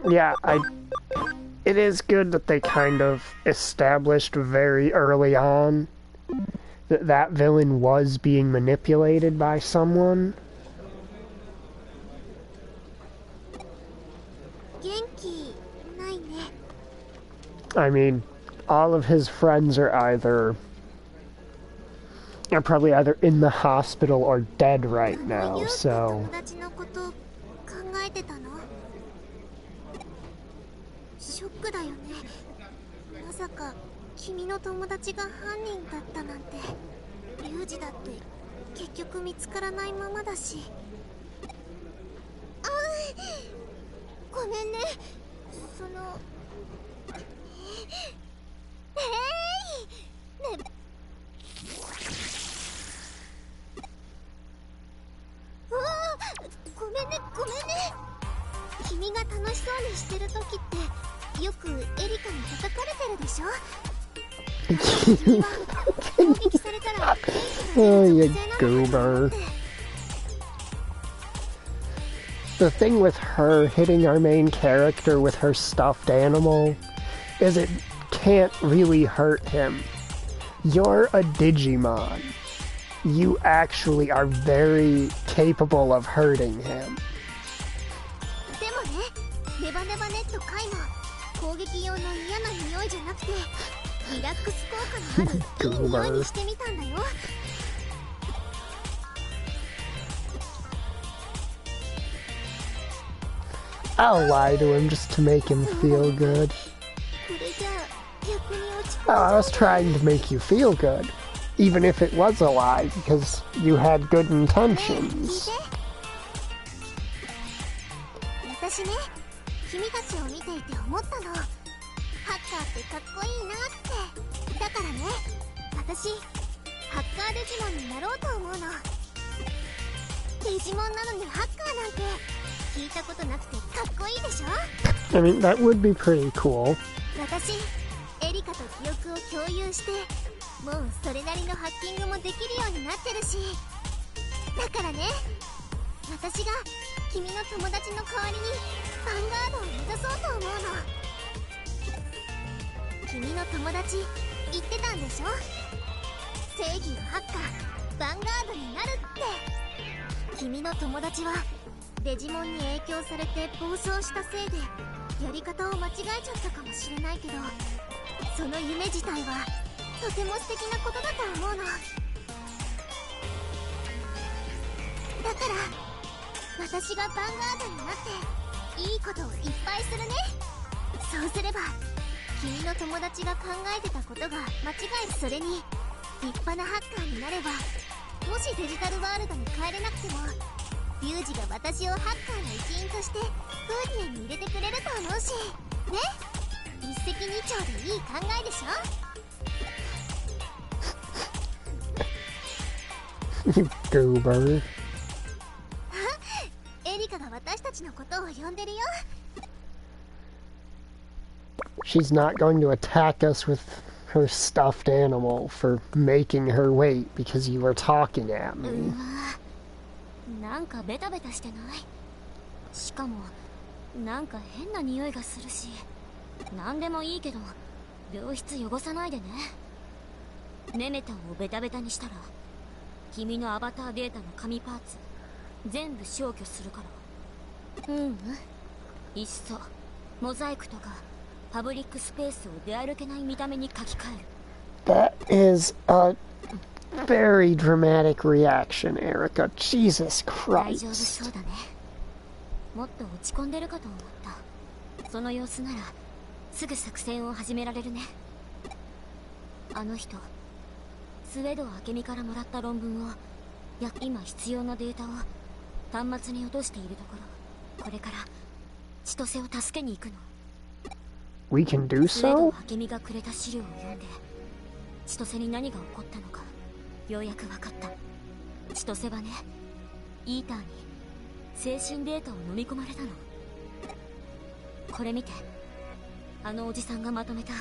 Yeah, it is good that they kind of established very early on that that villain was being manipulated by someone. I mean, all of his friends are probably either in the hospital or dead right now, so... Oh, you goober. The thing with her hitting our main character with her stuffed animal is it can't really hurt him. You're a Digimon. You actually are very capable of hurting him. Goober. I'll lie to him just to make him feel good. Oh, I was trying to make you feel good, even if it was a lie, because you had good intentions. I mean, that would be pretty cool. You goober. She's not going to attack us with her stuffed animal for making her wait because you were talking at me. なんか変な匂いがするし、何でもいいけど病室汚さないでね。メメタンをベタベタにしたら君のアバターデータの紙パーツ全部消去するから。いっそモザイクとかパブリックスペースを出歩けない見た目に書き換える。 That is a very dramatic reaction, Erica. Jesus 大丈夫 Christ. そうだね。もっと落ち込んでるかと思った。その様子ならすぐ作戦を始められるね。あの人スウェド明美からもらった論文を今必要なデータを端末に落としているところ。これから千歳を助けに行くの。 We can do スウェド so? 明美がくれた資料を読んで千歳に何が起こったのかようやく分かった。千歳はね、イーターに精神データを飲み込まれたの。これ見て、あのおじさんがまとめた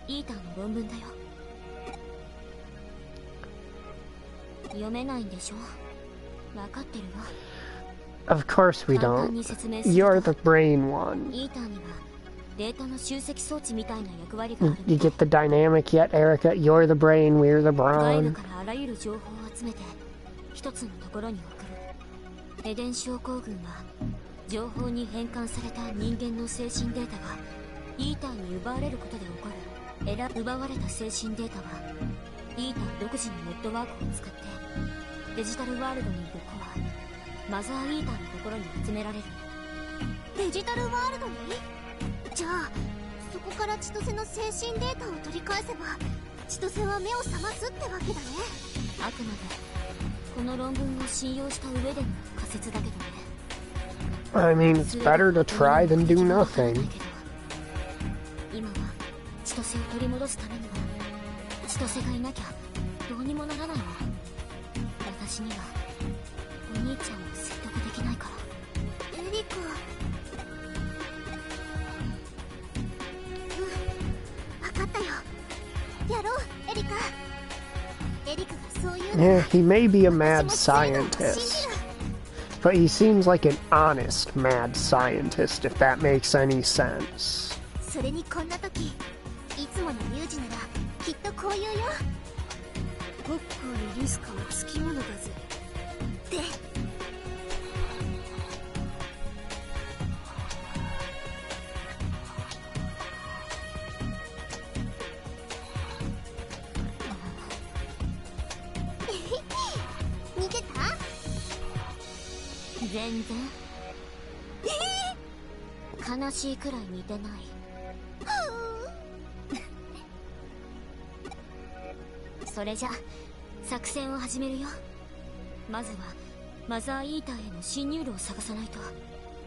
イーターの論文だよ。読めないんでしょ。分かってるわ。 Of course we 簡単 don't. に説明すると You're the brain one. イーターにはデータの集積装置みたいな役割がある You の。 get the dynamic yet, Erica? You're the brain, we're the 外部 brawn. からあらゆる情報を集めて一つのところに送る。エデン症候群は情報に変換された人間の精神データがイーターに奪われることで起こる。奪われた精神データはイーター独自のネットワークを使ってデジタルワールドにいるコアマザーイーターのところに集められる。デジタルワールドに？じゃあそこから千歳の精神データを取り返せば千歳は目を覚ますってわけだね。あくまでこの論文を信用した上での仮説だけどね。 I mean, it's better to try than do nothing. 今は千歳を取り戻すためには千歳がいなきゃどうにもならないわ。私にはお兄ちゃんを説得できないから。エリカ。分かったよ。やろうエリカ。エリカがそういうの Yeah, he may be a 私 mad もそういうのを信 scientist, じる。 but he seems like an honest mad scientist, if that makes any sense. それにこんな時いつものミュージならきっとこう言うよ。ポッコリリスカはつきものだぜって。見てた？全然。悲しいくらい似てない。それじゃ作戦を始めるよ。まずはマザーイーターへの侵入路を探さないと。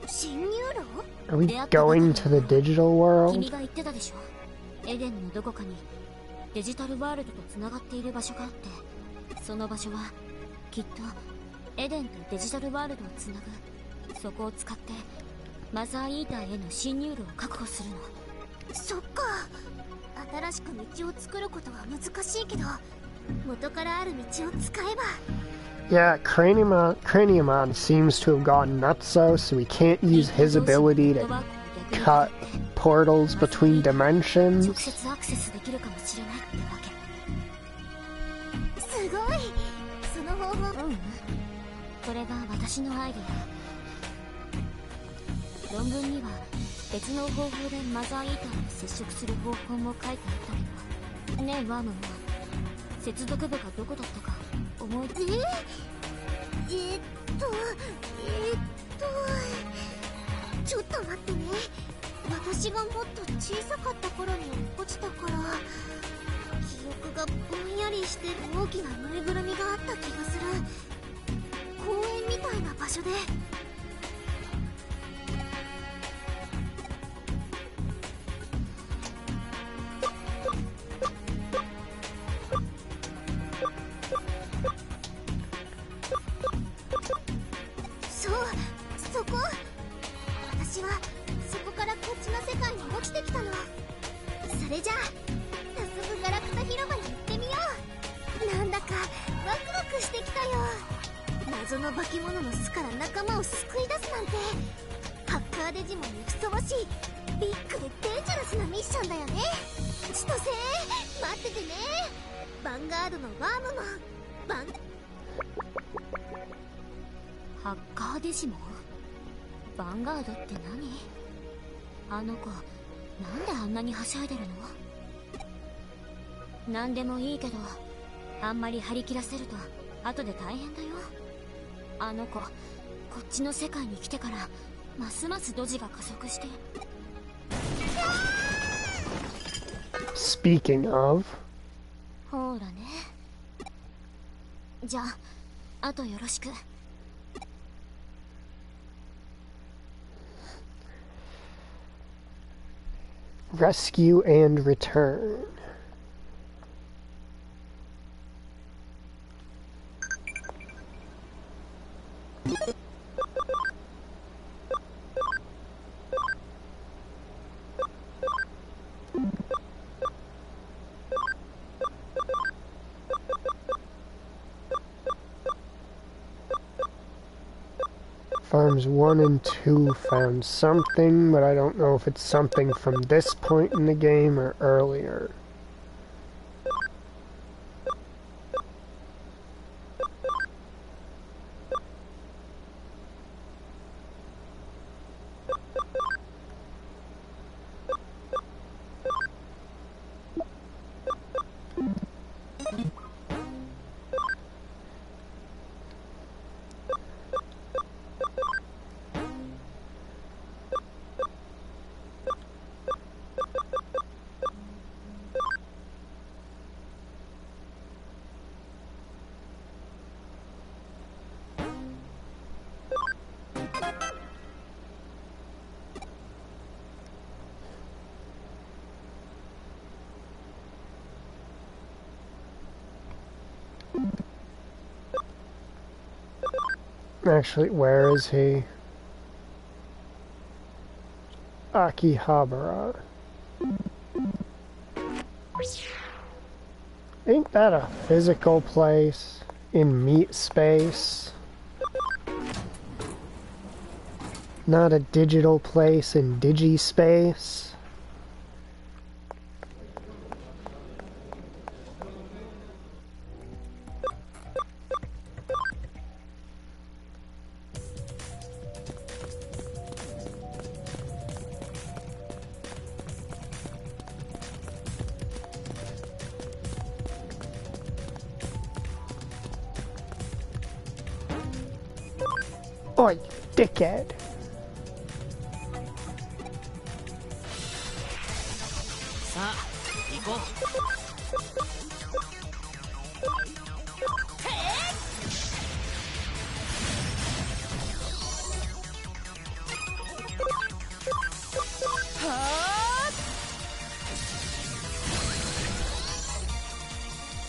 侵入路？ Are we going to the digital 君 world? が言ってたでしょ。エデンのどこかにデジタルワールドとつながっている場所があって、その場所はきっとエデンとデジタルワールドをつなぐ。そこを使ってマザーイーターへの侵入路を確保するの。そっか。新しく道を作ることは難しいけど元からある道を使えば。 Yeah, Craniumon seems to have gone nutso, so we can't use his ability to cut portals between 直 dimensions. 接アクセスできるかもしれないってわけ。すごい。その方法。これが私のアイデア。論文には別の方法でマザーイーターに接触する方法も書いてあったけどねえワームは接続部がどこだったか思いついちょっと待ってね。私がもっと小さかった頃に落ちたから記憶がぼんやりして大きなぬいぐるみがあった気がする。公園みたいな場所で。そう、そこ。私はそこからこっちの世界に落ちてきたの。それじゃあ早速ガラクタ広場に行ってみよう。なんだかワクワクしてきたよ。謎の化け物の巣から仲間を救い出すなんてハッカーデジモンにふさわしいビッグでデンジャラスなミッションだよね。千歳、待っててね。ヴァンガードのワームもハッカーデジモン？ヴァンガードって何？あの子、なんであんなにはしゃいでるの？なんでもいいけど、あんまり張り切らせると後で大変だよ。あの子、こっちの世界に来てからますますドジが加速して。Speaking of. ほらね。じゃあ、あとよろしく。Rescue and return. Farms 1 and 2 found something, but I don't know if it's something from this point in the game or earlier. Actually, where is he? Akihabara. Ain't that a physical place in meat space? Not a digital place in digi space? Oi, dickhead.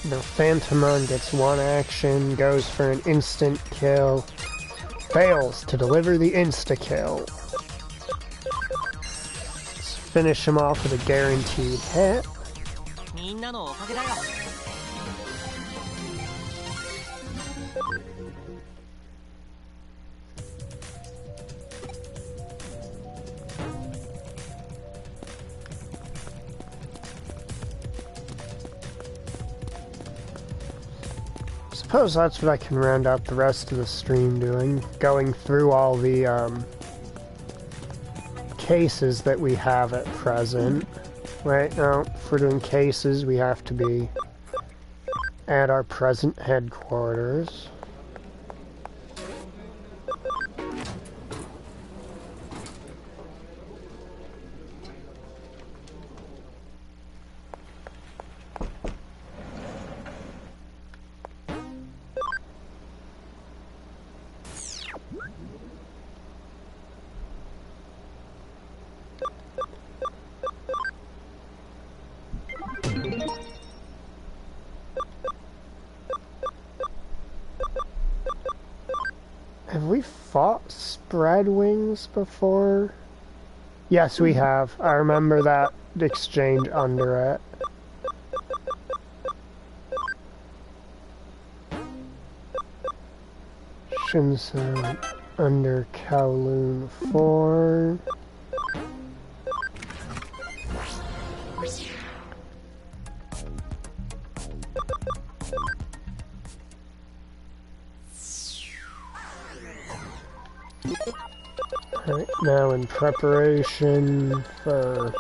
The Phantomon gets one action, goes for an instant kill, fails to deliver the insta-kill. Let's finish him off with a guaranteed hit. Suppose that's what I can round out the rest of the stream doing, going through all the cases that we have at present. Right now, if we're doing cases, we have to be at our present headquarters. Have we fought Spread Wings before? Yes, we have. I remember that exchange under it. Shinsen. Under Kowloon 4. Alright, now in preparation for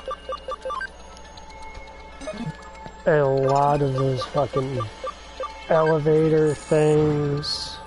a lot of those fucking elevator things.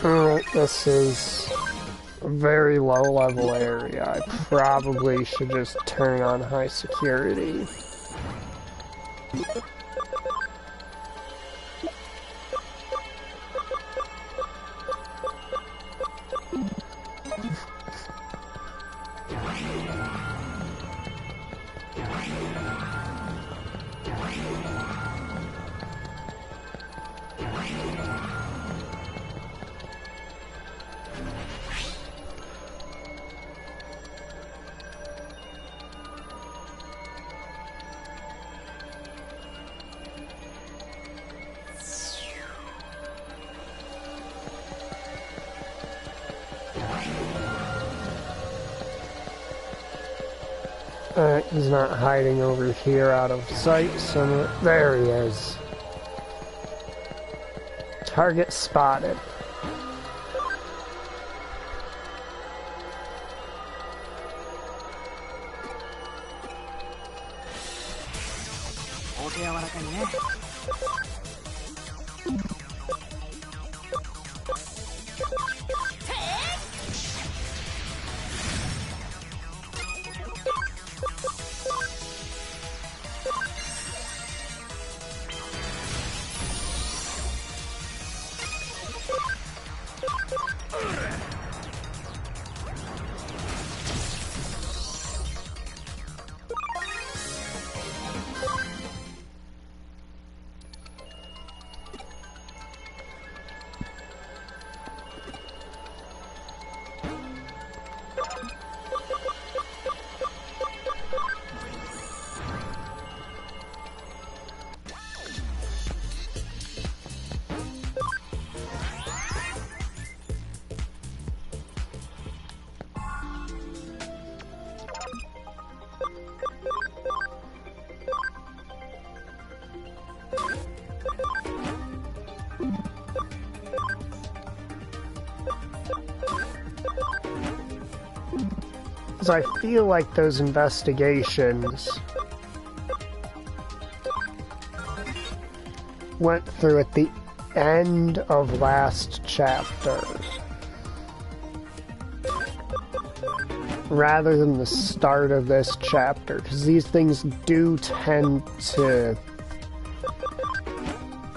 Alright, this is a very low level area. I probably should just turn on high security. Alright, he's not hiding over here out of sight somewhere. There he is. Target spotted. I feel like those investigations went through at the end of last chapter rather than the start of this chapter, because these things do tend to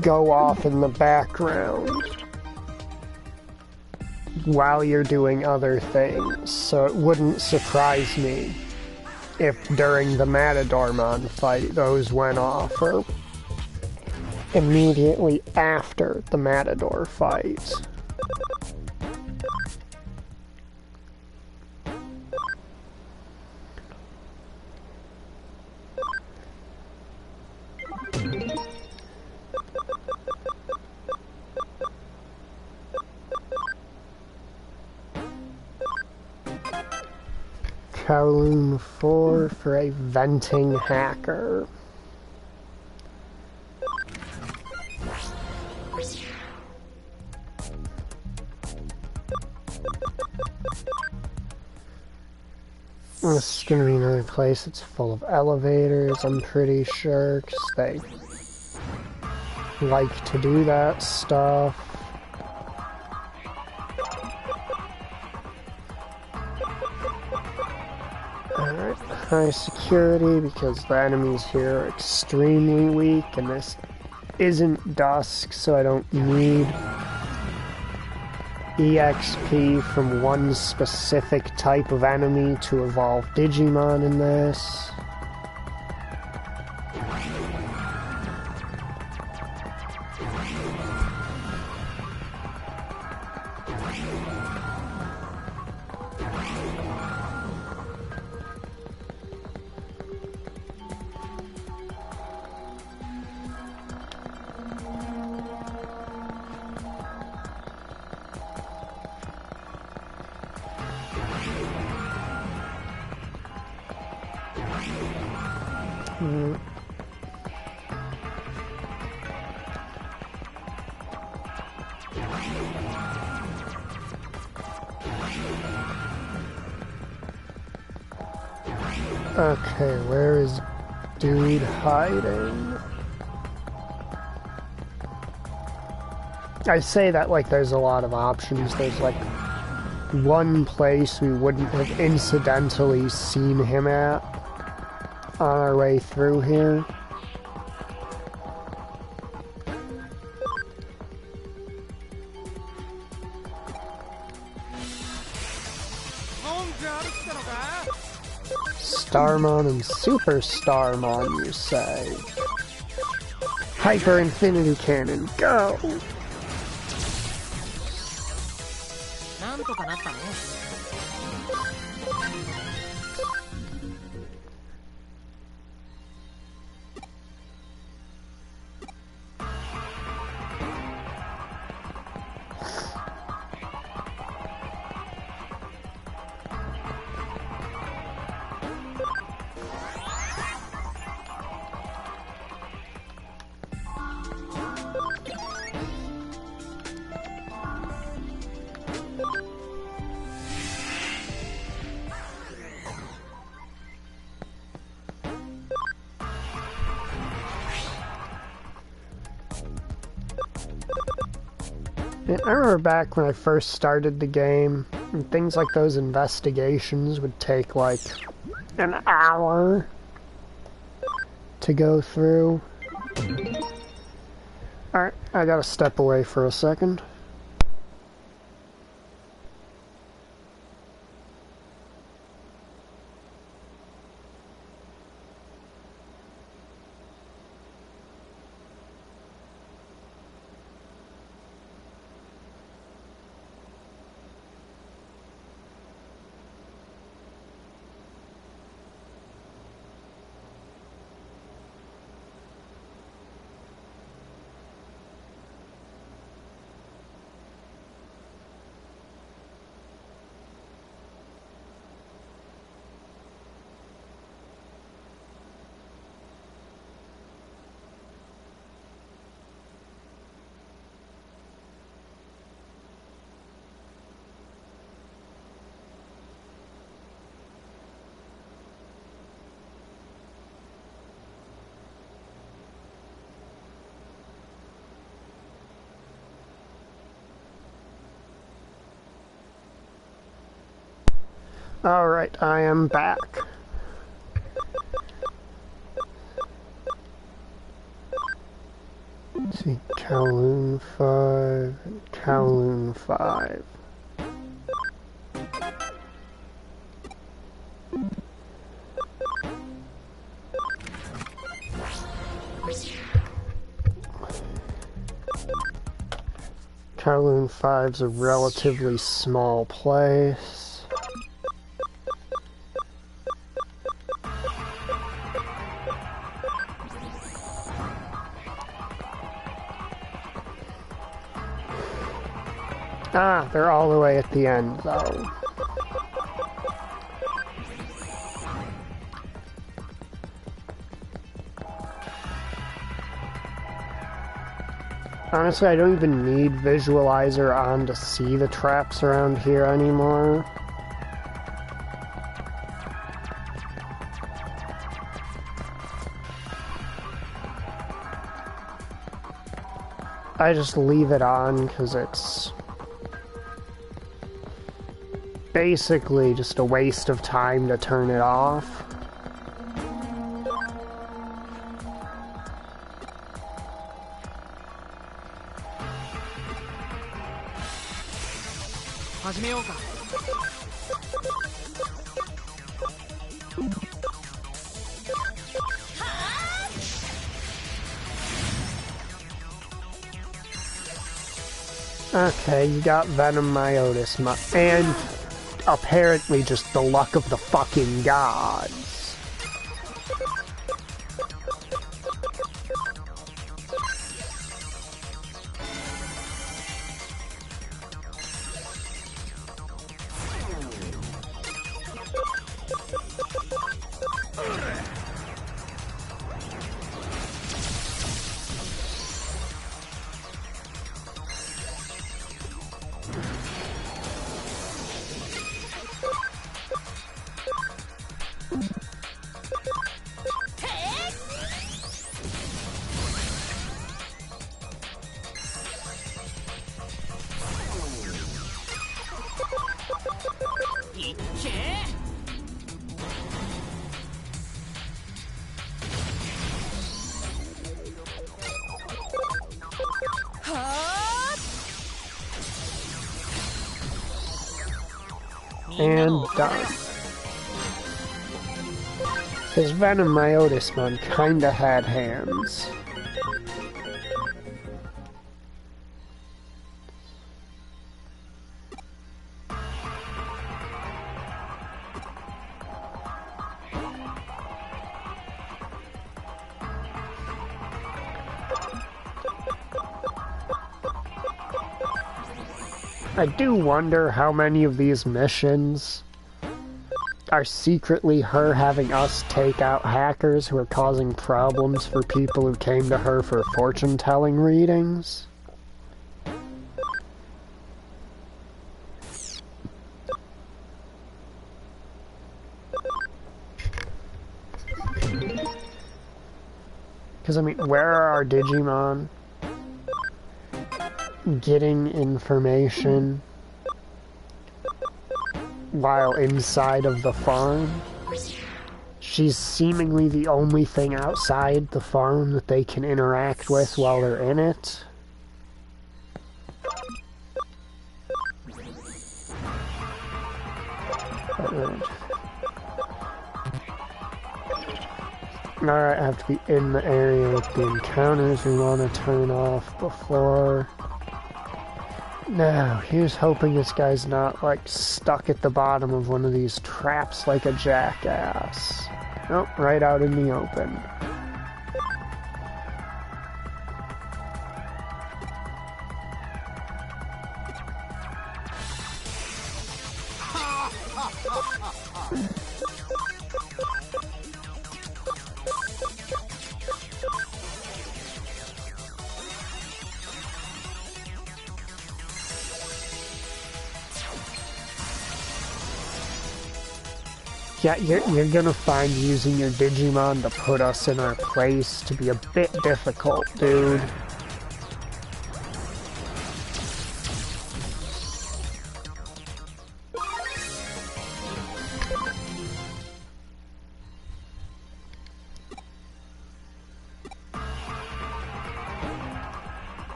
go off in the background while you're doing other things, so it wouldn't surprise me if during the Matadormon fight those went off, or immediately after the Matador fight. Kowloon 4 for a venting hacker. This is gonna be another place that's full of elevators, I'm pretty sure, 'cause they like to do that stuff. Alright, high security because the enemies here are extremely weak and this isn't dusk, so I don't need EXP from one specific type of enemy to evolve Digimon in this. Okay, where is dude hiding? I say that like there's a lot of options. There's like one place we wouldn't have incidentally seen him at on our way through here. Starmon and Super Starmon, you say? Hyper Infinity Cannon, go! I remember back when I first started the game, and things like those investigations would take like an hour to go through. Alright, I gotta step away for a second. Alright, I am back. Let's see, Kowloon 5 and Kowloon 5. Kowloon 5's a relatively small place. Ah, they're all the way at the end, though. Honestly, I don't even need visualizer on to see the traps around here anymore. I just leave it on because it's basically just a waste of time to turn it off. Okay, you got Memoryy, and apparently just the luck of the fucking gods. And done. His Memoryy kinda had hands. I do wonder how many of these missions are secretly her having us take out hackers who are causing problems for people who came to her for fortune-telling readings. Because, I mean, where are our Digimon getting information while inside of the farm? She's seemingly the only thing outside the farm that they can interact with while they're in it. Alright, I have to be in the area with the encounters we want to turn off before. Now, here's hoping this guy's not, like, stuck at the bottom of one of these traps like a jackass. Nope, right out in the open. Yeah, you're gonna find using your Digimon to put us in our place to be a bit difficult, dude.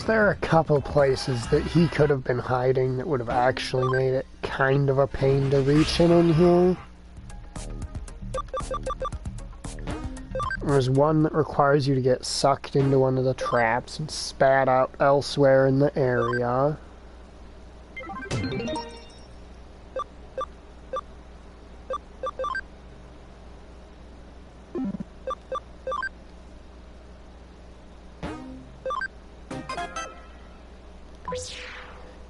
There are a couple places that he could have been hiding that would have actually made it kind of a pain to reach him in here. There's one that requires you to get sucked into one of the traps and spat out elsewhere in the area.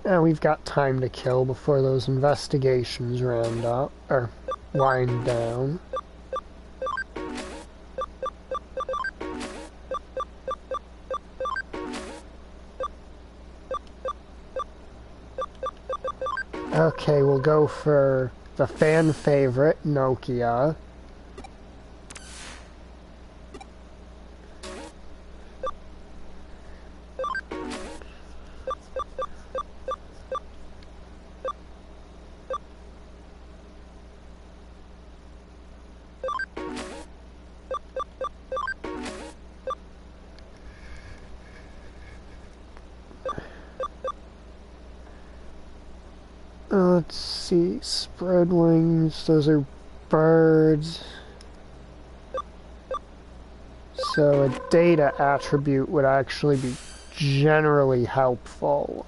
And we've got time to kill before those investigations round up, or wind down. Okay, we'll go for the fan favorite, Nokia. Let's see, spread wings, those are birds. So a data attribute would actually be generally helpful.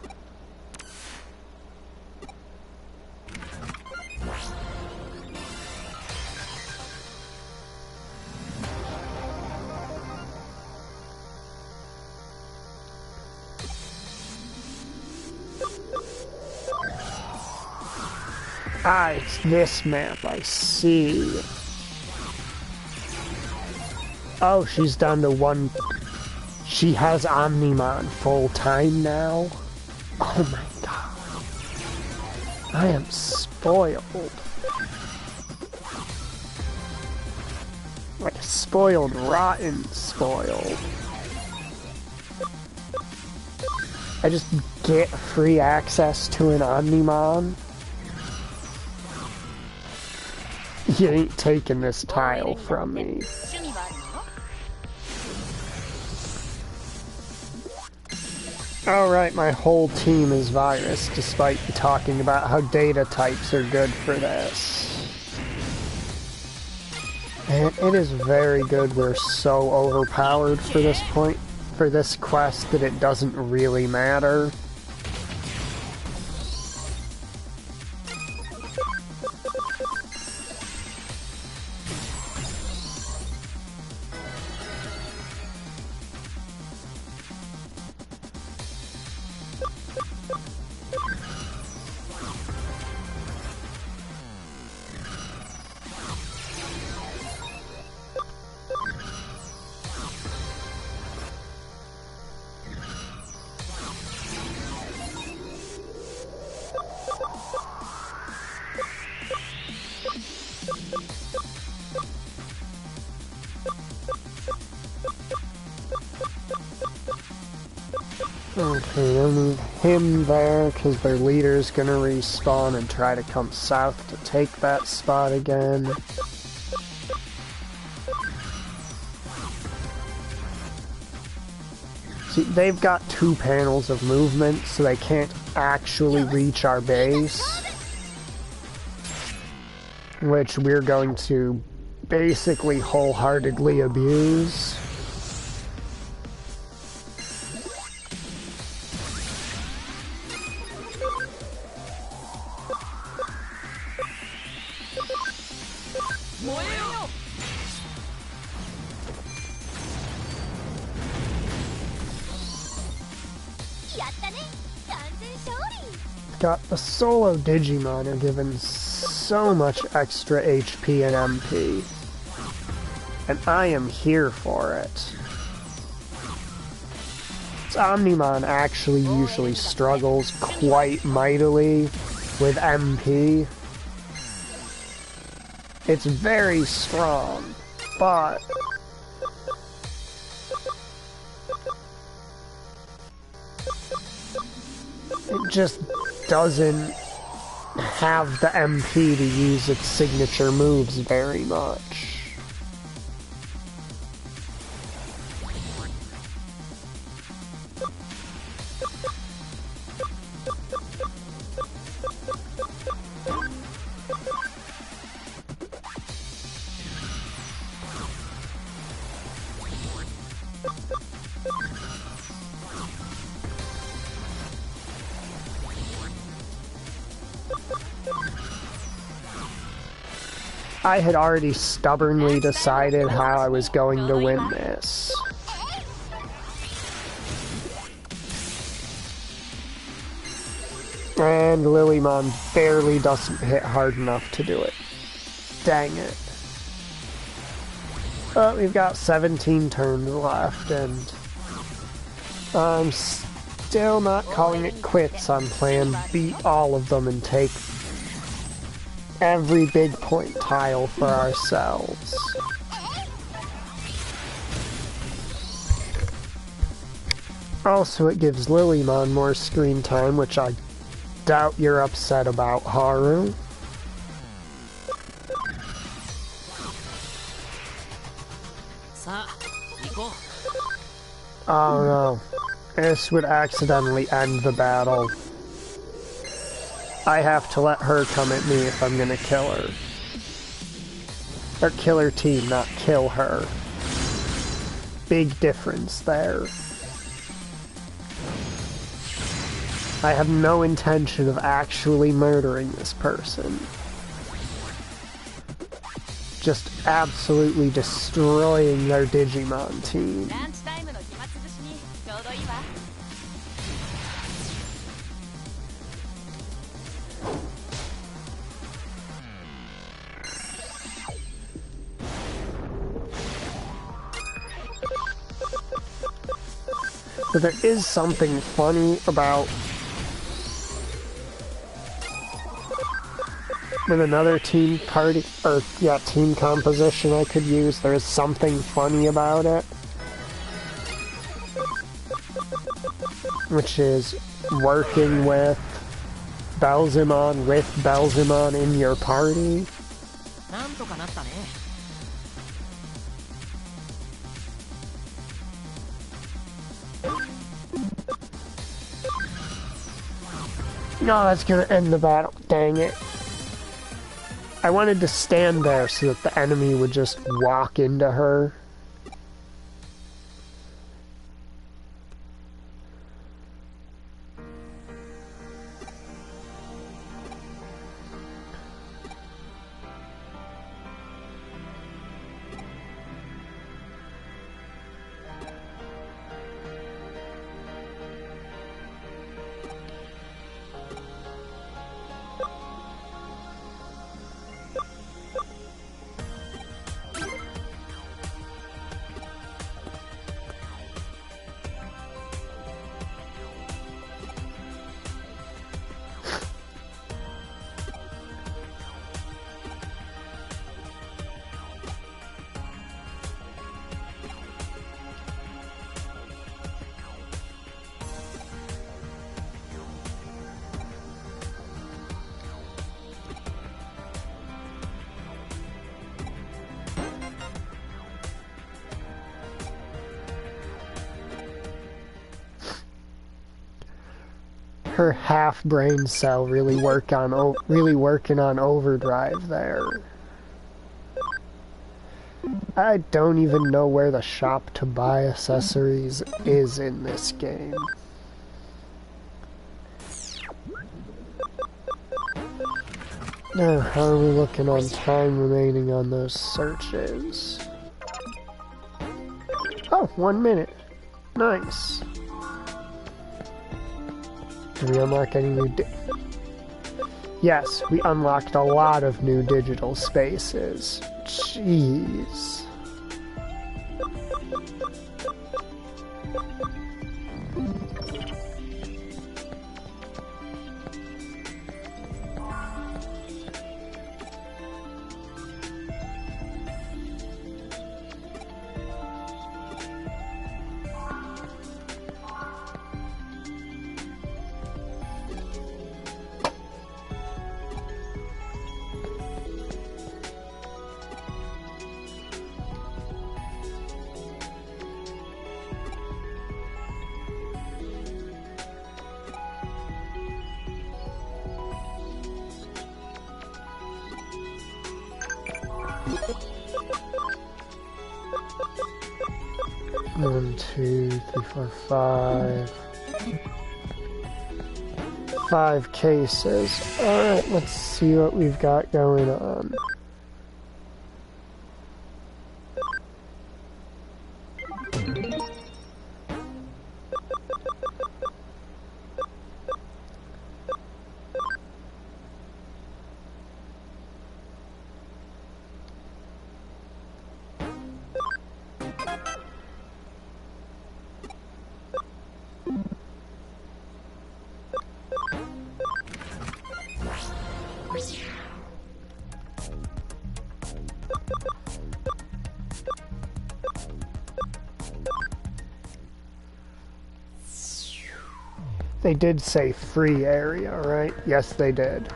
Ah, it's this map, I see. Oh, she's down to one. She has Omnimon full time now. Oh my god. I am spoiled. Like spoiled, rotten spoiled. I just get free access to an Omnimon. You ain't taking this tile from me. Alright, my whole team is virus, despite talking about how data types are good for this. And it is very good we're so overpowered for this point, for this quest, that it doesn't really matter. Okay, they'll move him there, because their leader's gonna respawn and try to come south to take that spot again. See, they've got 2 panels of movement, so they can't actually reach our base. Which we're going to basically wholeheartedly abuse. Got the solo Digimon are given so much extra HP and MP. And I am here for it. Omnimon actually usually struggles quite mightily with MP. It's very strong, but it just doesn't have the MP to use its signature moves very much. I had already stubbornly decided how I was going to win this. And Lilymon barely doesn't hit hard enough to do it. Dang it. But we've got 17 turns left, and I'm still not calling it quits on plan. Beat all of them and take every big point tile for ourselves. Also, it gives Lilymon more screen time, which I doubt you're upset about, Haru. Oh no. This would accidentally end the battle. I have to let her come at me if I'm gonna kill her. Or kill her team, not kill her. Big difference there. I have no intention of actually murdering this person. Just absolutely destroying their Digimon team. But there is something funny about with another team party, or yeah, team composition I could use. There is something funny about it. Which is working with Belzimon in your party. No, that's gonna end the battle. Dang it. I wanted to stand there so that the enemy would just walk into her. Her half brain cell really working on overdrive there. I don't even know where the shop to buy accessories is in this game. Now, how are we looking on time remaining on those searches? Oh, 1 minute. Nice. Did we unlock any new Yes, we unlocked a lot of new digital spaces. Jeez. One, two, three, four, five. 5 cases. Alright, let's see what we've got going on. They did say free area, right? Yes, they did.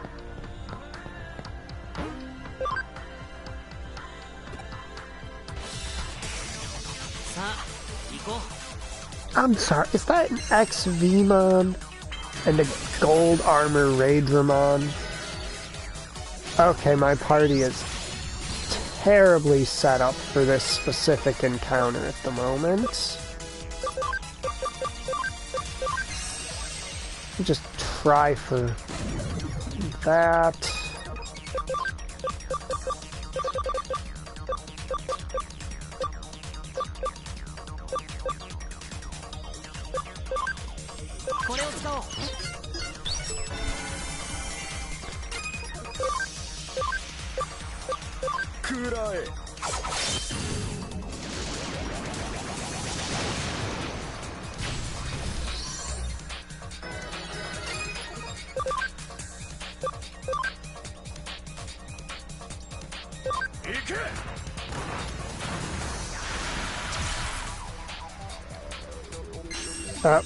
I'm sorry, is that an XVmon and a gold armor Raidramon? Okay, my party is terribly set up for this specific encounter at the moment. Just try for that.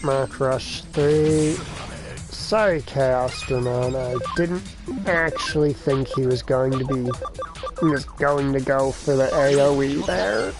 Mark Rush 3. Sorry, Chaosdramon. I didn't actually think he was going to be... He was going to go for the AoE there.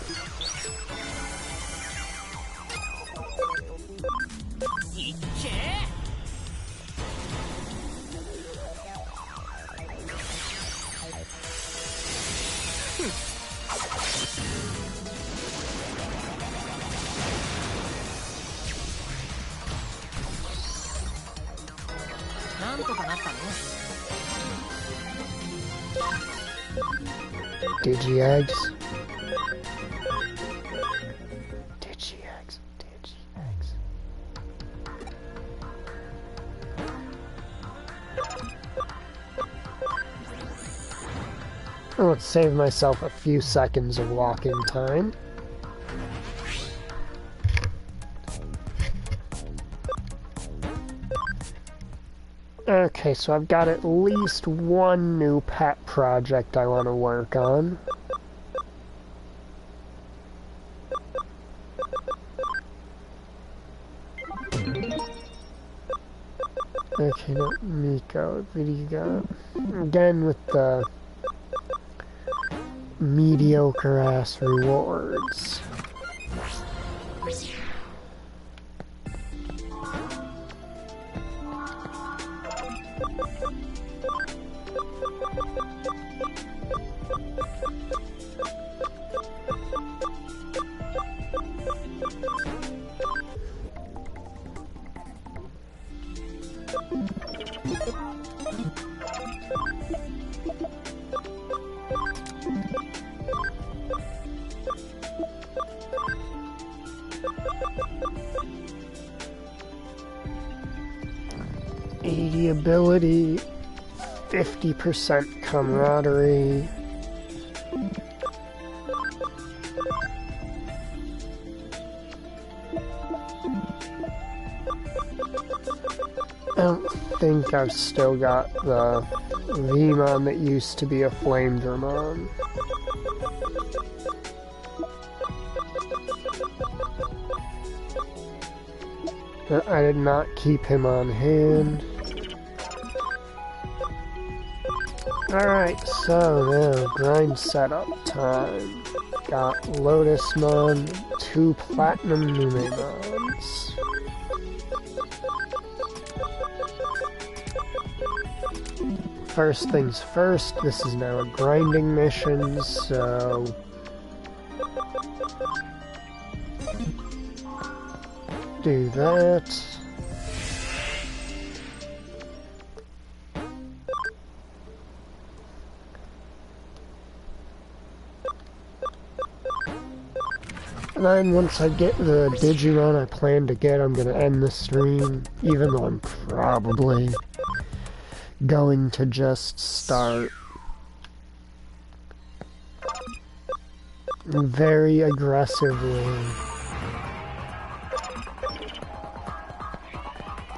Digi-eggs. Digi-eggs. Digi-eggs. Let's save myself a few seconds of walking time. Okay, so I've got at least one new pet project I want to work on. Okay, not Miko, Vidiga. Again with the mediocre ass rewards. Ability, 50% camaraderie. I don't think I've still got the Vmon that used to be a Flamedramon. I did not keep him on hand. Alright, so now grind setup time. Got Lotusmon, 2 Platinum Numemons. First things first, this is now a grinding mission, so... do that. And then once I get the Digimon I plan to get, I'm gonna end the stream, even though I'm probably going to just start very aggressively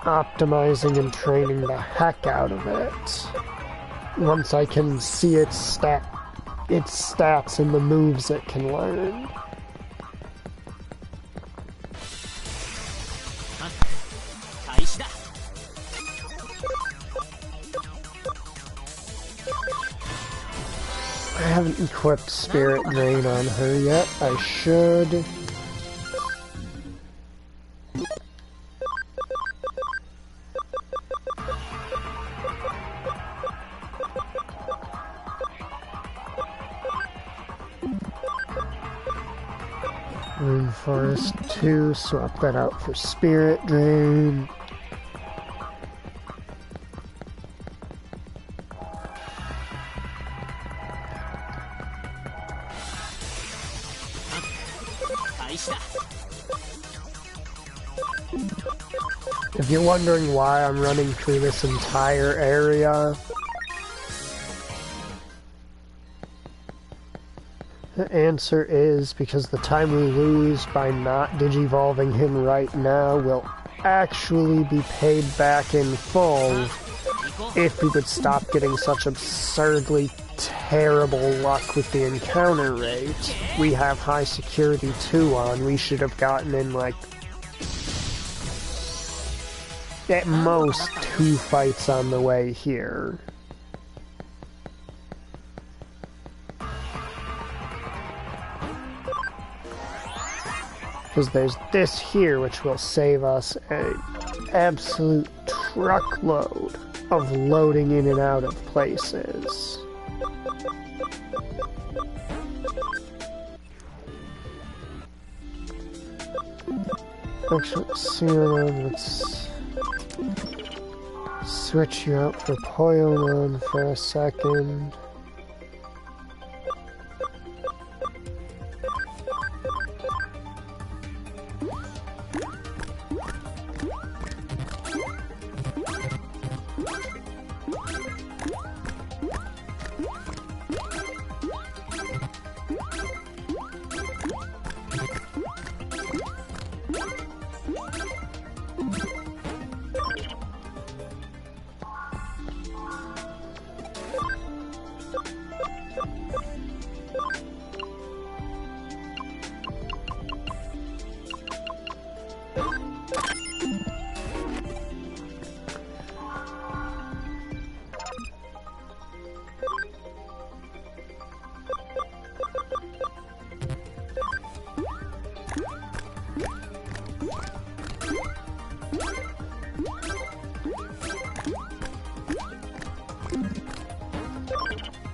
optimizing and training the heck out of it once I can see its stats and the moves it can learn. I haven't equipped Spirit Drain on her yet. I should. Rainforest 2, swap that out for Spirit Drain. If you're wondering why I'm running through this entire area, the answer is because the time we lose by not digivolving him right now will actually be paid back in full if we would stop getting such absurdly terrible luck with the encounter rate. We have high security 2 on. We should have gotten in like at most 2 fights on the way here. Because there's this here which will save us an absolute truckload of loading in and out of places. Actually, Serum, let's switch you out for Poyomon for a second.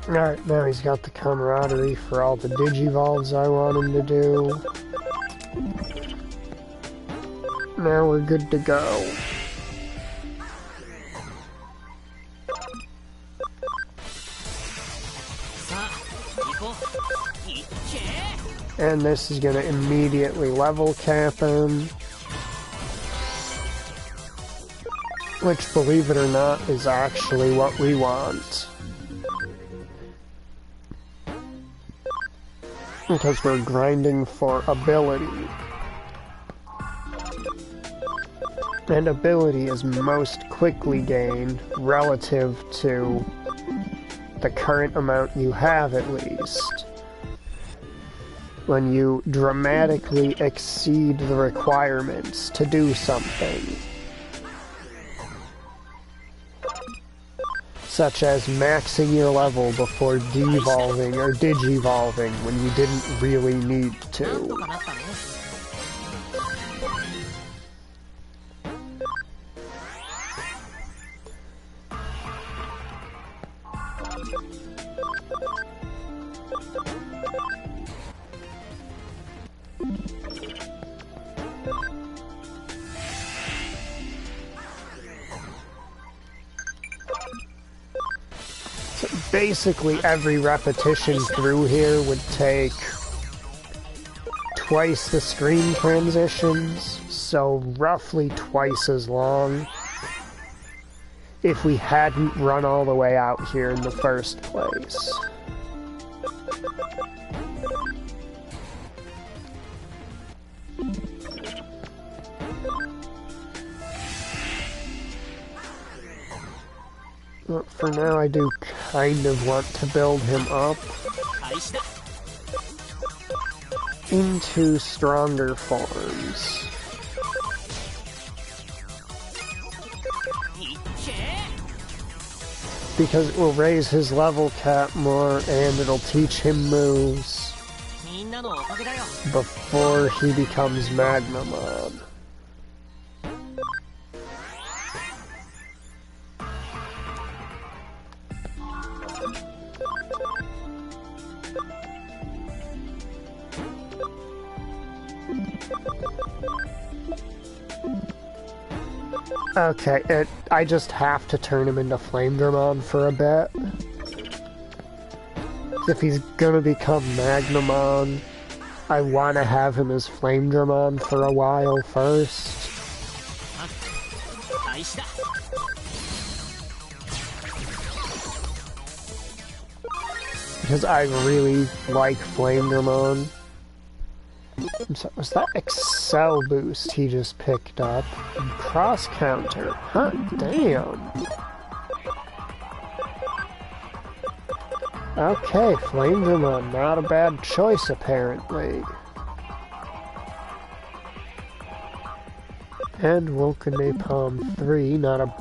Alright, now he's got the camaraderie for all the Digivolves I want him to do. Now we're good to go. And this is going to immediately level cap him. Which, believe it or not, is actually what we want. Because we're grinding for ability. And ability is most quickly gained relative to the current amount you have, at least, when you dramatically exceed the requirements to do something. Such as maxing your level before devolving or digivolving when you didn't really need to. Basically, every repetition through here would take twice the screen transitions, so roughly twice as long if we hadn't run all the way out here in the first place. But for now, I do kind of want to build him up into stronger forms. because it will raise his level cap more and it'll teach him moves before he becomes Magnamon. Okay, I just have to turn him into Flamedramon for a bit. If he's gonna become Magnamon, I want to have him as Flamedramon for a while first. Because I really like Flamedramon. So, was that Excel boost he just picked up? And cross counter. Huh, damn. Okay, Flamedramon, not a bad choice apparently. And Woken 3, not a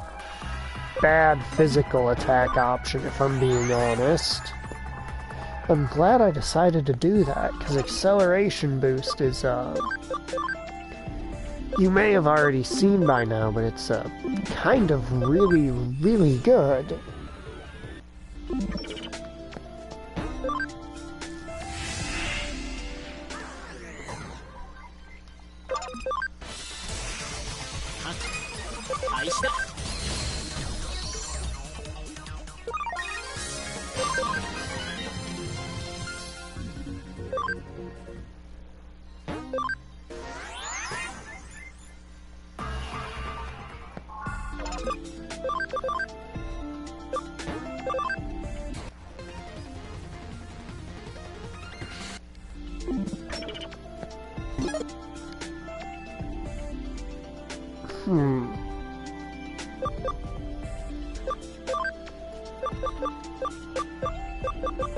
bad physical attack option if I'm being honest. I'm glad I decided to do that, because Acceleration Boost is, you may have already seen by now, but it's, kind of really, really good.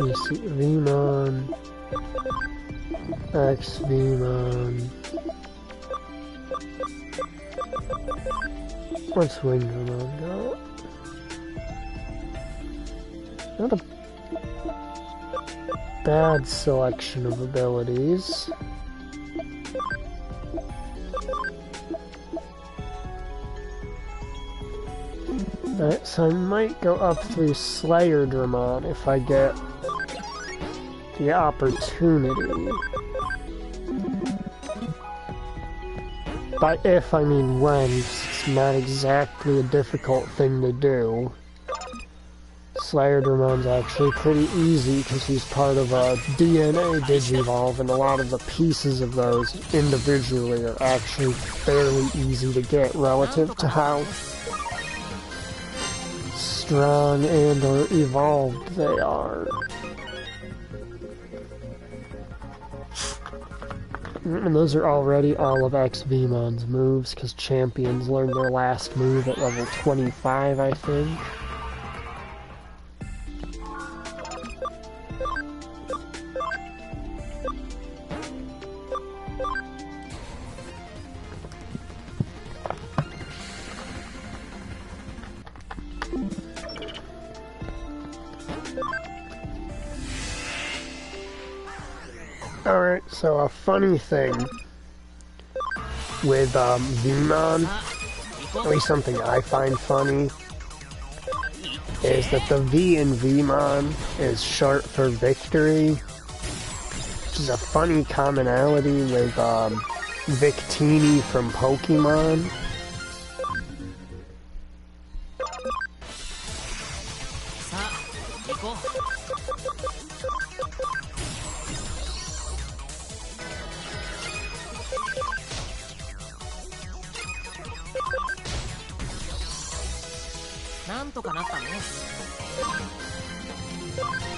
You see Vmon, X Vmon. What's Wingramon got? Not a bad selection of abilities. Alright, so I might go up through Slayerdramon if I get the opportunity. By if, I mean when. It's not exactly a difficult thing to do. Slayerdramon's actually pretty easy because he's part of a DNA Digivolve, and a lot of the pieces of those individually are actually fairly easy to get relative to how strong and or evolved they are. And those are already all of XVmon's moves, because champions learn their last move at level 25, I think. Alright, so a funny thing with Vmon, at least something I find funny, is that the V in Vmon is short for victory, which is a funny commonality with Victini from Pokemon.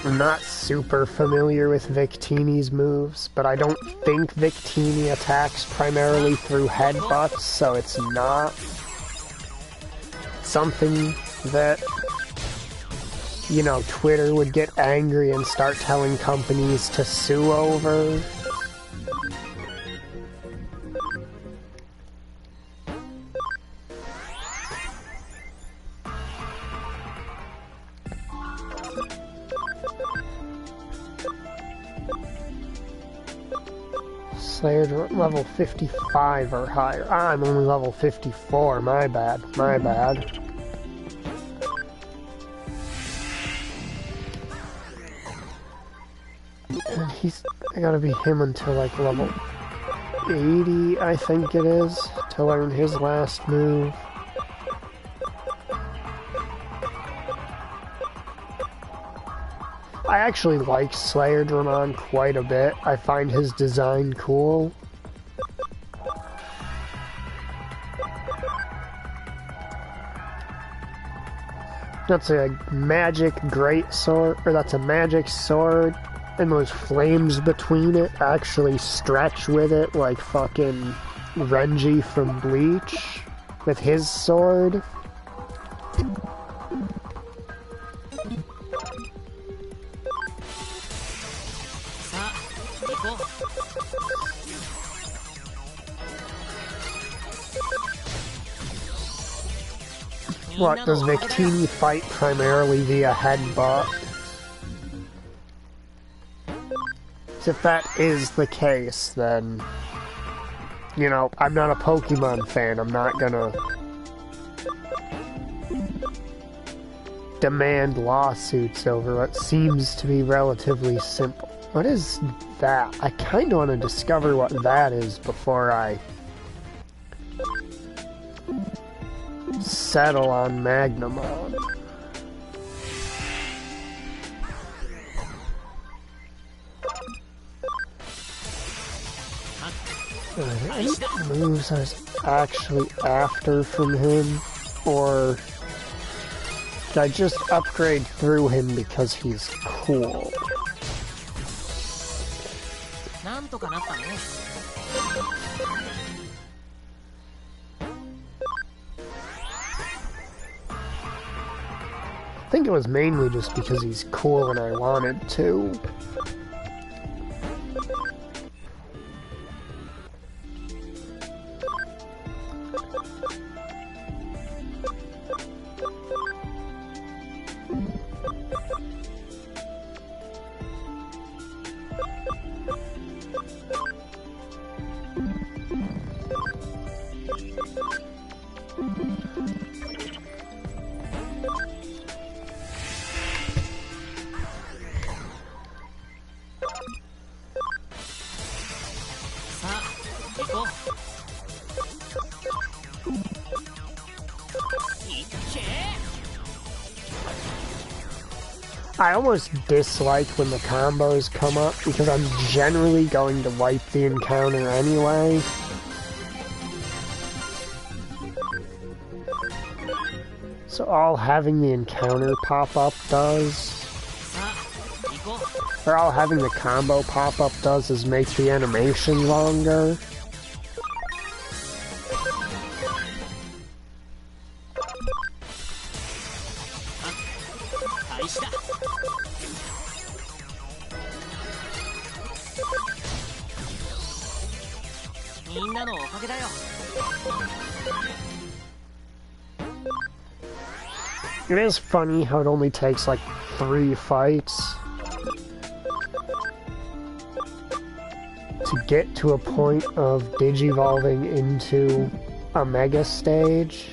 I'm not super familiar with Victini's moves, but I don't think Victini attacks primarily through headbutts, so it's not something that, you know, Twitter would get angry and start telling companies to sue over. Slayer level 55 or higher. I'm only level 54, my bad, my bad. And I gotta be him until like level 80, I think it is, to learn his last move. I actually like Slayer Dramon quite a bit. I find his design cool. That's a magic greatsword, or that's a magic sword, and those flames between it actually stretch with it like fucking Renji from Bleach with his sword. What, does Victini fight primarily via headbutt? If that is the case, then, you know, I'm not a Pokemon fan. I'm not gonna demand lawsuits over what seems to be relatively simple. What is that? I kind of want to discover what that is before I settle on Magnamon. Are there any moves I was actually after from him? Or did I just upgrade through him because he's cool? I think it was mainly just because he's cool and I wanted to. I almost dislike when the combos come up because I'm generally going to wipe the encounter anyway. So all having the encounter pop up does, or all having the combo pop up does, is make the animation longer. It is funny how it only takes like 3 fights to get to a point of digivolving into a mega stage.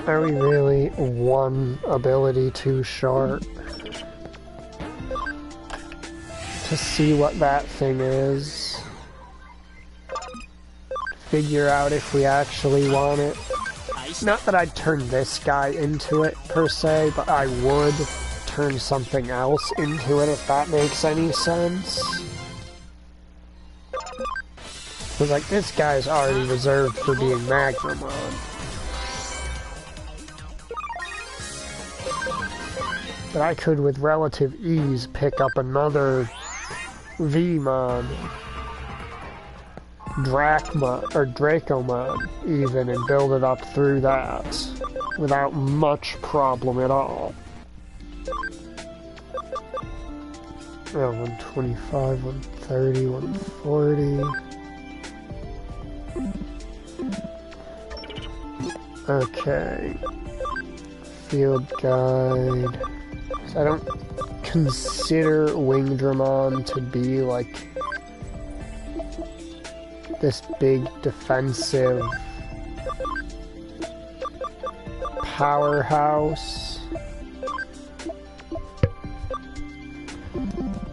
Are we really one ability too short to see what that thing is? Figure out if we actually want it. Not that I'd turn this guy into it per se, but I would turn something else into it if that makes any sense. was like, this guy's already reserved for being Magnamon. But I could, with relative ease, pick up another Vmon, Dracmon, or Dracomon, even, and build it up through that, without much problem at all. Oh, 125, 130, 140. Okay. Field guide. So I don't consider Wingdramon to be like this big defensive powerhouse.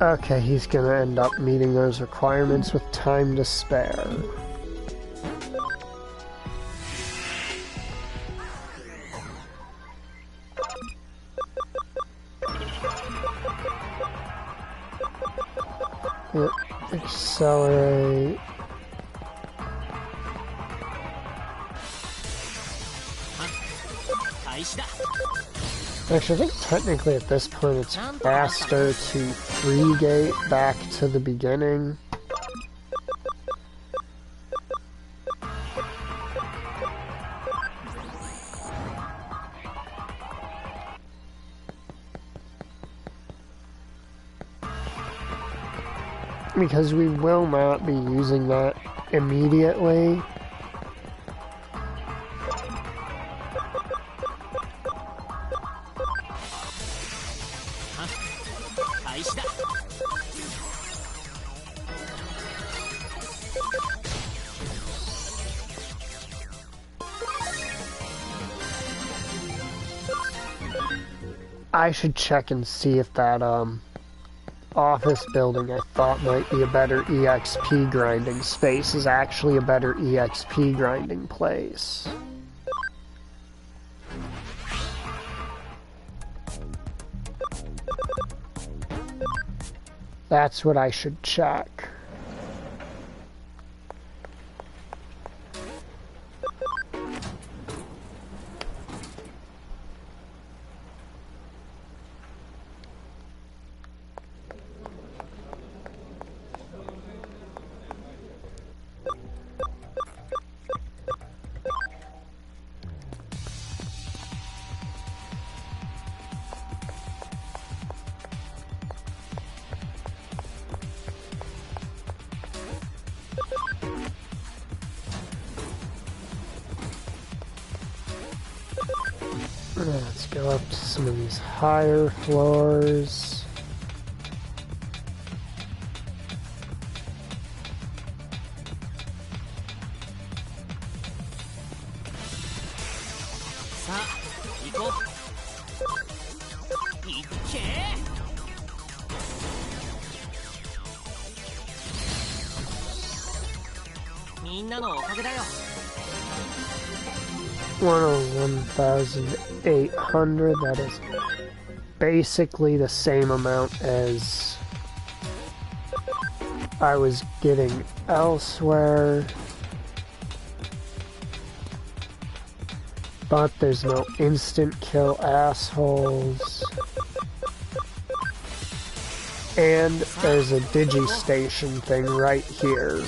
Okay, he's gonna end up meeting those requirements with time to spare. Accelerate. Actually, I think technically at this point it's faster to free-gate back to the beginning. Because we will not be using that immediately. I should check and see if that office building I thought might be a better EXP grinding space is actually a better EXP grinding place. That's what I should check. Let's go up to some of these higher floors. Oh, 1,800, that is basically the same amount as I was getting elsewhere. But there's no instant kill assholes. And there's a Digi-Station thing right here.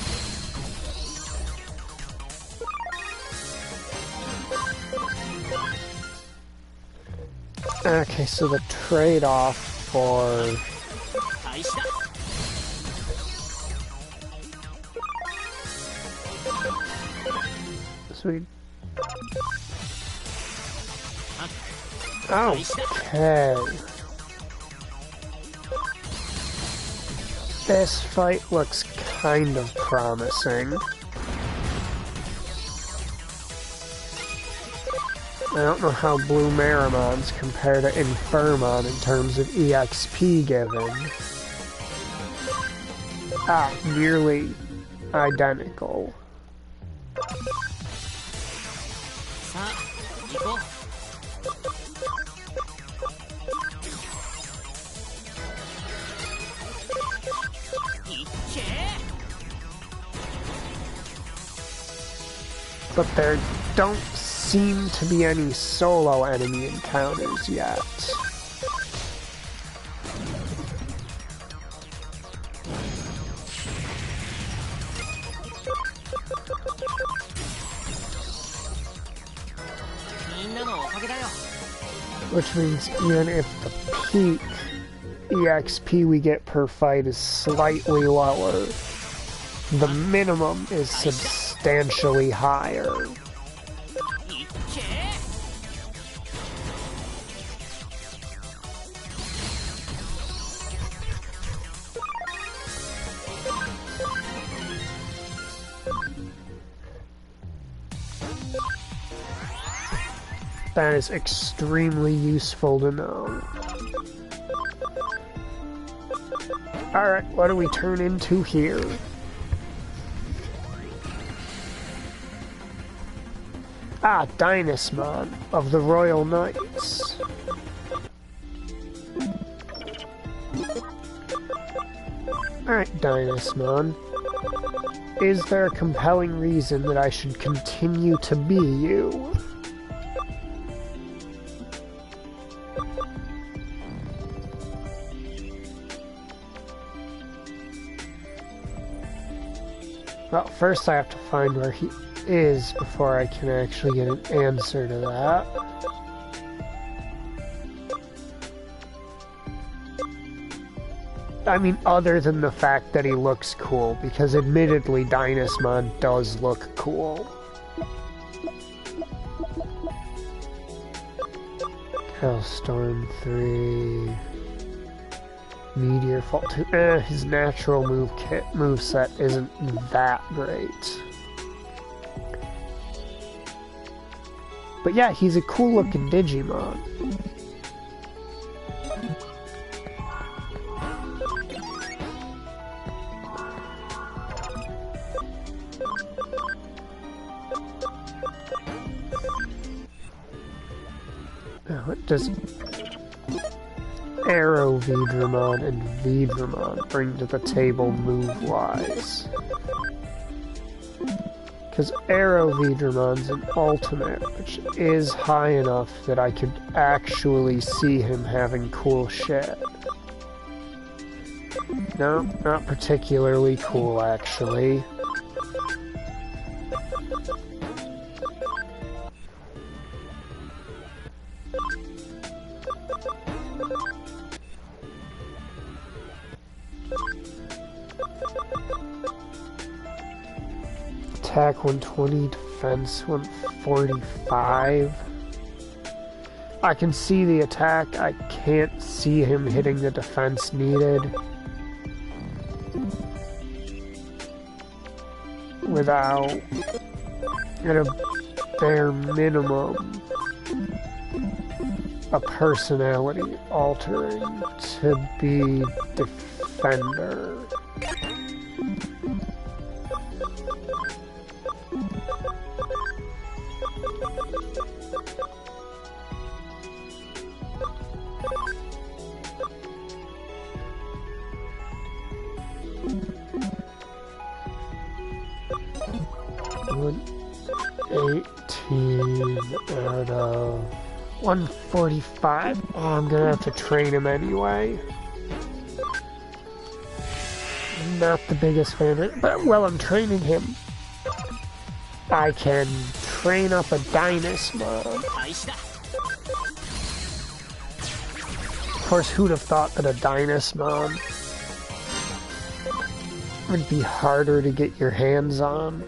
Okay, so the trade-off for... Sweet. Okay. This fight looks kind of promising. I don't know how Blue Merimons compare to Infirmon in terms of EXP given. Ah, nearly identical. but there don't seem to be any solo enemy encounters yet. Which means even if the peak EXP we get per fight is slightly lower, the minimum is substantially higher. That is extremely useful to know. Alright, what do we turn into here? Ah, Digimon of the Royal Knights. Alright, Digimon. Is there a compelling reason that I should continue to be you? Well, first I have to find where he is before I can actually get an answer to that. I mean, other than the fact that he looks cool, because admittedly Digimon does look cool. Hellstorm 3... Meteor Fall 2. His natural moveset isn't that great. But yeah, he's a cool looking Digimon. Now, what does Arrow Vidramon and Vidramon bring to the table move-wise? Because Arrow Vidramon's an ultimate, which is high enough that I could actually see him having cool shit. No, not particularly cool, actually. Attack 120, defense 145. I can see the attack, I can't see him hitting the defense needed. Without, at a bare minimum, a personality altering to be defender. Out of 145. Oh, I'm gonna have to train him anyway. Not the biggest fan of it, but while I'm training him, I can train up a Digimon. Of course, who'd have thought that a Digimon would be harder to get your hands on?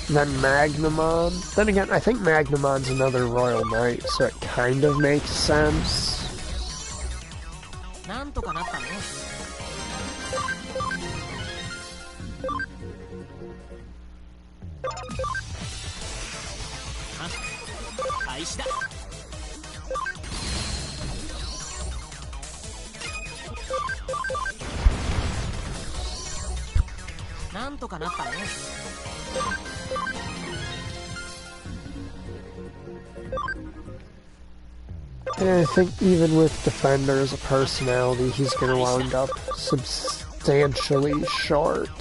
Then Magnamon. Then again, I think Magnamon's another Royal Knight, so it kind of makes sense. And I think even with Defender as a personality, he's gonna wind up substantially short.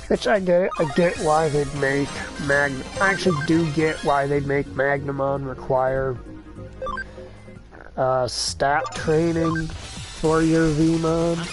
Which I get why they'd make I actually do get why they'd make Magnamon require stat training for your Vmon.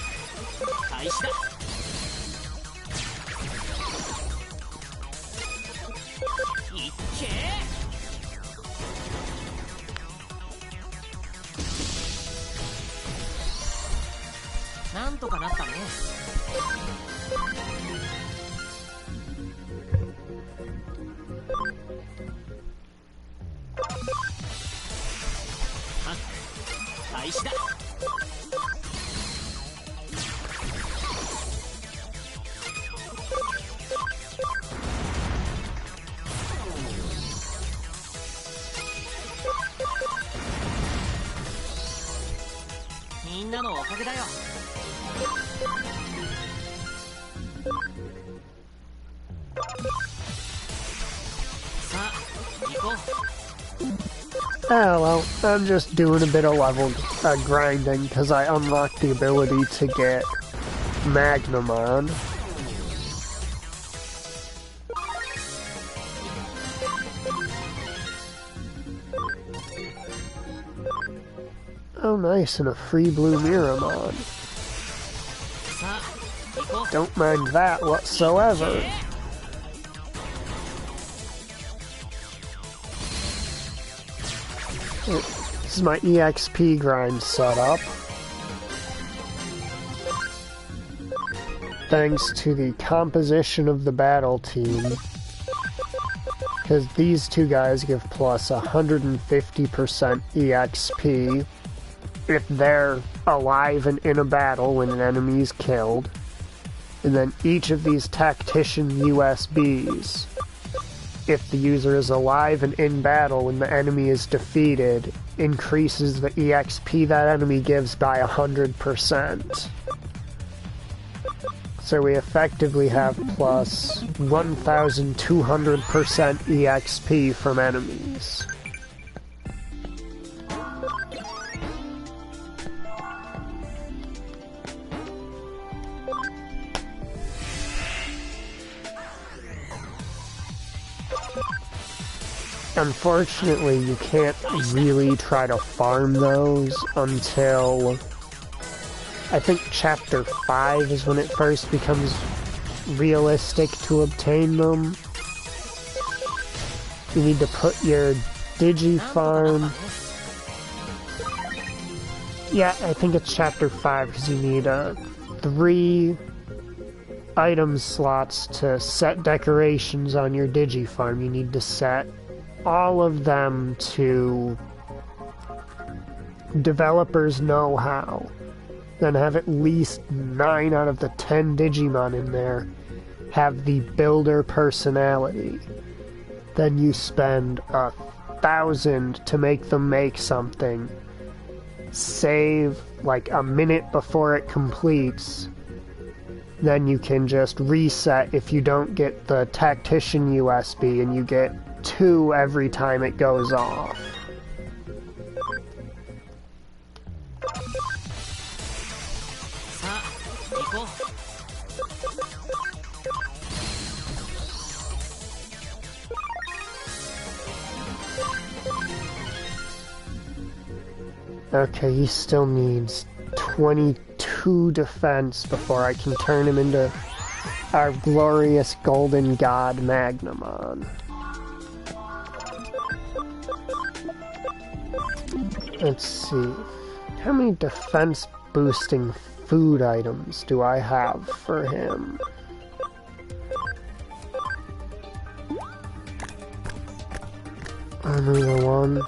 Oh well, I'm just doing a bit of level grinding because I unlocked the ability to get Magnamon. Oh nice, and a free blue Miramon. Don't mind that whatsoever. This is my EXP grind setup. Thanks to the composition of the battle team. Because these two guys give plus 150% EXP if they're alive and in a battle when an enemy is killed. And then each of these tactician USBs, if the user is alive and in battle when the enemy is defeated, increases the EXP that enemy gives by 100%. So we effectively have plus 1,200% EXP from enemies. Unfortunately, you can't really try to farm those until I think Chapter 5 is when it first becomes realistic to obtain them. You need to put your Digifarm... Yeah, I think it's Chapter 5 because you need 3 item slots to set decorations on your Digifarm. You need to set all of them to developers know-how. Then have at least 9 out of the 10 Digimon in there have the builder personality. Then you spend 1,000 to make them make something. Save like a minute before it completes. Then you can just reset if you don't get the tactician USB, and you get 2 every time it goes off. Okay, he still needs 22 defense before I can turn him into our glorious golden god Magnamon. Let's see. How many defense boosting food items do I have for him? Another one.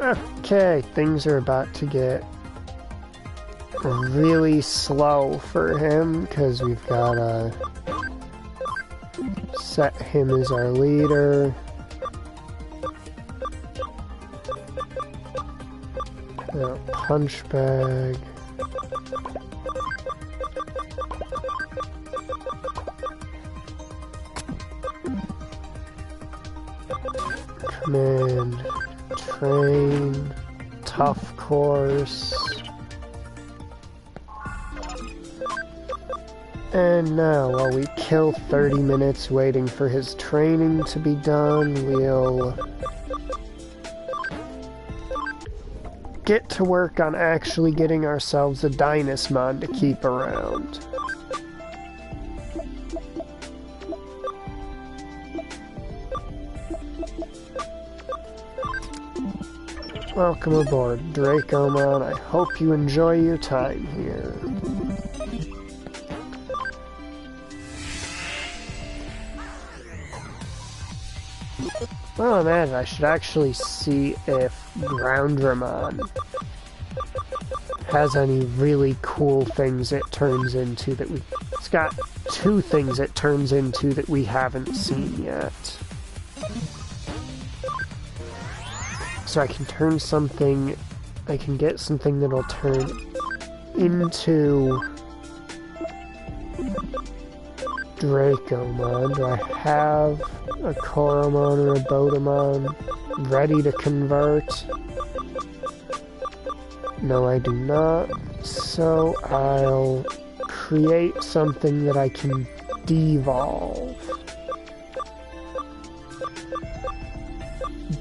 Okay, things are about to get really slow for him because we've got to set him as our leader. Punch bag. Command, train, tough course. And now, while we kill 30 minutes waiting for his training to be done, we'll get to work on actually getting ourselves a Digimon to keep around. Welcome aboard, Dracomon. I hope you enjoy your time here. Well, I'm at it. I should actually see if Groundramon has any really cool things it turns into that we... It's got 2 things it turns into that we haven't seen yet. So I can turn something... I can get something that'll turn into Dracomon. Do I have a Koromon or a Bodamon ready to convert? No, I do not. So I'll create something that I can devolve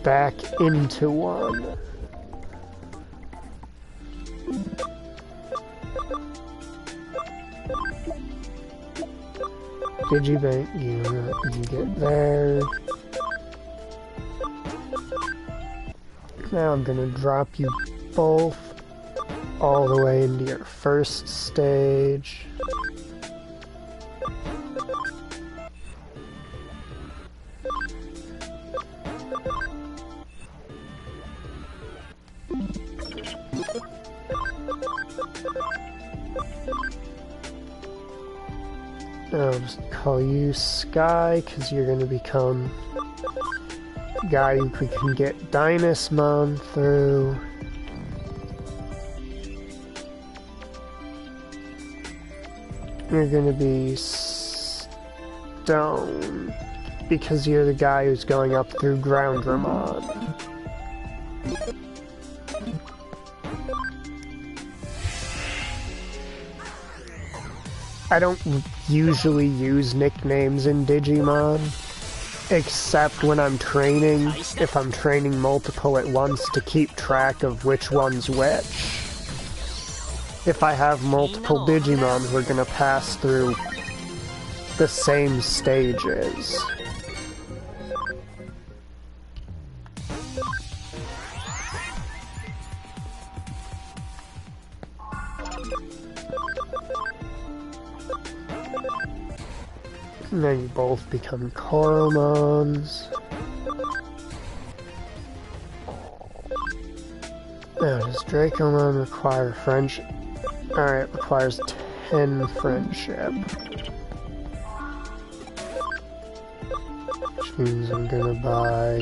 back into one. Digibank, you get there. Now I'm gonna drop you both all the way into your first stage. I'll just call you Sky, because you're going to become the guy who we can get Digimon through. You're going to be Stone, because you're the guy who's going up through Groundramon. I don't usually use nicknames in Digimon, except when I'm training, if I'm training multiple at once to keep track of which one's which. If I have multiple Digimon who are going to pass through the same stages. And then you both become Koromons. Now, does Dracomon require friendship? Alright, requires 10 friendship. Which means I'm gonna buy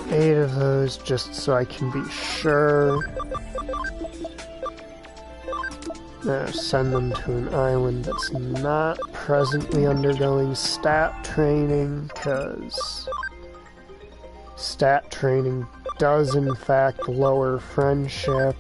8 of those just so I can be sure. Now send them to an island that's not presently undergoing stat training, because stat training does in fact lower friendship.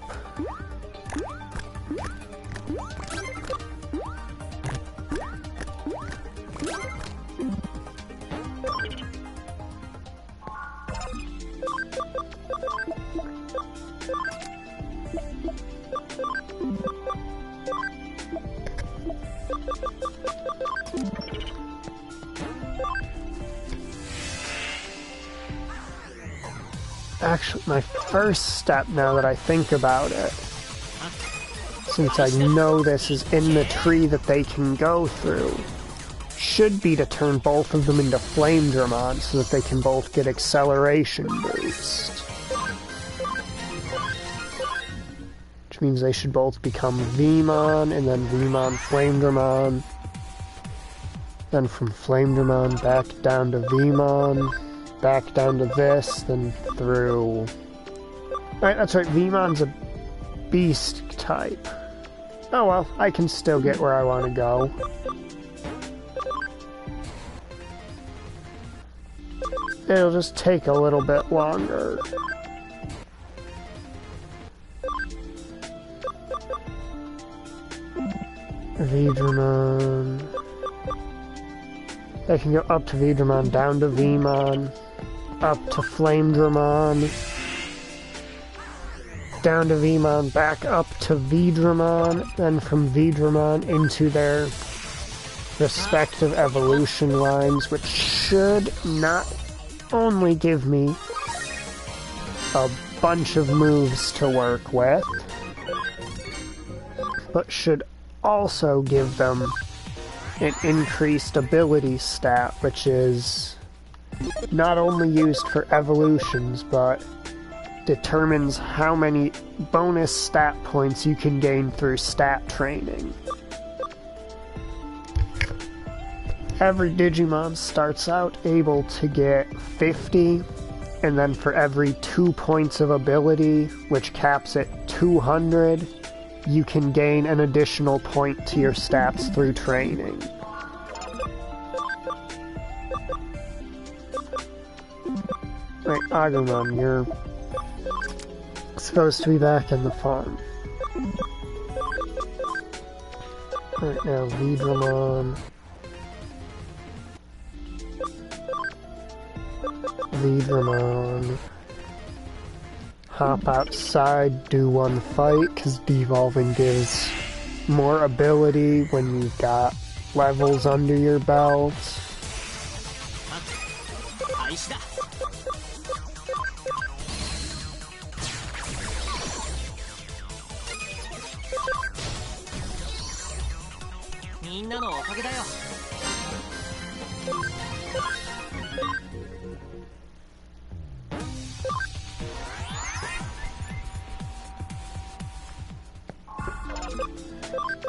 Actually, my first step, now that I think about it, since I know this is in the tree that they can go through, should be to turn both of them into Flame Digimon so that they can both get acceleration boost. Which means they should both become Vmon, and then Vmon Flame Digimon. Then from Flame Digimon back down to Vmon, back down to this, then through... Right, that's right, Vmon's a beast type. Oh well, I can still get where I want to go. It'll just take a little bit longer. Digimon. I can go up to Digimon, down to Vmon, up to Flame Digimon, down to Vmon, back up to Digimon, then from Digimon into their respective evolution lines, which should not only give me a bunch of moves to work with, but should also give them an increased ability stat, which is not only used for evolutions, but determines how many bonus stat points you can gain through stat training. Every Digimon starts out able to get 50, and then for every 2 points of ability, which caps at 200, you can gain an additional point to your stats through training. Right, Agumon, you're supposed to be back in the farm. Right now, Digimon. Digimon. Hop outside, do one fight, because devolving gives more ability when you've got levels under your belt.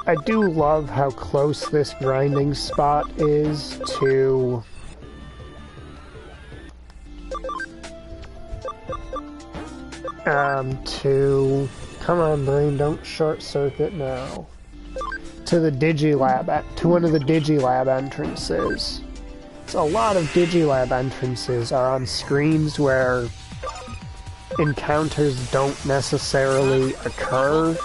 I do love how close this grinding spot is to come on brain, don't short circuit now, to the Digilab, to one of the Digilab entrances. So a lot of Digilab entrances are on screens where encounters don't necessarily occur.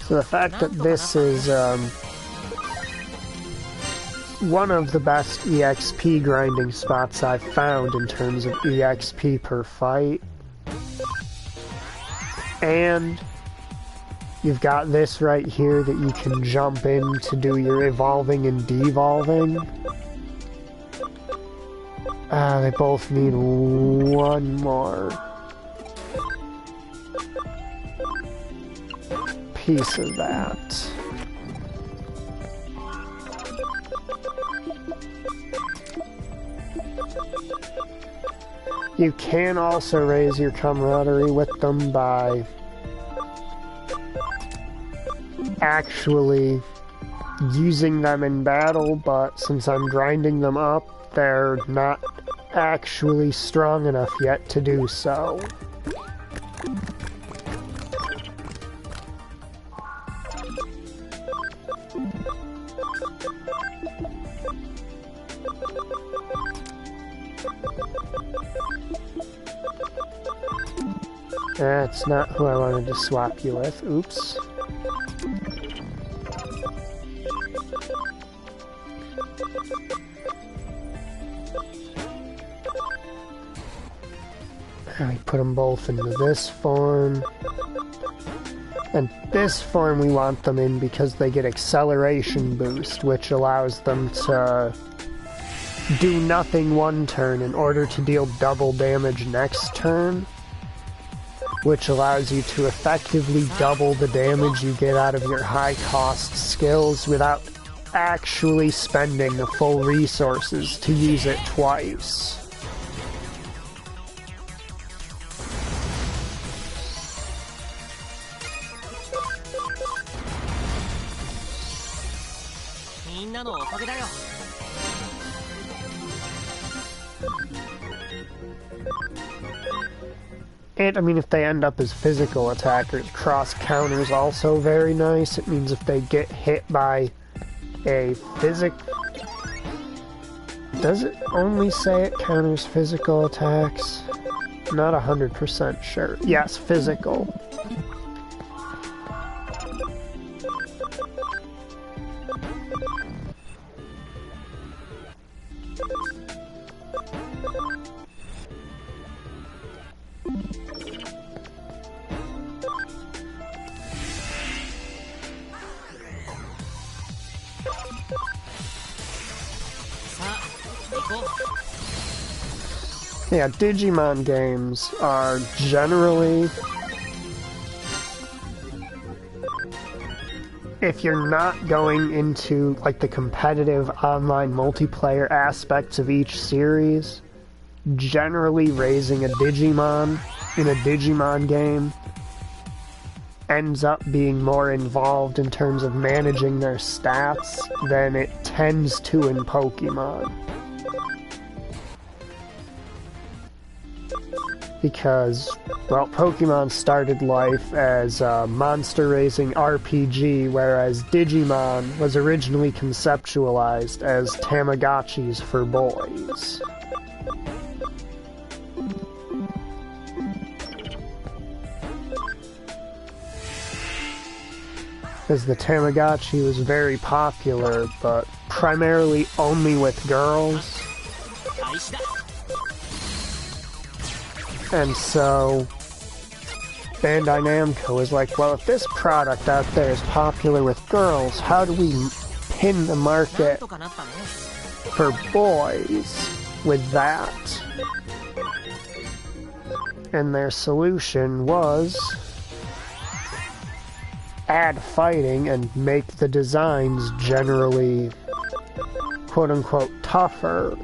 So the fact that this is one of the best EXP grinding spots I've found in terms of EXP per fight. And you've got this right here that you can jump in to do your evolving and devolving. They both need one more piece of that. You can also raise your camaraderie with them by actually using them in battle, but since I'm grinding them up, they're not actually strong enough yet to do so. That's not who I wanted to swap you with. Oops. I put them both into this form. And this form we want them in because they get acceleration boost, which allows them to do nothing one turn in order to deal double damage next turn, which allows you to effectively double the damage you get out of your high-cost skills without actually spending the full resources to use it twice. And, I mean, if they end up as physical attackers, cross counter's also very nice. It means if they get hit by a Does it only say it counters physical attacks? Not 100% sure. Yes, physical. Yeah, Digimon games are generally, if you're not going into like the competitive online multiplayer aspects of each series, generally raising a Digimon in a Digimon game ends up being more involved in terms of managing their stats than it tends to in Pokemon. Because, well, Pokemon started life as a monster-raising RPG, whereas Digimon was originally conceptualized as Tamagotchis for boys. Because the Tamagotchi was very popular, but primarily only with girls. And so, Bandai Namco was like, well, if this product out there is popular with girls, how do we pin the market for boys with that? And their solution was add fighting and make the designs generally, quote-unquote, tougher.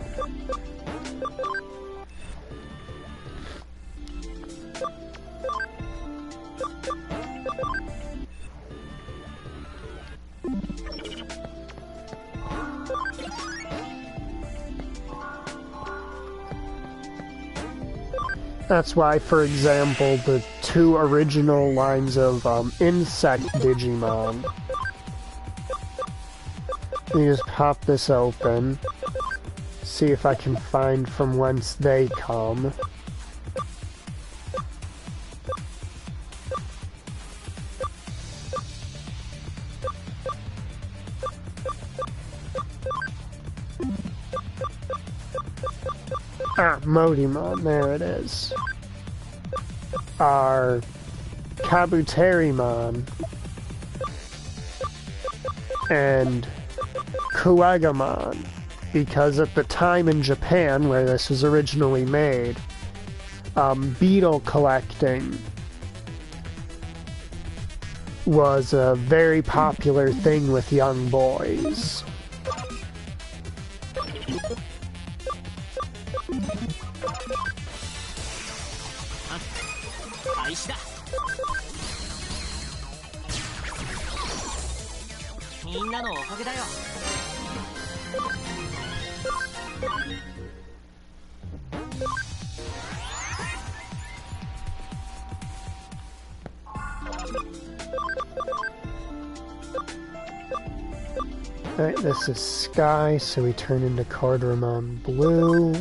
That's why, for example, the two original lines of insect Digimon. You just pop this open, see if I can find from whence they come. Ah, Modimon, there it is. Are Kabuterimon and Kuwagamon, because at the time in Japan where this was originally made, beetle collecting was a very popular thing with young boys. Alright, this is Sky, so we turn into Cardamom Blue,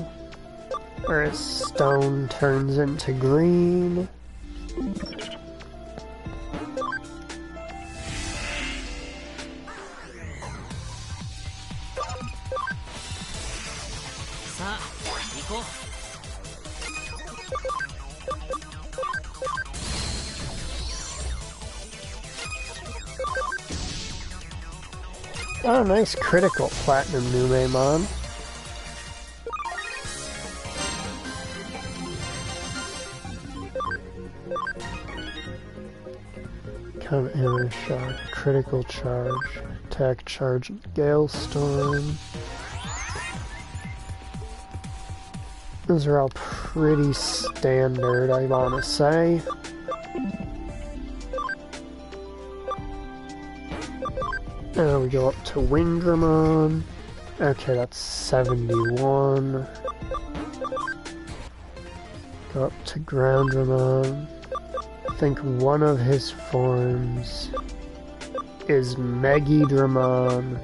whereas Stone turns into Green. Oh, nice critical Platinum Numemon. Counter hammer shot, critical charge, attack, charge, and gale storm. Those are all pretty standard, I wanna say. Now we go up to Wingdramon. Okay, that's 71. Go up to Groundramon. I think one of his forms is Megidramon.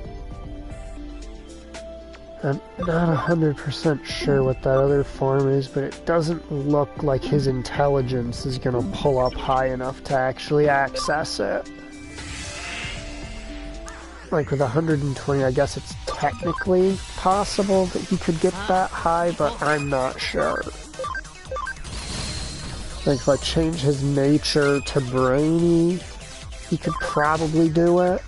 I'm not 100% sure what that other form is, but it doesn't look like his intelligence is gonna pull up high enough to actually access it. Like with 120, I guess it's technically possible that he could get that high, but I'm not sure. Like if I change his nature to brainy, he could probably do it.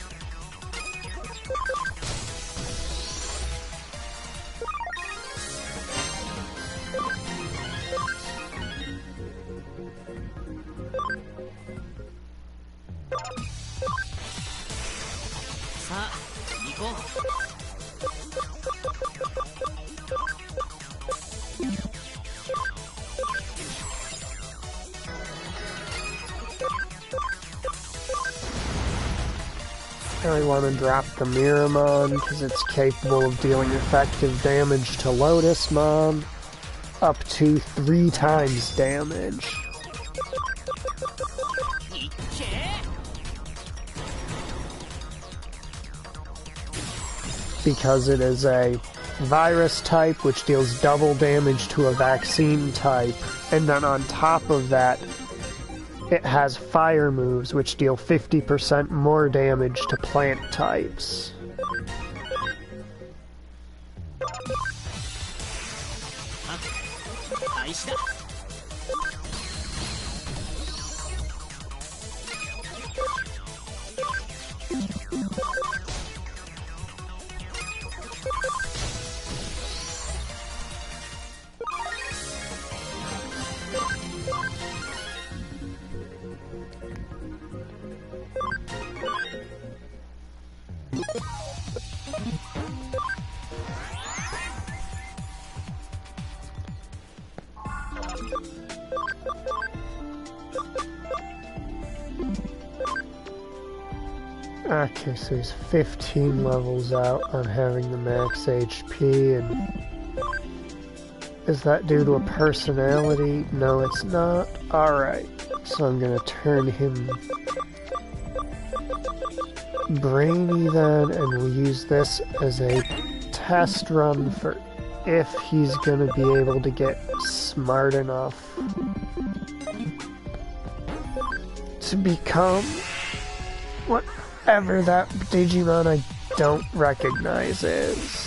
I want to drop the Miramon because it's capable of dealing effective damage to Lotusmon, up to 3 times damage. Because it is a virus type which deals double damage to a vaccine type, and then on top of that it has fire moves which deal 50% more damage to plant types. Okay, so he's 15 levels out on having the max HP, and is that due to a personality? No, it's not. Alright, so I'm gonna turn him brainy then, and we'll use this as a test run for if he's gonna be able to get smart enough to become whatever that Digimon I don't recognize is.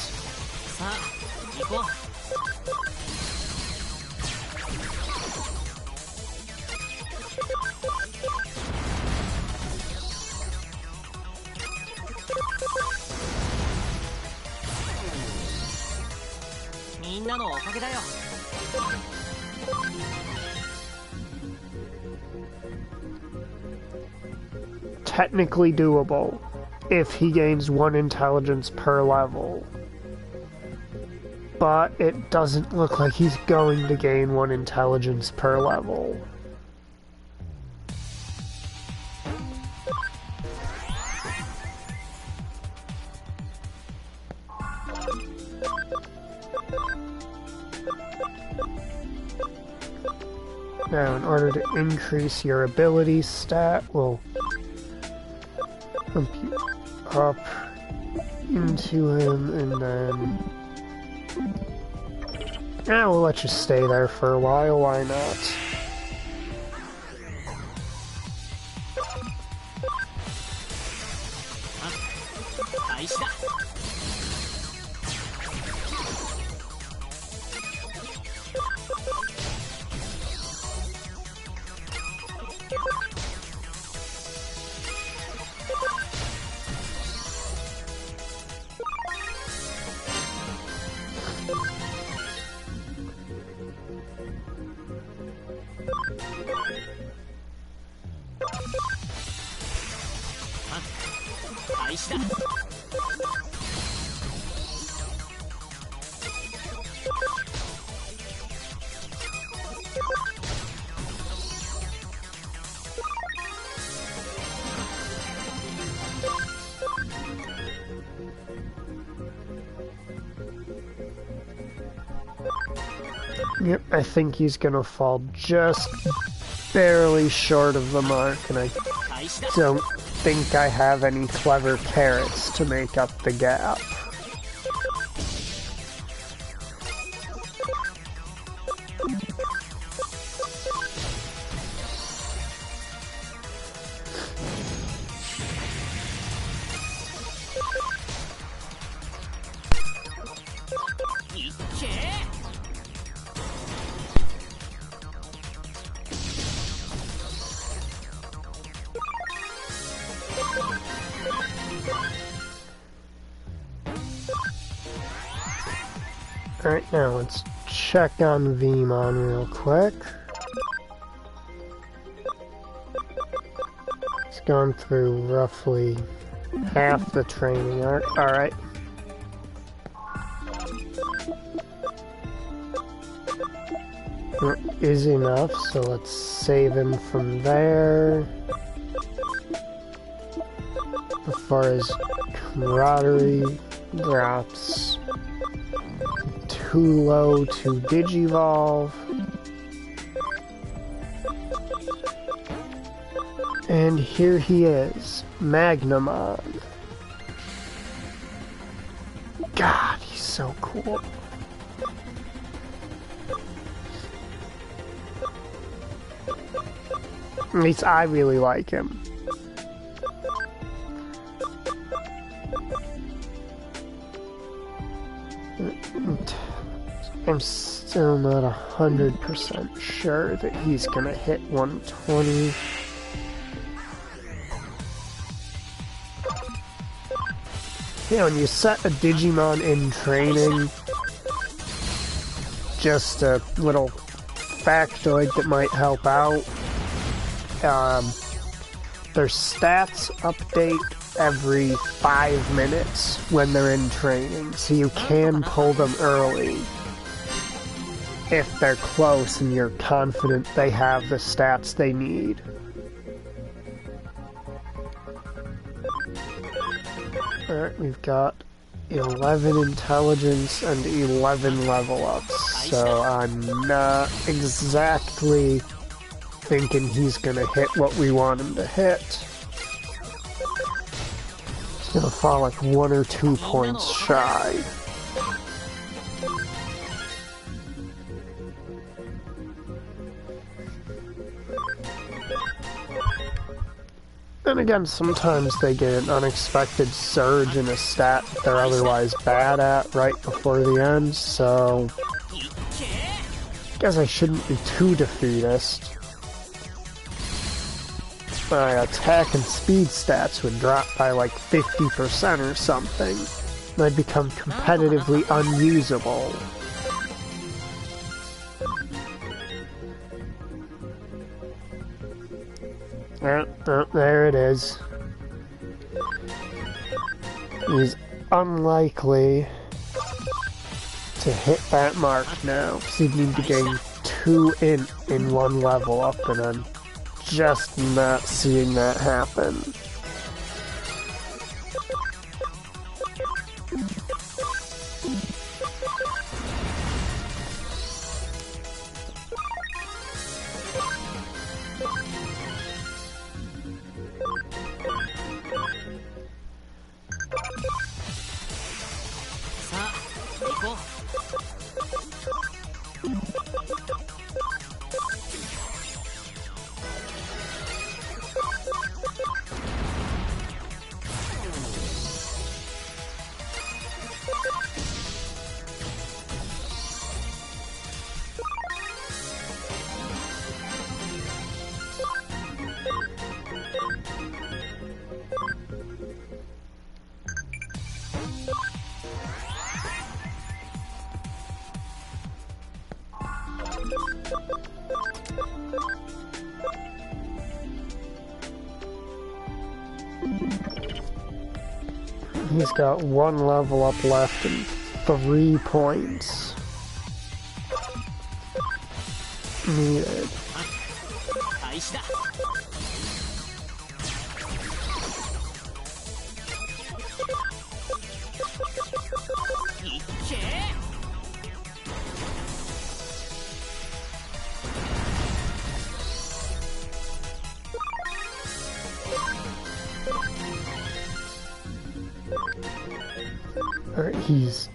Technically doable if he gains 1 intelligence per level, but it doesn't look like he's going to gain 1 intelligence per level. Now, in order to increase your ability stat, we'll pump you up into him, and then... yeah, we'll let you stay there for a while, why not? Yep, I think he's gonna fall just barely short of the mark, and I don't think I have any clever carrots to make up the gap. Alright, now let's check on Vmon real quick. He's gone through roughly half the training arc. Alright. That is enough, so let's save him from there. As far as camaraderie, drops too low to Digivolve. And here he is, Magnamon. God, he's so cool. At least I really like him. I'm still not 100% sure that he's gonna hit 120. You know, when you set a Digimon in training, just a little factoid that might help out, their stats update every 5 minutes when they're in training, so you can pull them early if they're close and you're confident they have the stats they need. Alright, we've got 11 intelligence and 11 level ups, so I'm not exactly thinking he's gonna hit what we want him to hit. He's gonna fall like 1 or 2 points shy. And again, sometimes they get an unexpected surge in a stat that they're otherwise bad at right before the end, so I guess I shouldn't be too defeatist. My attack and speed stats would drop by like 50% or something, and I'd become competitively unusable. There it is. He's unlikely to hit that mark now, because he'd need to gain 2 in 1 level up, and I'm just not seeing that happen. He's got 1 level up left and 3 points needed. Alright, he's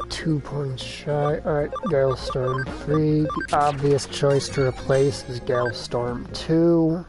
2 points shy. Alright, Galestorm 3. The obvious choice to replace is Galestorm 2.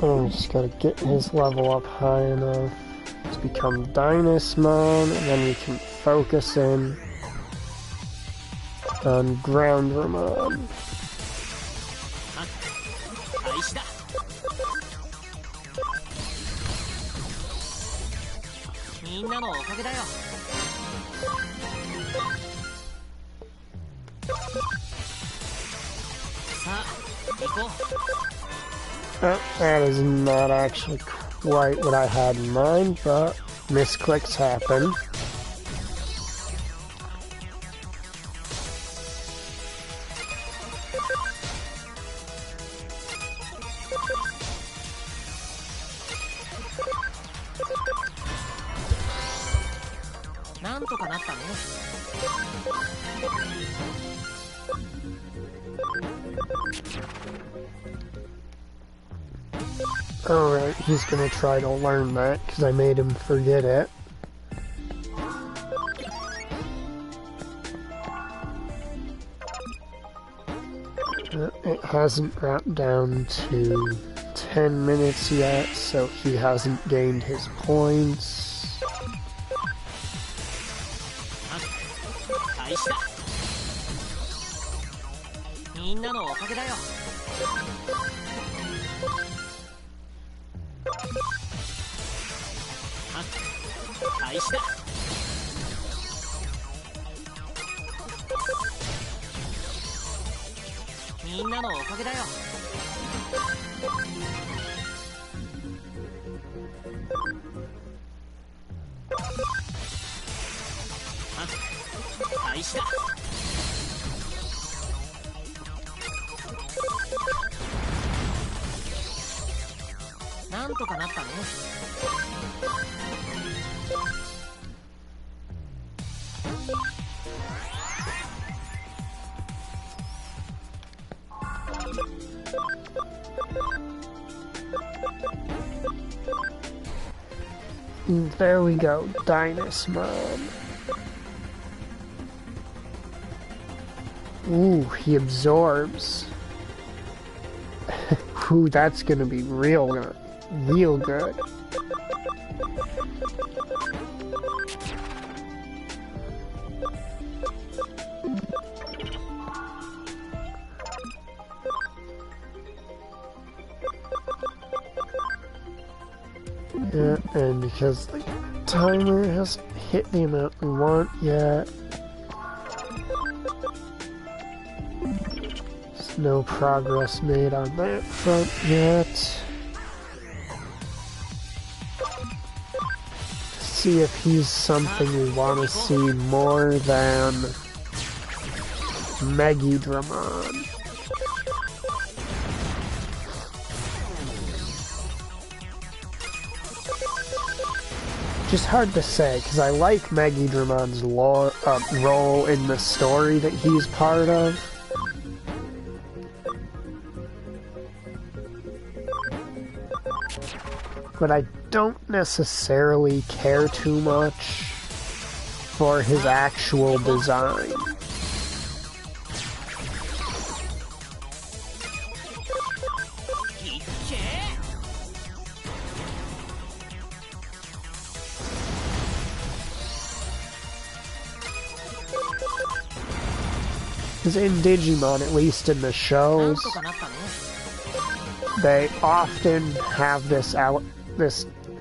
I'm just gotta get his level up high enough to become Dynasmon, and then we can focus in on Groundramon. That is not actually quite what I had in mind, but misclicks happen. Alright, he's gonna try to learn that, because I made him forget it. It hasn't dropped down to 10 minutes yet, so he hasn't gained his points. There we go, Dynasmon. Ooh, he absorbs. Ooh, that's gonna be real good. Real good. Yeah, and because the timer hasn't hit the amount we want yet, there's no progress made on that front yet. See if he's something we want to see more than Memoryy. Just hard to say, because I like Meguidramon's role in the story that he's part of. But I don't necessarily care too much for his actual design. Because in Digimon, at least in the shows, they often have this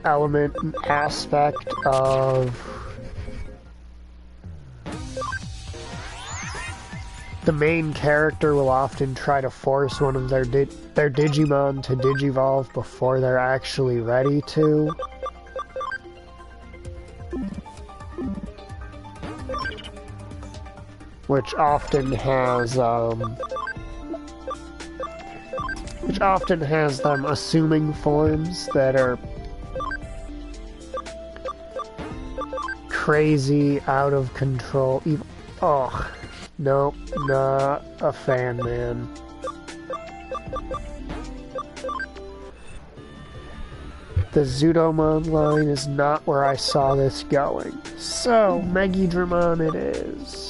element and aspect of the main character will often try to force one of their Digimon to digivolve before they're actually ready to. Which often has them assuming forms that are crazy, out of control. Oh, no, not a fan, man. The Zudomon line is not where I saw this going. So, Meguidramon it is.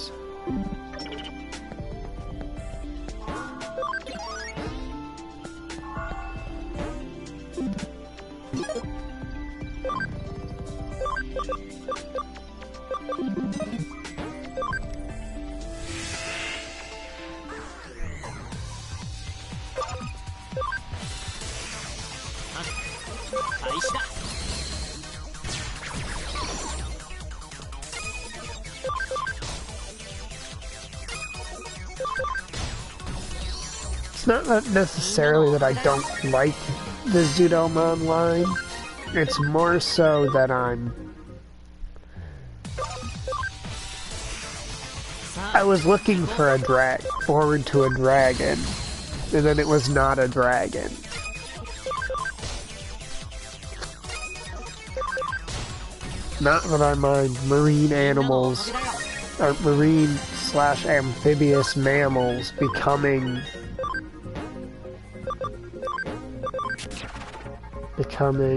It's not necessarily that I don't like the Zudomon line. It's more so that I was looking for forward to a dragon, and then it was not a dragon. Not that I mind marine animals, or marine/amphibious mammals becoming,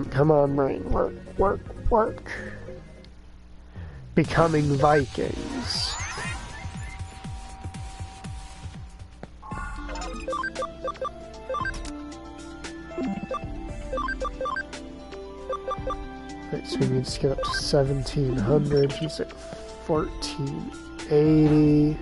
come on brain, work, becoming Vikings. Right, so we need to get up to 1700. He's at 1480.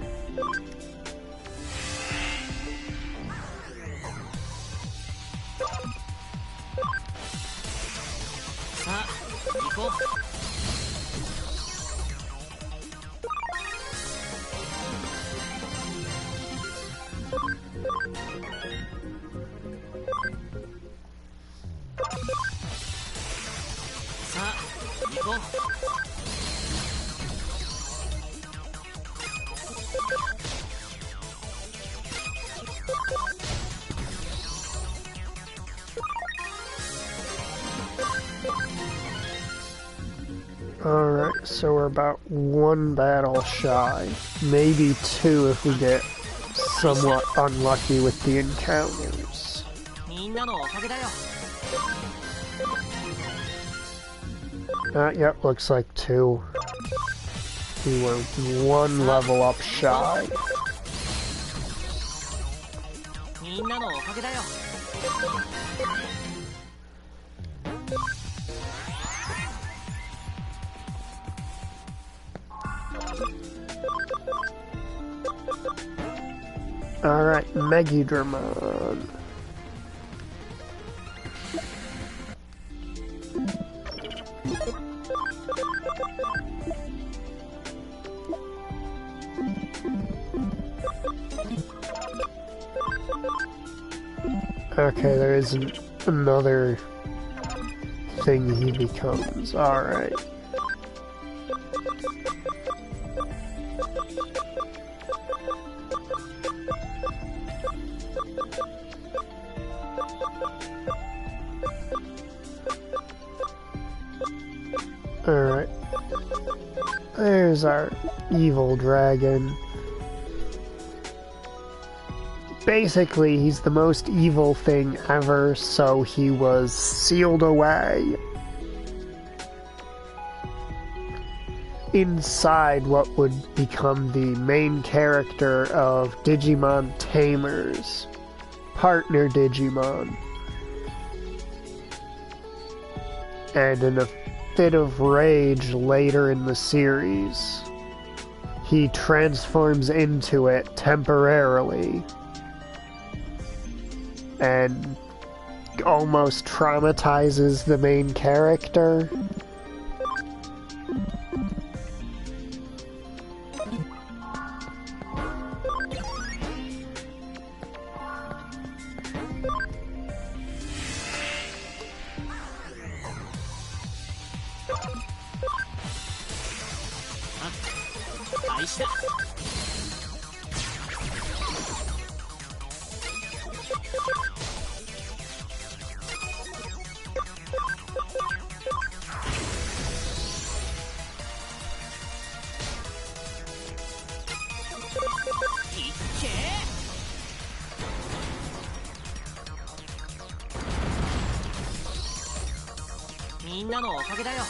Alright, so we're about one battle shy. Maybe two if we get somewhat unlucky with the encounters. Yep, looks like two. We were one level up shy. Alright, Meguidramon. Okay, there isn't another thing he becomes. Alright. Alright. There's our evil dragon. Basically, he's the most evil thing ever, so he was sealed away inside what would become the main character of Digimon Tamers, partner Digimon. And in a fit of rage later in the series, he transforms into it temporarily and almost traumatizes the main character.みんなのおかげだよ。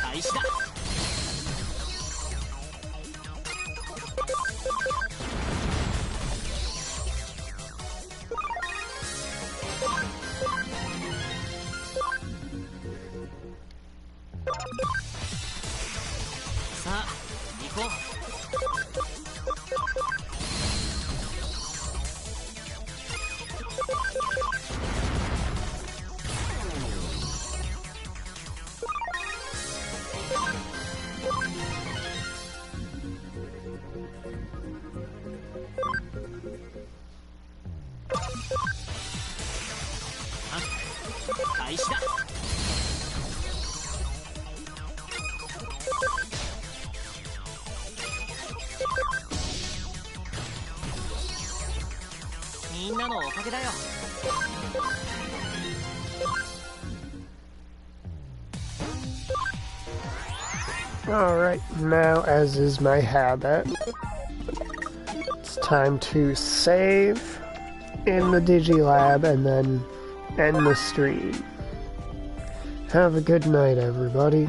開始だ。さあ行こう。開始だ。みんなのおかげだよ。Alright, now as is my habit, it's time to save in the Digilab and then end the stream. Have a good night, everybody.